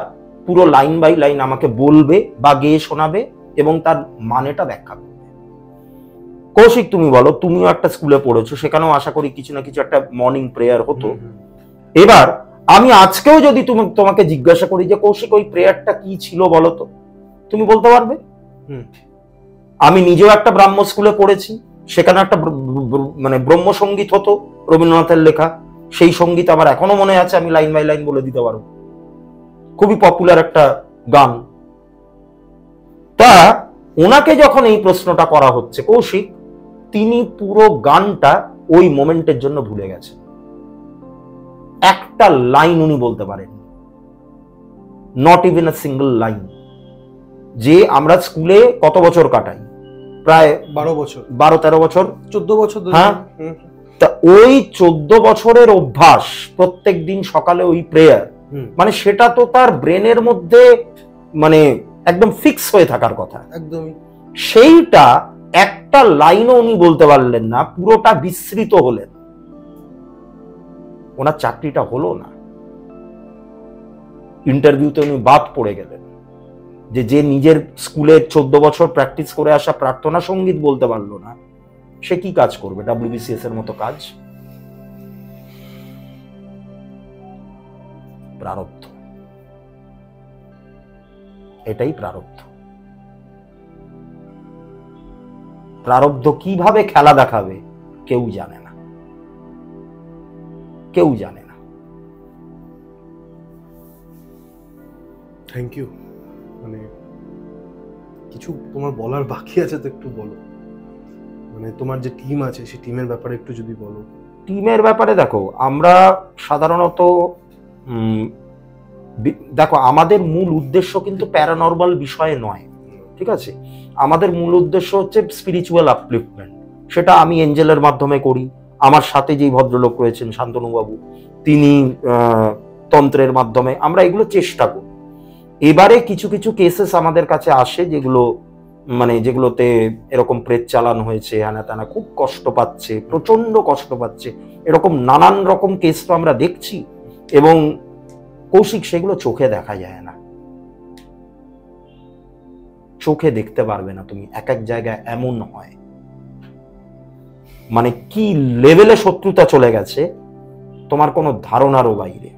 পুরো লাইন বাই লাইন আমাকে বলবে বা গেয়ে শোনাবে এবং তার মানেটা ব্যাখ্যা করবে। কৌশিক, তুমি বলো, তুমিও একটা স্কুলে পড়েছো, সেখানেও আশা করি কিছু না কিছু একটা মর্নিং প্রেয়ার হতো। এবার আমি আজকেও যদি তোমাকে জিজ্ঞাসা করি যে কৌশিক ওই প্রেয়ারটা কি ছিল বলো তো, তুমি বলতে পারবে? আমি নিজেও একটা ব্রাহ্ম স্কুলে পড়েছি, সেখানে একটা মানে ব্রহ্ম সঙ্গীত হতো, রবীন্দ্রনাথের লেখা। সেই সঙ্গীত আমার এখনো মনে আছে, আমি লাইন বাই লাইন বলে দিতে পারবো। খুবই পপুলার একটা গান। তা ওনাকে যখন এই প্রশ্নটা করা হচ্ছে, কৌশিক, তিনি পুরো গানটা ওই মোমেন্টের জন্য ভুলে গেছেন। একটা লাইন উনি বলতে পারেন, not even a single line. যে আমরা স্কুলে কত বছর কাটাই, প্রায় 12 বছর, 12-13 বছর, 14 বছর। হ্যাঁ, তা ওই 14 বছরের অভ্যাস, প্রত্যেক দিন সকালে ওই প্রেয়ার, মানে সেটা তো তার ব্রেনের মধ্যে মানে একদম ফিক্স হয়ে থাকার কথা। একদমই। সেইটা একটা লাইনও উনি বলতে পারলেন না, পুরোটা বিস্মৃত হলেন। ওনার চাকরিটা হলো না, ইন্টারভিউতে উনি বাদ পড়ে গেলেন। যে নিজের স্কুলে 14 বছর প্র্যাকটিস করে আসা প্রার্থনা সঙ্গীত বলতে পারলো না, সে কি কাজ করবে? WBCS এর মতো কাজ। প্রারব্ধ, এটাই প্রারব্ধ। প্রারব্ধ কিভাবে খেলা দেখাবে কেউ জানে না, কেউ জানে না। Thank you. মানে কিছু তোমার বলার বাকি আছে তো একটু বলো, মানে তোমার যে টিম আছে সেই টিমের ব্যাপারে একটু যদি বলো। টিমের ব্যাপারে দেখো, আমরা সাধারণত দেখো আমাদের মূল উদ্দেশ্য কিন্তু প্যারানরমাল বিষয়ে নয়, ঠিক আছে? আমাদের মূল উদ্দেশ্য হচ্ছে স্পিরিচুয়াল আপলিফটমেন্ট। সেটা আমি এঞ্জেলের মাধ্যমে করি, আমার সাথে যেই ভদ্রলোক রয়েছেন শান্তনুবাবু, তিনি তন্ত্রের মাধ্যমে, আমরা এগুলো চেষ্টা করি। এবারে কিছু কিছু কেসেস আমাদের কাছে আসে যেগুলো মানে যেগুলোতে এরকম প্রেত চালান হয়েছে, হানা টানা, খুব কষ্ট পাচ্ছে, প্রচন্ড কষ্ট পাচ্ছে, এরকম নানান রকম কেস তো আমরা দেখছি। এবং কৌশিক, সেগুলো চোখে দেখা যায় না, চোখে দেখতে পারবে না তুমি। এক এক জায়গায় এমন হয়, মানে কি লেভেলে শত্রুতা চলে গেছে তোমার কোনো ধারণারও বাইরে।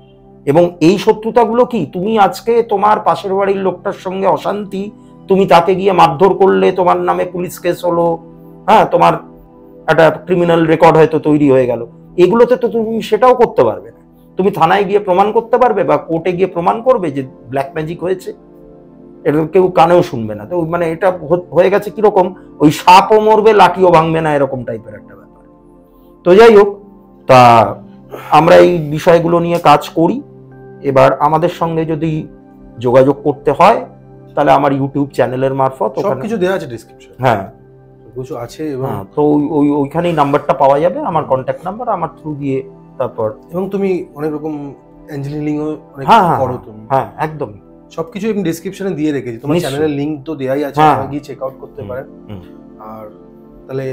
এবং এই শত্রুতাগুলো কি, তুমি আজকে তোমার পাশের বাড়ির লোকটার সঙ্গে অশান্তি, তুমি তাকে গিয়ে মারধর করলে, তোমার নামে পুলিশ কেস হলো, হ্যাঁ, তোমার একটা ক্রিমিনাল রেকর্ড হয়তো তৈরি হয়ে গেল, এগুলোতে তো তুমি সেটাও করতে পারবে না। তুমি থানায় গিয়ে প্রমাণ করতে পারবে বা কোর্টে গিয়ে প্রমাণ করবে যে ব্ল্যাক ম্যাজিক হয়েছে, এটা কেউ কানেও শুনবে না। তো মানে এটা হয়ে গেছে কিরকম, ওই সাপও মরবে লাঠিও ভাঙবে না, এরকম টাইপের একটা ব্যাপার। তো যাই হোক, তা আমরা এই বিষয়গুলো নিয়ে কাজ করি। এবার আমাদের সঙ্গে যদি যোগাযোগ করতে হয় তাহলে আমার ইউটিউব চ্যানেলের মারফত সবকিছু দেওয়া আছে ডেসক্রিপশনে, হ্যাঁ কিছু আছে, এবং তো ওইখানেই নাম্বারটা পাওয়া যাবে, আমার কন্ট্যাক্ট নাম্বার, আমার থ্রু দিয়ে। তারপর এবং তুমি অনেক রকম অ্যাঞ্জেল হিলিংও অনেক করো তুমি। হ্যাঁ, একদম সবকিছু আমি ডেসক্রিপশনে দিয়ে রেখেছি, তোমার চ্যানেলের লিংক তো দেয়াই আছে, আপনারা গিয়ে চেক আউট করতে পারেন। আর তাহলে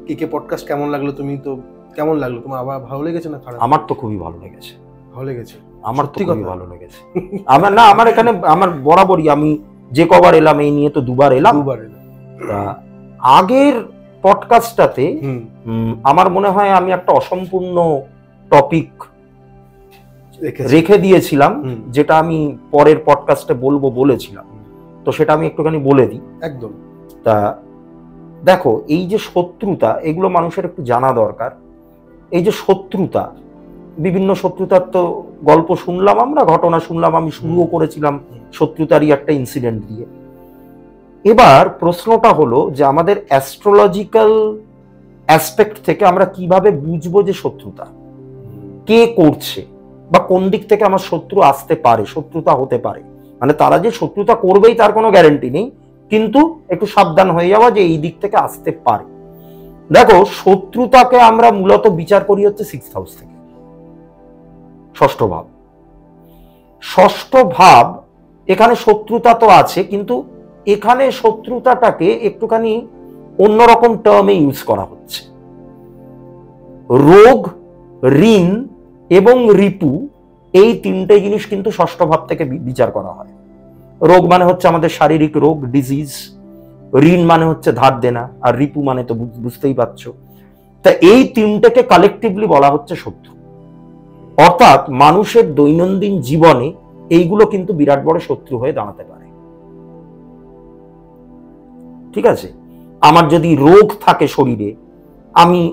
কেকে পডকাস্ট কেমন লাগলো? তুমি তো কেমন লাগলো তোমার? আবার ভালো লেগেছে না খারাপ? আমার তো খুবই ভালো লেগেছে। ভালো লেগেছে? আমার তো খুবই ভালো লেগেছে। আমার এখানে আমার বরাবরই, আমি যে কবার এলাম এই নিয়ে তো দুবার এলাম। আগের পডকাস্টটাতে আমার মনে হয় আমি একটা অসম্পূর্ণ টপিক রেখে দিয়েছিলাম, যেটা আমি পরের পডকাস্টে বলেছিলাম, তো সেটা আমি একটুখানি বলে দিই। একদম। তা দেখো, এই যে শত্রুতা, এগুলো মানুষের একটু জানা দরকার। এই যে শত্রুতা, বিভিন্ন শত্রুতার তো গল্প শুনলাম, আমরা ঘটনা শুনলাম, আমি শুরুও করেছিলাম শত্রুতারই একটা ইনসিডেন্ট দিয়ে। এবার প্রশ্নটা হলো যে আমাদের অ্যাস্ট্রোলজিক্যাল অ্যাসপেক্ট থেকে আমরা কিভাবে বুঝবো যে শত্রুতা কে করছে, বা কোন দিক থেকে আমার শত্রু আসতে পারে, শত্রুতা হতে পারে। মানে তারা যে শত্রুতা করবেই তার কোনো গ্যারান্টি নেই, কিন্তু একটু সাবধান হয়ে যাওয়া যে এই দিক থেকে আসতে পারে। দেখো, শত্রুতাকে আমরা মূলত বিচার করি হচ্ছে 6th হাউস থেকে, ষষ্ঠ ভাব। ষষ্ঠ ভাব, এখানে শত্রুতা তো আছে, কিন্তু এখানে শত্রুতাটাকে একটুখানি অন্যরকম টার্মে ইউজ করা হচ্ছে। রোগ ঋণ এবং রিপু, এই তিনটে জিনিস কিন্তু ষষ্ঠ ভাব থেকে বিচার করা হয়। রোগ মানে হচ্ছে আমাদের শারীরিক রোগ, ডিজিজ। ঋণ মানে হচ্ছে ধার দেনা, আর রিপু মানে তো বুঝতেই পারছো। তা এই তিনটেকে কালেকটিভলি বলা হচ্ছে শত্রু। অর্থাৎ মানুষের দৈনন্দিন জীবনে এইগুলো কিন্তু বিরাট বড় শত্রু হয়ে দাঁড়াতে পারে। ঠিক আছে, আমার যদি রোগ থাকে শরীরে,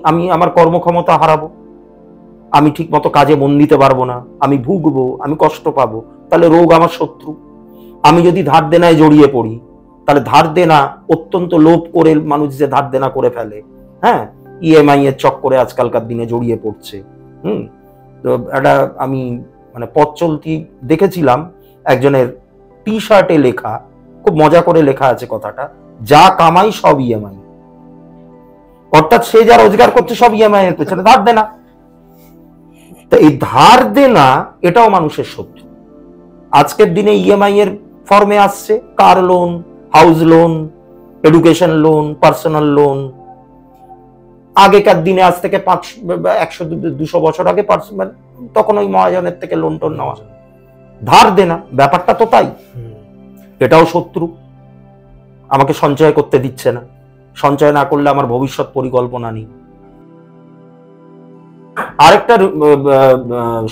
আমি আমার কর্মক্ষমতা হারাবো, আমি ঠিক মতো কাজে মন দিতে পারবো না, আমি ভুগবো, আমি কষ্ট পাবো, তাহলে রোগ আমার শত্রু। আমি যদি ধার দেনায় জড়িয়ে পড়ি, তাহলে ধার দেনা অত্যন্ত লোভ করে মানুষ যে ধার দেনা করে ফেলে, হ্যাঁ, ইএমআই এর চক্করে আজকালকার দিনে জড়িয়ে পড়ছে। তো একটা আমি মানে পথ চলতি দেখেছিলাম, একজনের টি শার্টে লেখা, খুব মজা করে লেখা আছে কথাটা, যা কামাই সব ইএমআই। অর্থাৎ সে যা রোজগার করছে সব ইএমআই এর পেছনে ধার দেনা। তো এই ধার দেনা এটাও মানুষের শত্রু। আজকের দিনে ইএমআই এর ফর্মে আসছে car loan, house loan, education loan, personal loan. আগেকার দিনে আজ থেকে 100-200 বছর আগে তখন ওই মহাজনের থেকে লোন টোন নেওয়া, ধার দেনা, ব্যাপারটা তো তাই। এটাও শত্রু, আমাকে সঞ্চয় করতে দিচ্ছে না, সঞ্চয় না করলে আমার ভবিষ্যৎ পরিকল্পনা নেই। আরেকটা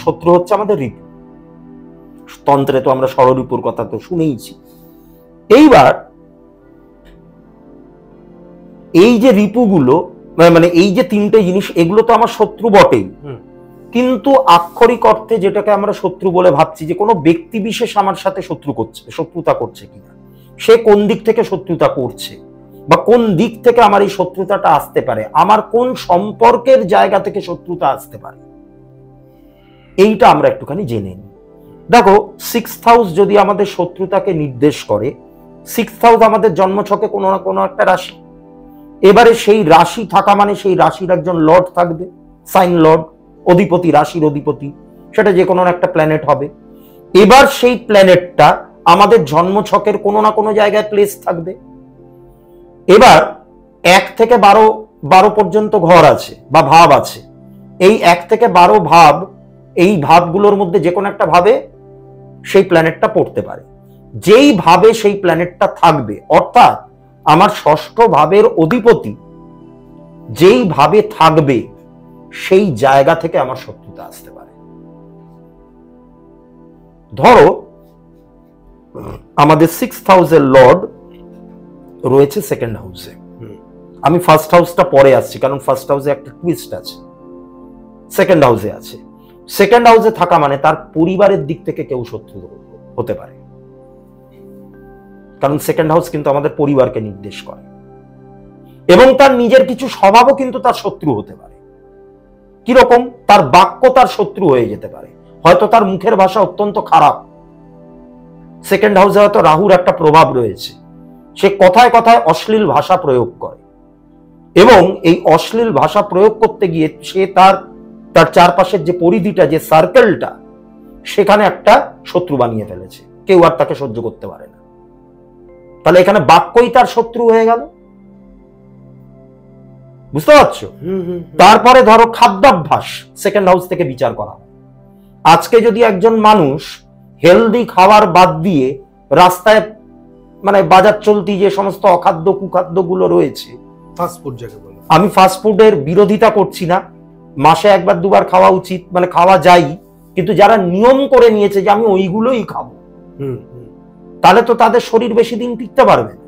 শত্রু হচ্ছে আমাদের রিপু। তন্ত্রে তো আমরা ষড়রিপুর কথা তো শুনেইছি। এইবার এই যে রিপুগুলো, মানে এই যে তিনটে জিনিস, এগুলো তো আমার শত্রু বটেই, কিন্তু আক্ষরিক অর্থে যেটাকে আমরা শত্রু বলে ভাবছি, যে কোনো ব্যক্তি বিশেষ আমার সাথে শত্রুতা করছে কিনা, সে কোন দিক থেকে শত্রুতা করছে, বা কোন দিক থেকে আমার এই শত্রুতাটা আসতে পারে, আমার কোন সম্পর্কের জায়গা থেকে শত্রুতা আসতে পারে, এইটা আমরা একটুখানি জেনে নিই। দেখো, 6th হাউস যদি আমাদের শত্রুতাকে নির্দেশ করে, 6th হাউস আমাদের জন্মছকে কোনো না কোনো একটা রাশি। এবারে সেই রাশি থাকা মানে সেই রাশির একজন লর্ড থাকবে, সাইন লর্ড, অধিপতি, রাশির অধিপতি, সেটা যে কোনো একটা প্ল্যানেট হবে। এবার সেই প্ল্যানেটটা আমাদের জন্মছকের কোনো না কোনো জায়গায় প্লেস থাকবে। এবার 1 থেকে 12 পর্যন্ত ঘর আছে বা ভাব আছে। এই 1 থেকে 12 ভাব, এই ভাবগুলোর মধ্যে যে কোনো একটা ভাবে সেই প্ল্যানেটটা পড়তে পারে। যেই ভাবে সেই প্ল্যানেটটা থাকবে, অর্থাৎ আমার ষষ্ঠ ভাবের অধিপতি যেই ভাবে থাকবে, সেই জায়গা থেকে আমার শত্রুতা আসতে পারে। ধরো আমাদের 6th হাউসের লর্ড রয়েছে 2nd হাউসে। আমি 1st হাউসটা পরে আসছি, কারণ 1st হাউসে একটা টুইস্ট আছে। 2nd হাউসে আছে। 2nd হাউসে থাকা মানে তার পরিবারের দিক থেকে কেউ শত্রু হতে পারে, কারণ 2nd হাউস কিন্তু আমাদের পরিবারকে নির্দেশ করে, এবং তার নিজের কিছু স্বভাবও কিন্তু তার শত্রু হতে পারে। কিরকম? তার বাক্য তার শত্রু হয়ে যেতে পারে, হয়তো তার মুখের ভাষা অত্যন্ত খারাপ। 2nd হাউসে হয়তো রাহুর একটা প্রভাব রয়েছে, সে কথায় কথায় অশ্লীল ভাষা প্রয়োগ করে, এবং এই অশ্লীল ভাষা প্রয়োগ করতে গিয়ে সে তার চারপাশের যে পরিধিটা, যে সার্কেলটা, সেখানে একটা শত্রু বানিয়ে ফেলেছে, কেউ আর তাকে সহ্য করতে পারে না। তাহলে এখানে বাক্যই তার শত্রু হয়ে গেল, বুঝতে পারছো? তারপরে ধরো খাদ্যাভ্যাস 2nd হাউস থেকে বিচার করা। আজকে যদি একজন মানুষ হেলদি খাবার বাদ দিয়ে রাস্তায়, মানে বাজার চলতি যে সমস্ত অখাদ্য কুখাদ্য গুলো রয়েছে, ফাস্টফুড যাকে বলে, আমি ফাস্টফুডের বিরোধিতা করছি না, মাসে 1-2 বার খাওয়া উচিত, মানে খাওয়া যায়, কিন্তু যারা নিয়ম করে নিয়েছে যে আমি ওইগুলোই খাবো, তাহলে তো তাদের শরীর বেশি দিন টিকতে পারবে না,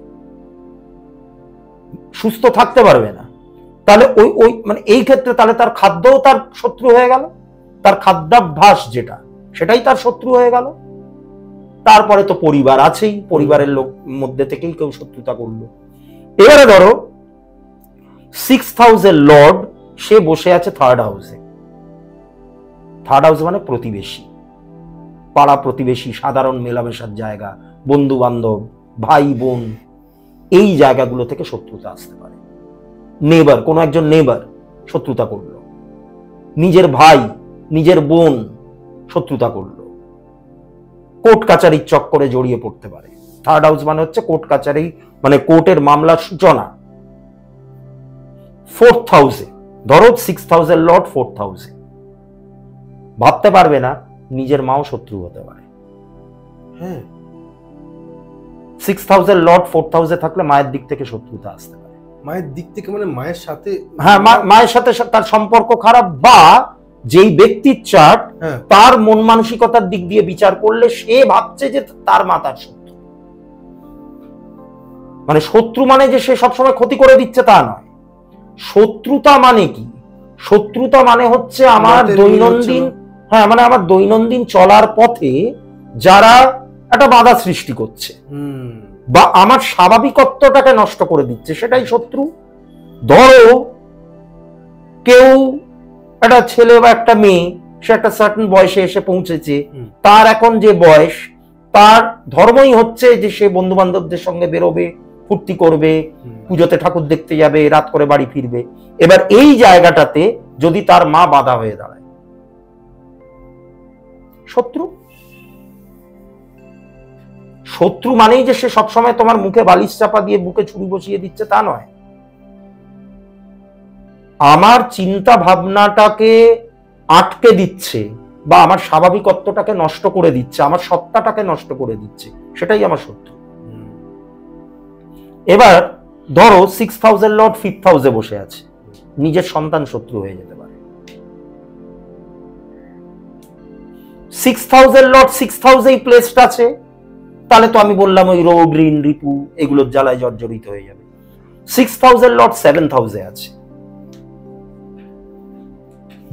সুস্থ থাকতে পারবে না। তাহলে ওই মানে এই ক্ষেত্রে তাহলে তার খাদ্যও তার শত্রু হয়ে গেল, তার খাদ্যাভ্যাস যেটা, সেটাই তার শত্রু হয়ে গেল। তারপরে তো পরিবার আছেই, পরিবারের লোক মধ্যে থেকেই কেউ শত্রুতা করলো। এবারে ধরো 6th হাউসের লর্ড, সে বসে আছে 3rd হাউসে। 3rd হাউস মানে প্রতিবেশী, পাড়া প্রতিবেশী, সাধারণ মেলামেশার জায়গা, বন্ধু বান্ধব, ভাই বোন, এই জায়গাগুলো থেকে শত্রুতা আসতে পারে। নেবার, কোনো একজন নেবার শত্রুতা করলো, নিজের ভাই, নিজের বোন শত্রুতা করলো, কোর্ট কাচারির চক্করে জড়িয়ে পড়তে পারে। 3rd হাউস মানে হচ্ছে কোর্ট কাচারি, মানে কোর্টের মামলার সূচনা। 4th হাউসে ধরো 6th হাউসের লর্ড 4th হাউসে, ভাবতে পারবে না নিজের মাও শত্রু হতে পারে। হ্যাঁ 6000 লর্ড 4000 থাকলে মায়ের দিক থেকে শত্রুতা আসতে পারে। মায়ের দিক থেকে মানে মায়ের সাথে, হ্যাঁ মায়ের সাথে তার সম্পর্ক খারাপ, বা যেই ব্যক্তির চার্ট হ্যাঁ তার মন মানসিকতার দিক দিয়ে বিচার করলে সে ভাবছে যে তার মা তার শত্রু। মানে শত্রু মানে যে সে সবসময় ক্ষতি করে দিচ্ছে তা নয়। শত্রুতা মানে কি? শত্রুতা মানে হচ্ছে আমার দৈনন্দিন, হ্যাঁ মানে আমার দৈনন্দিন চলার পথে যারা একটা বাধা সৃষ্টি করছে বা আমার স্বাভাবিকত্বটাকে নষ্ট করে দিচ্ছে, সেটাই শত্রু। ধরো কেউ, একটা ছেলে বা একটা মেয়ে, সে একটা সার্টেন বয়সে এসে পৌঁছেছে, তার এখন যে বয়স, তার ধর্মই হচ্ছে যে সে বন্ধু বান্ধবদের সঙ্গে বেরোবে, ফুর্তি করবে, পুজোতে ঠাকুর দেখতে যাবে, রাত করে বাড়ি ফিরবে। এবার এই জায়গাটাতে যদি তার মা বাধা হয়ে দাঁড়ায়, শত্রু। শত্রু মানেই যে সে সবসময় তোমার মুখে বালিশ চাপা দিয়ে বুকে ছুরি বসিয়ে দিচ্ছে তা নয়। আমার চিন্তা ভাবনাটাকে আটকে দিচ্ছে বা আমার স্বাভাবিকত্বটাকে নষ্ট করে দিচ্ছে, আমার সত্তাটাকে নষ্ট করে দিচ্ছে, সেটাই আমার শত্রু। এবার ধরো 6000 লর্ড 5th হাউসে বসে আছে, নিজের সন্তান শত্রু হয়ে যেতে পারে। 6000 লর্ড 6th হাউসেই প্লেসড আছে, তাহলে তো আমি বললাম ওই রোগ, ঋণ, রিপু এগুলোর জ্বালায় জর্জরিত হয়ে যাবে। 6000 লর্ড 7th হাউসে আছে,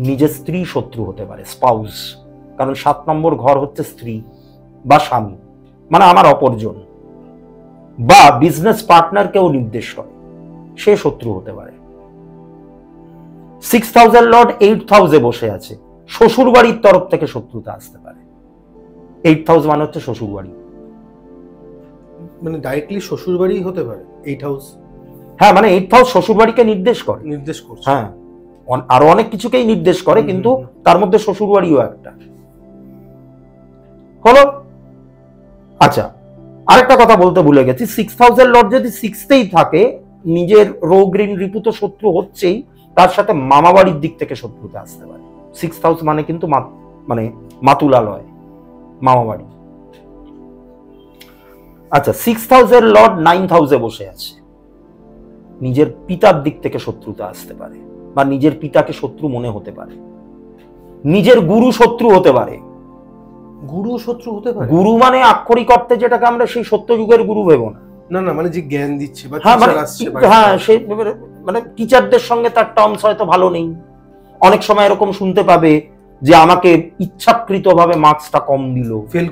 নিজের স্ত্রী শত্রু হতে পারে, স্পাউস। কারণ 7 নম্বর ঘর হচ্ছে স্ত্রী বা স্বামী, মানে আমার অপরজন, বা বিজনেস পার্টনারকেও নির্দেশ করে, সে শত্রু হতে পারে। 6000 লর্ড 8th হাউসে বসে আছে, শ্বশুর বাড়ির তরফ থেকে শত্রুতা আসতে পারে। 8th হাউস মানে হচ্ছে শ্বশুর বাড়ি, মানে ডাইরেক্টলি শ্বশুর বাড়ি হতে পারে 8th হাউস। হ্যাঁ মানে 8th হাউস শ্বশুর বাড়িকে নির্দেশ করে, নির্দেশ করছে। হ্যাঁ আরো অনেক কিছুকেই নির্দেশ করে, কিন্তু তার মধ্যে শ্বশুর বাড়িও একটা হলো। আচ্ছা, আরেকটা কথা বলতে ভুলে গেছি, 6000 লর্ড যদি 6th-এই থাকে, নিজের রোগ, ঋণ, রিপু তো শত্রু হচ্ছেই, তার সাথে মামা বাড়ির দিক থেকে শত্রুতা আসতে পারে। 6th হাউস মানে কিন্তু মানে মাতুলালয়, মামা বাড়ি। আচ্ছা, 6000 লর্ড 9th হাউসে বসে আছে, নিজের পিতার দিক থেকে শত্রুতা আসতে পারে, বা নিজের পিতাকে শত্রু মনে হতে পারে, নিজের গুরু শত্রু হতে পারে। গুরু শত্রু হতে পারে? গুরু মানে আক্ষরিক অর্থে যেটাকে আমরা সেই সত্যযুগের গুরু ভেবো না। না না, মানে যে জ্ঞান দিচ্ছে বা হ্যাঁ টিচার আসছে, হ্যাঁ সেই মানে টিচারদের সঙ্গে তার টার্মস হয়তো ভালো নেই। অনেক সময় এরকম শুনতে পাবে যে আমাকে ইচ্ছাকৃতভাবে মার্কসটা কম দিল, ফেল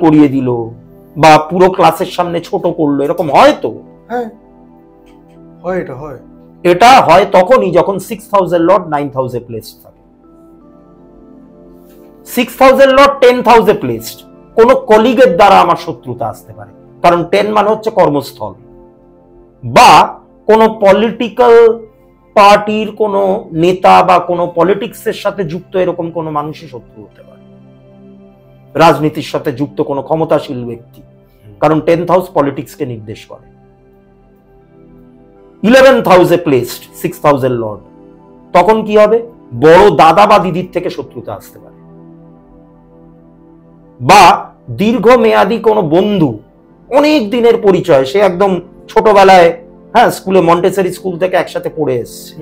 করিয়ে দিল, বা পুরো ক্লাসের সামনে ছোট করলো, এরকম হয় তো? হ্যাঁ হয়, এটা হয়। এটা হয় তখনই যখন 6000 লর্ড 9th হাউসে প্লেসড থাকে। 6000 লর্ড 10th হাউসে প্লেসড, কোন কলিগের দ্বারা আমার শত্রুতা আসতে পারে, কারণ 10 মানে হচ্ছে কর্মস্থল, বা কোন পলিটিক্যাল পার্টির কোন নেতা বা কোন পলিটিক্সের সাথে যুক্ত এরকম কোন মানুষই শত্রু হতে পারে, রাজনীতির সাথে যুক্ত কোন ক্ষমতাশীল ব্যক্তি, কারণ 10th হাউস পলিটিক্সকে নির্দেশ করে। 11th হাউসে প্লেসড 6000 লর্ড, তখন কি হবে? বড় দাদা বা দিদির থেকে শত্রুতা আসতে পারে, বা দীর্ঘমেয়াদী কোনো বন্ধু, অনেক দিনের পরিচয়, সে একদম ছোটবেলায় হ্যাঁ স্কুলে মন্টেসরি স্কুল থেকে একসাথে পড়ে এসেছে,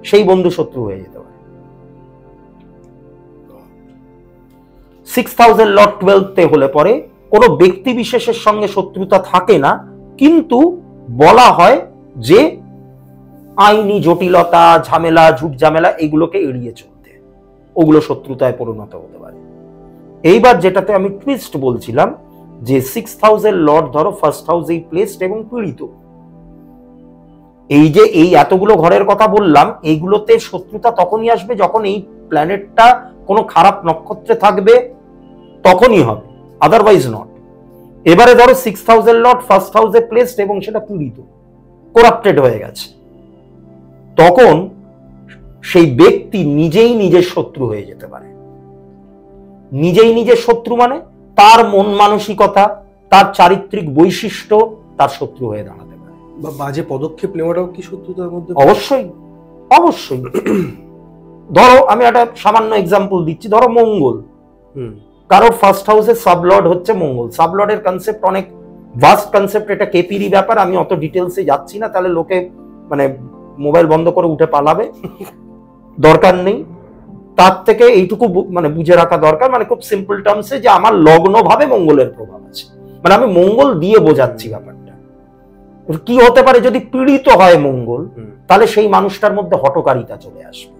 সেই বন্ধু শত্রু হয়ে যেতে পারে। 6000 লর্ড 12th হলে পরে কোনো ব্যক্তি বিশেষের সঙ্গে শত্রুতা থাকে না, কিন্তু বলা হয় যে আইনি জটিলতা, ঝামেলা, ঝুট ঝামেলা এগুলোকে এড়িয়ে চলতে, ওগুলো শত্রুতায় পরিণত হতে পারে। এইবার যেটাতে আমি টুইস্ট বলছিলাম, যে 6000 লর্ড ধরো 1st হাউসেই প্লেসড এবং পীড়িত, এই যে এই এতগুলো ঘরের কথা বললাম, এইগুলোতে শত্রুতা তখনই আসবে যখন এই প্ল্যানেটটা কোনো খারাপ নক্ষত্রে থাকবে, তখনই হবে, আদারওয়াইজ নট। এবারে ধরো 6000 লর্ড 1st হাউসে প্লেসড এবং সেটা পীড়িত, করাপ্টেড হয়ে গেছে, তখন সেই ব্যক্তি নিজেই নিজের শত্রু হয়ে যেতে পারে। নিজেই নিজের শত্রু মানে তার মন মানসিকতা, তার চারিত্রিক বৈশিষ্ট্য তার শত্রু হয়ে দাঁড়াতে পারে। বা বাজে পদক্ষেপ নেওয়াটাও কি শত্রুতার মধ্যে? অবশ্যই, অবশ্যই। ধরো আমি একটা সামান্য এক্সাম্পল দিচ্ছি, ধরো মঙ্গল, কারোর ফার্স্ট হাউসের সাবলর্ড হচ্ছে মঙ্গল। সাবলর্ডের কনসেপ্ট অনেক ভাস্ট কনসেপ্ট, এটা কেপিরই ব্যাপার, আমি অত ডিটেলসে যাচ্ছি না, তাহলে লোকে মানে মোবাইল বন্ধ করে উঠে পালাবে, দরকার নেই। তার থেকে এইটুকু মানে বুঝে রাখা দরকার, মানে খুব সিম্পল টার্মসে, যে আমার লগ্ন ভাবে মঙ্গলের প্রভাব আছে, মানে আমি মঙ্গল দিয়ে বোঝাচ্ছি ব্যাপারটা। কি হতে পারে যদি পীড়িত হয় মঙ্গল, তাহলে সেই মানুষটার মধ্যে হঠকারিতা চলে আসবে,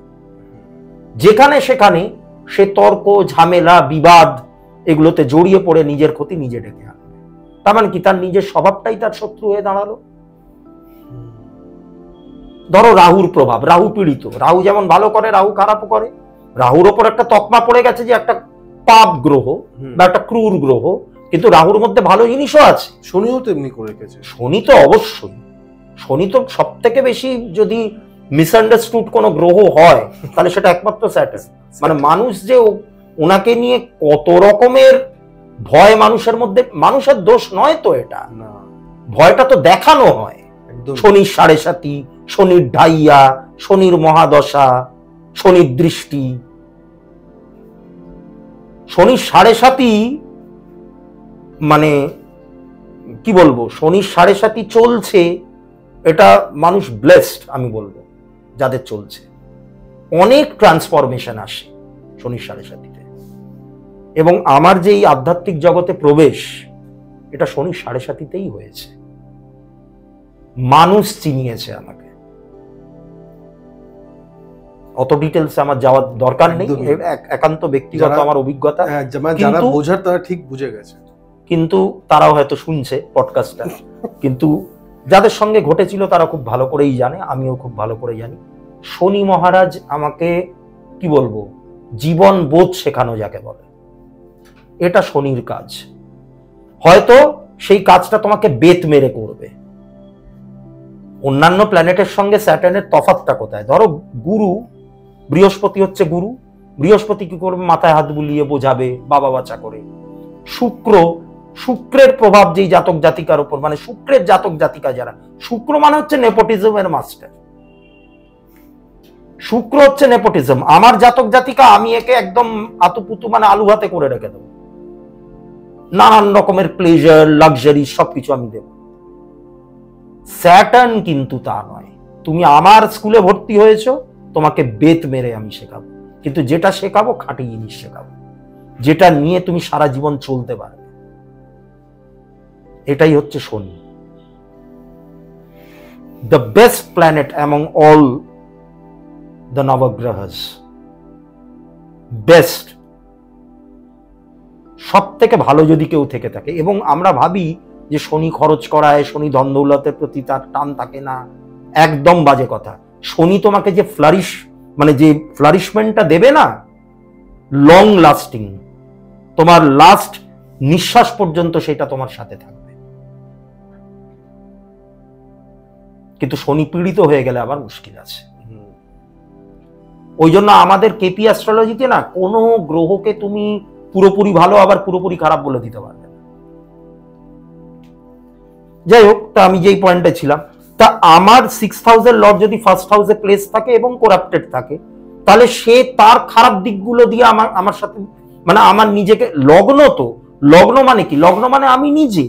যেখানে সেখানে সে তর্ক, ঝামেলা, বিবাদ এগুলোতে জড়িয়ে পড়ে নিজের ক্ষতি নিজে ডেকে আনবে। তার মানে কি তার নিজের স্বভাবটাই তার শত্রু হয়ে দাঁড়ালো। ধরো রাহুর প্রভাব, রাহু পীড়িত, রাহু যেমন ভালো করে রাহু খারাপও করে। রাহুর ওপর একটা তকমা পড়ে গেছে যে একটা পাপ গ্রহ বা একটা ক্রূর গ্রহ, কিন্তু রাহুর মধ্যে ভালো জিনিসও আছে। শনিও তো এমনি করে রেখেছে। শনি তো অবশ্যই, শনি তো সব থেকে বেশি যদি মিসআন্ডারস্টুড কোনো গ্রহ হয় তাহলে সেটা একমাত্র স্যাটার্ন। মানে মানুষ যে ওনাকে নিয়ে কত রকমের ভয় মানুষের মধ্যে, মানুষের দোষ নয় তো এটা, ভয়টা তো দেখানো হয়। শনির 7.5, শনির ঢাইয়া, শনির মহাদশা, শনির দৃষ্টি। শনির 7.5 মানে কি বলবো, শনির 7.5 চলছে, এটা মানুষ ব্লেসড আমি বলবো যাদের চলছে। অনেক ট্রান্সফরমেশন আসে শনির 7.5-তে, এবং আমার যে এই আধ্যাত্মিক জগতে প্রবেশ, এটা শনির 7.5-তেই হয়েছে। মানুষ চিনিয়েছে আমাকে, অত ডিটেলসে আমার যাওয়ার দরকার নেই, একান্ত ব্যক্তিগত আমার অভিজ্ঞতা। যারা বোঝার তারা ঠিক বুঝে গেছে, কিন্তু তারাও হয়তো শুনছে পডকাস্টটা, কিন্তু যাদের সঙ্গে ঘটেছিল তারা খুব ভালো করেই জানে, আমিও খুব ভালো করে জানি। শনি মহারাজ আমাকে কি বলবো, জীবন বোধ শেখানো যাকে বলে, এটা শনির কাজ। হয়তো সেই কাজটা তোমাকে বেত মেরে করবে। অন্যান্য প্ল্যানেটের সঙ্গে স্যাটার্নের তফাৎটা কোথায়? ধরো গুরু, বৃহস্পতি হচ্ছে গুরু, বৃহস্পতি কি করবে? মাথায় হাত বুলিয়ে বোঝাবে, বাবা বাচ্চা করে। শুক্রের প্রভাব যেই জাতক জাতিকার উপর, মানে শুক্রের জাতক জাতিকা যারা, শুক্র মানে হচ্ছে নেপোটিজমের মাস্টার, শুক্র হচ্ছে নেপোটিজম। আমার জাতক জাতিকা, আমি একে একদম আতুপুতু মানে আলু হাতে করে রেখে দেবো, নানান রকমের প্লেজার, লাক্সারি সবকিছু আমি দেব। স্যাটার্ন কিন্তু তা নয়। তুমি আমার স্কুলে ভর্তি হয়েছো, তোমাকে বেত মেরে আমি শেখাবো, কিন্তু যেটা শেখাবো খাঁটি জিনিস শেখাবো, যেটা নিয়ে তুমি সারা জীবন চলতে পারবে। এটাই হচ্ছে Shani, the best planet among all the Navagrahas, best, সব থেকে ভালো যদি কেউ থেকে থাকে। এবং আমরা ভাবি যে শনি খরচ করায়, শনি ধন দৌলতের প্রতি তার টান থাকে না, একদম বাজে কথা। শনি তোমাকে যে মানে যে ফ্লারিশমেন্টটা দেবে না, লং লাস্টিং, তোমার লাস্ট নিঃশ্বাস পর্যন্ত সেটা তোমার সাথে থাকবে। কিন্তু শনি পীড়িত হয়ে গেলে আবার মুশকিল আছে। ওই জন্য আমাদের কেপি অ্যাস্ট্রোলজিতে না, কোনো গ্রহকে তুমি পুরোপুরি ভালো আবার পুরোপুরি খারাপ বলে দিতে পারবে না। যাই হোক, তা আমি যেই পয়েন্টে ছিলাম, তা আমার 6th হাউসের লর্ড যদি ফার্স্ট হাউসে প্লেস থাকে এবং করাপ্টেড থাকে, তাহলে সে তার খারাপ দিকগুলো দিয়ে আমার সাথে, মানে আমার নিজেকে, লগ্ন তো, লগ্ন মানে কি? লগ্ন মানে আমি নিজে,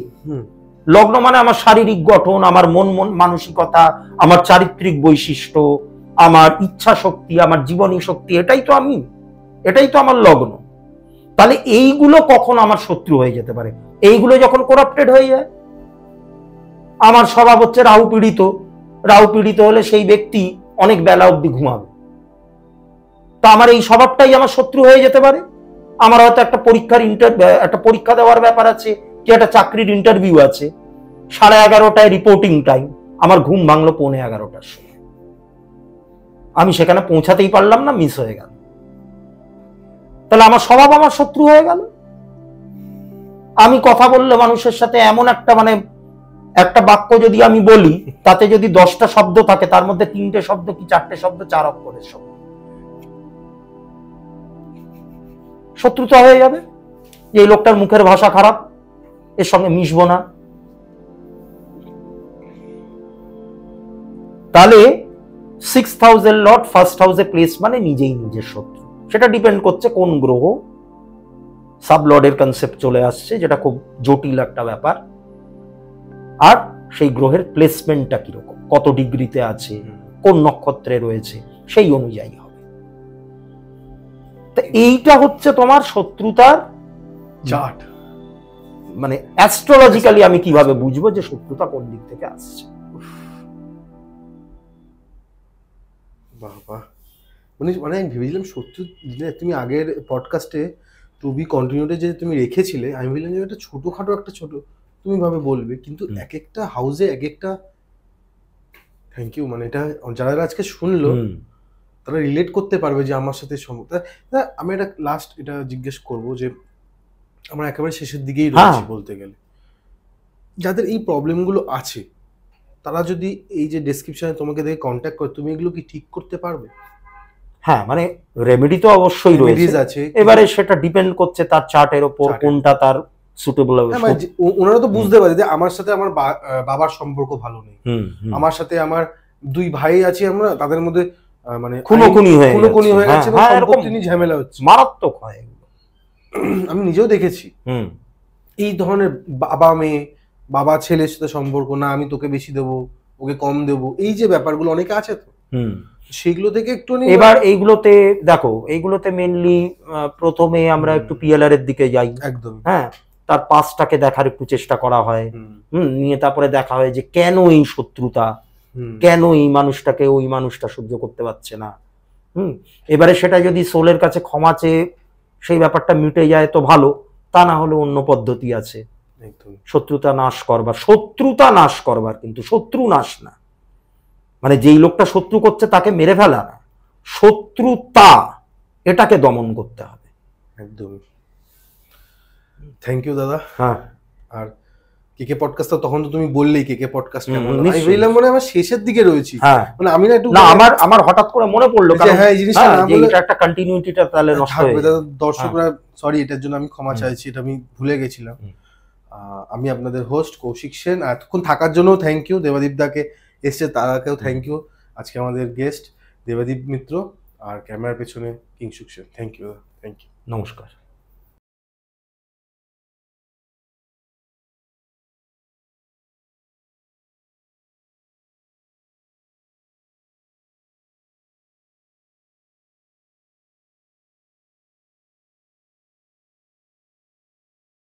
লগ্ন মানে আমার শারীরিক গঠন, আমার মন মানসিকতা, আমার চারিত্রিক বৈশিষ্ট্য, আমার ইচ্ছা শক্তি, আমার জীবনী শক্তি, এটাই তো আমি, এটাই তো আমার লগ্ন। তাহলে এইগুলো কখন আমার শত্রু হয়ে যেতে পারে? এইগুলো যখন করাপ্টেড হয়ে যায়। আমার স্বভাব হচ্ছে রাহু পীড়িত, রাহু পীড়িত হলে সেই ব্যক্তি অনেক বেলা অবধি ঘুমাবে, তা আমার এই স্বভাবটাই আমার শত্রু হয়ে যেতে পারে। আমার হয়তো একটা পরীক্ষা দেওয়ার ব্যাপার আছে, কি একটা চাকরির ইন্টারভিউ আছে, 11:30টায় রিপোর্টিং টাইম, আমার ঘুম ভাঙলো 11:15টার সময়, আমি সেখানে পৌঁছাতেই পারলাম না, মিস হয়ে গেল। তাহলে আমার স্বভাব আমার শত্রু হয়ে গেল। আমি কথা বললে মানুষের সাথে এমন একটা, মানে একটা বাক্য যদি আমি বলি, তাতে যদি 10টা শব্দ থাকে, তার মধ্যে 3টে শব্দ কি 4টে শব্দ 4 অক্ষরের শব্দ, শত্রুতা হয়ে যাবে। যে এই লোকটার মুখের ভাষা খারাপ, এর সঙ্গে মিশবো না। তাহলে সিক্সথ হাউসের লর্ড ফার্স্ট হাউসে প্লেস মানে নিজেই নিজের শত্রু। সেটা ডিপেন্ড করছে কোন গ্রহ। সাব লর্ডের কনসেপ্ট চলে আসছে, যেটা খুব জটিল একটা ব্যাপার। আর সেই গ্রহের প্লেসমেন্টটা কিরকম, কত ডিগ্রিতে আছে, কোন নক্ষত্রে রয়েছে, সেই অনুযায়ী হবে। তো এইটা হচ্ছে তোমার শত্রুতার চার্ট। মানে অ্যাস্ট্রোলজিক্যালি আমি কিভাবে বুঝবো যে শত্রুতা কোন দিক থেকে আসছে। বাহ বাহ, মানে আমি ভেবেছিলাম শত্রু, তুমি আগের পডকাস্টে টু বি কন্টিনিউতে যে তুমি রেখেছিলে, আমি ভাবলাম যে একটা ছোটখাটো একটা ছোট তুমি ভাবে বলবে, কিন্তু এক একটা হাউসে এক একটা। থ্যাংক ইউ, মানে এটা যারা আজকে শুনলো তারা রিলেট করতে পারবে যে আমার সাথে আমি এটা লাস্ট এটা জিজ্ঞেস করব যে আমরা একেবারে শেষের দিকেই রয়েছি বলতে গেলে, যাদের এই প্রবলেমগুলো আছে তারা যদি এই যে ডেসক্রিপশনে তোমাকে দেখে কন্ট্যাক্ট করে, তুমি এগুলো কি ঠিক করতে পারবে? হ্যাঁ, মানে রেমেডি তো অবশ্যই রয়েছে, এবারে সেটা ডিপেন্ড করছে তার চার্টের উপর কোনটা তার সুটেবল হবে। ওনারা তো বুঝতে পারে যে আমার সাথে আমার বাবার সম্পর্ক ভালো নেই, আমার সাথে আমার দুই ভাই আছে, আমরা তাদের মধ্যে মানে খুনোখুনি হয়ে গেছে, সম্পত্তি নিয়ে ঝামেলা হচ্ছে, মারাত্মক হয়। আমি নিজেও দেখেছি এই ধরনের বাবা মেয়ে, বাবা ছেলের সাথে সম্পর্ক, না আমি তোকে বেশি দেবো, ওকে কম দেবো, এই যে ব্যাপারগুলো অনেকে আছে, তো সেগুলো থেকে একটু এবার এইগুলোতে দেখো, এইগুলোতে মেনলি প্রথমে আমরা একটু পিএলআর এর দিকে যাই, একদম, হ্যাঁ, তার পাসটাকে দেখার একটু চেষ্টা করা হয়, নিয়ে তারপরে দেখা হয় যে কেন এই শত্রুতা, কেন এই মানুষটাকে ওই মানুষটা সহ্য করতে পারছে না। এবারে সেটা যদি সোলের কাছে ক্ষমা চেয়ে সেই ব্যাপারটা মিটে যায় তো ভালো, তা না হলে অন্য পদ্ধতি আছে শত্রুতা নাশ করবার, কিন্তু শত্রু নাশ না, মানে যেই লোকটা শত্রু করছে তাকে মেরে ফেলা না, শত্রুতা এটাকে দমন করতে হবে। একদম। থ্যাংক ইউ দাদা। হ্যাঁ, আর কেকে পডকাস্ট তখন তো তুমি বললেই কেকে পডকাস্ট কেমন, আমি বললাম মানে আমার শেষের দিকে রয়েছি, মানে আমি না একটু আমার হঠাৎ করে মনে পড়লো, কারণ হ্যাঁ এই জিনিসটা না বলে এটা একটা কন্টিনিউটিটা তাহলে নষ্ট হয়ে যাবে। দর্শকরা সরি, এটার জন্য আমি ক্ষমা চাইছি, এটা আমি ভুলে গেছিলাম। আমি আপনাদের হোস্ট কৌশিক সেন, এতক্ষণ থাকার জন্য থ্যাংক ইউ। দেবাদীপ দাকে এসছে, তারাকেও থ্যাংক ইউ। আজকে আমাদের গেস্ট দেবাদীপ মিত্র, আর ক্যামেরার পেছনে Kinshuk Sen. Thank you, thank you, নমস্কার।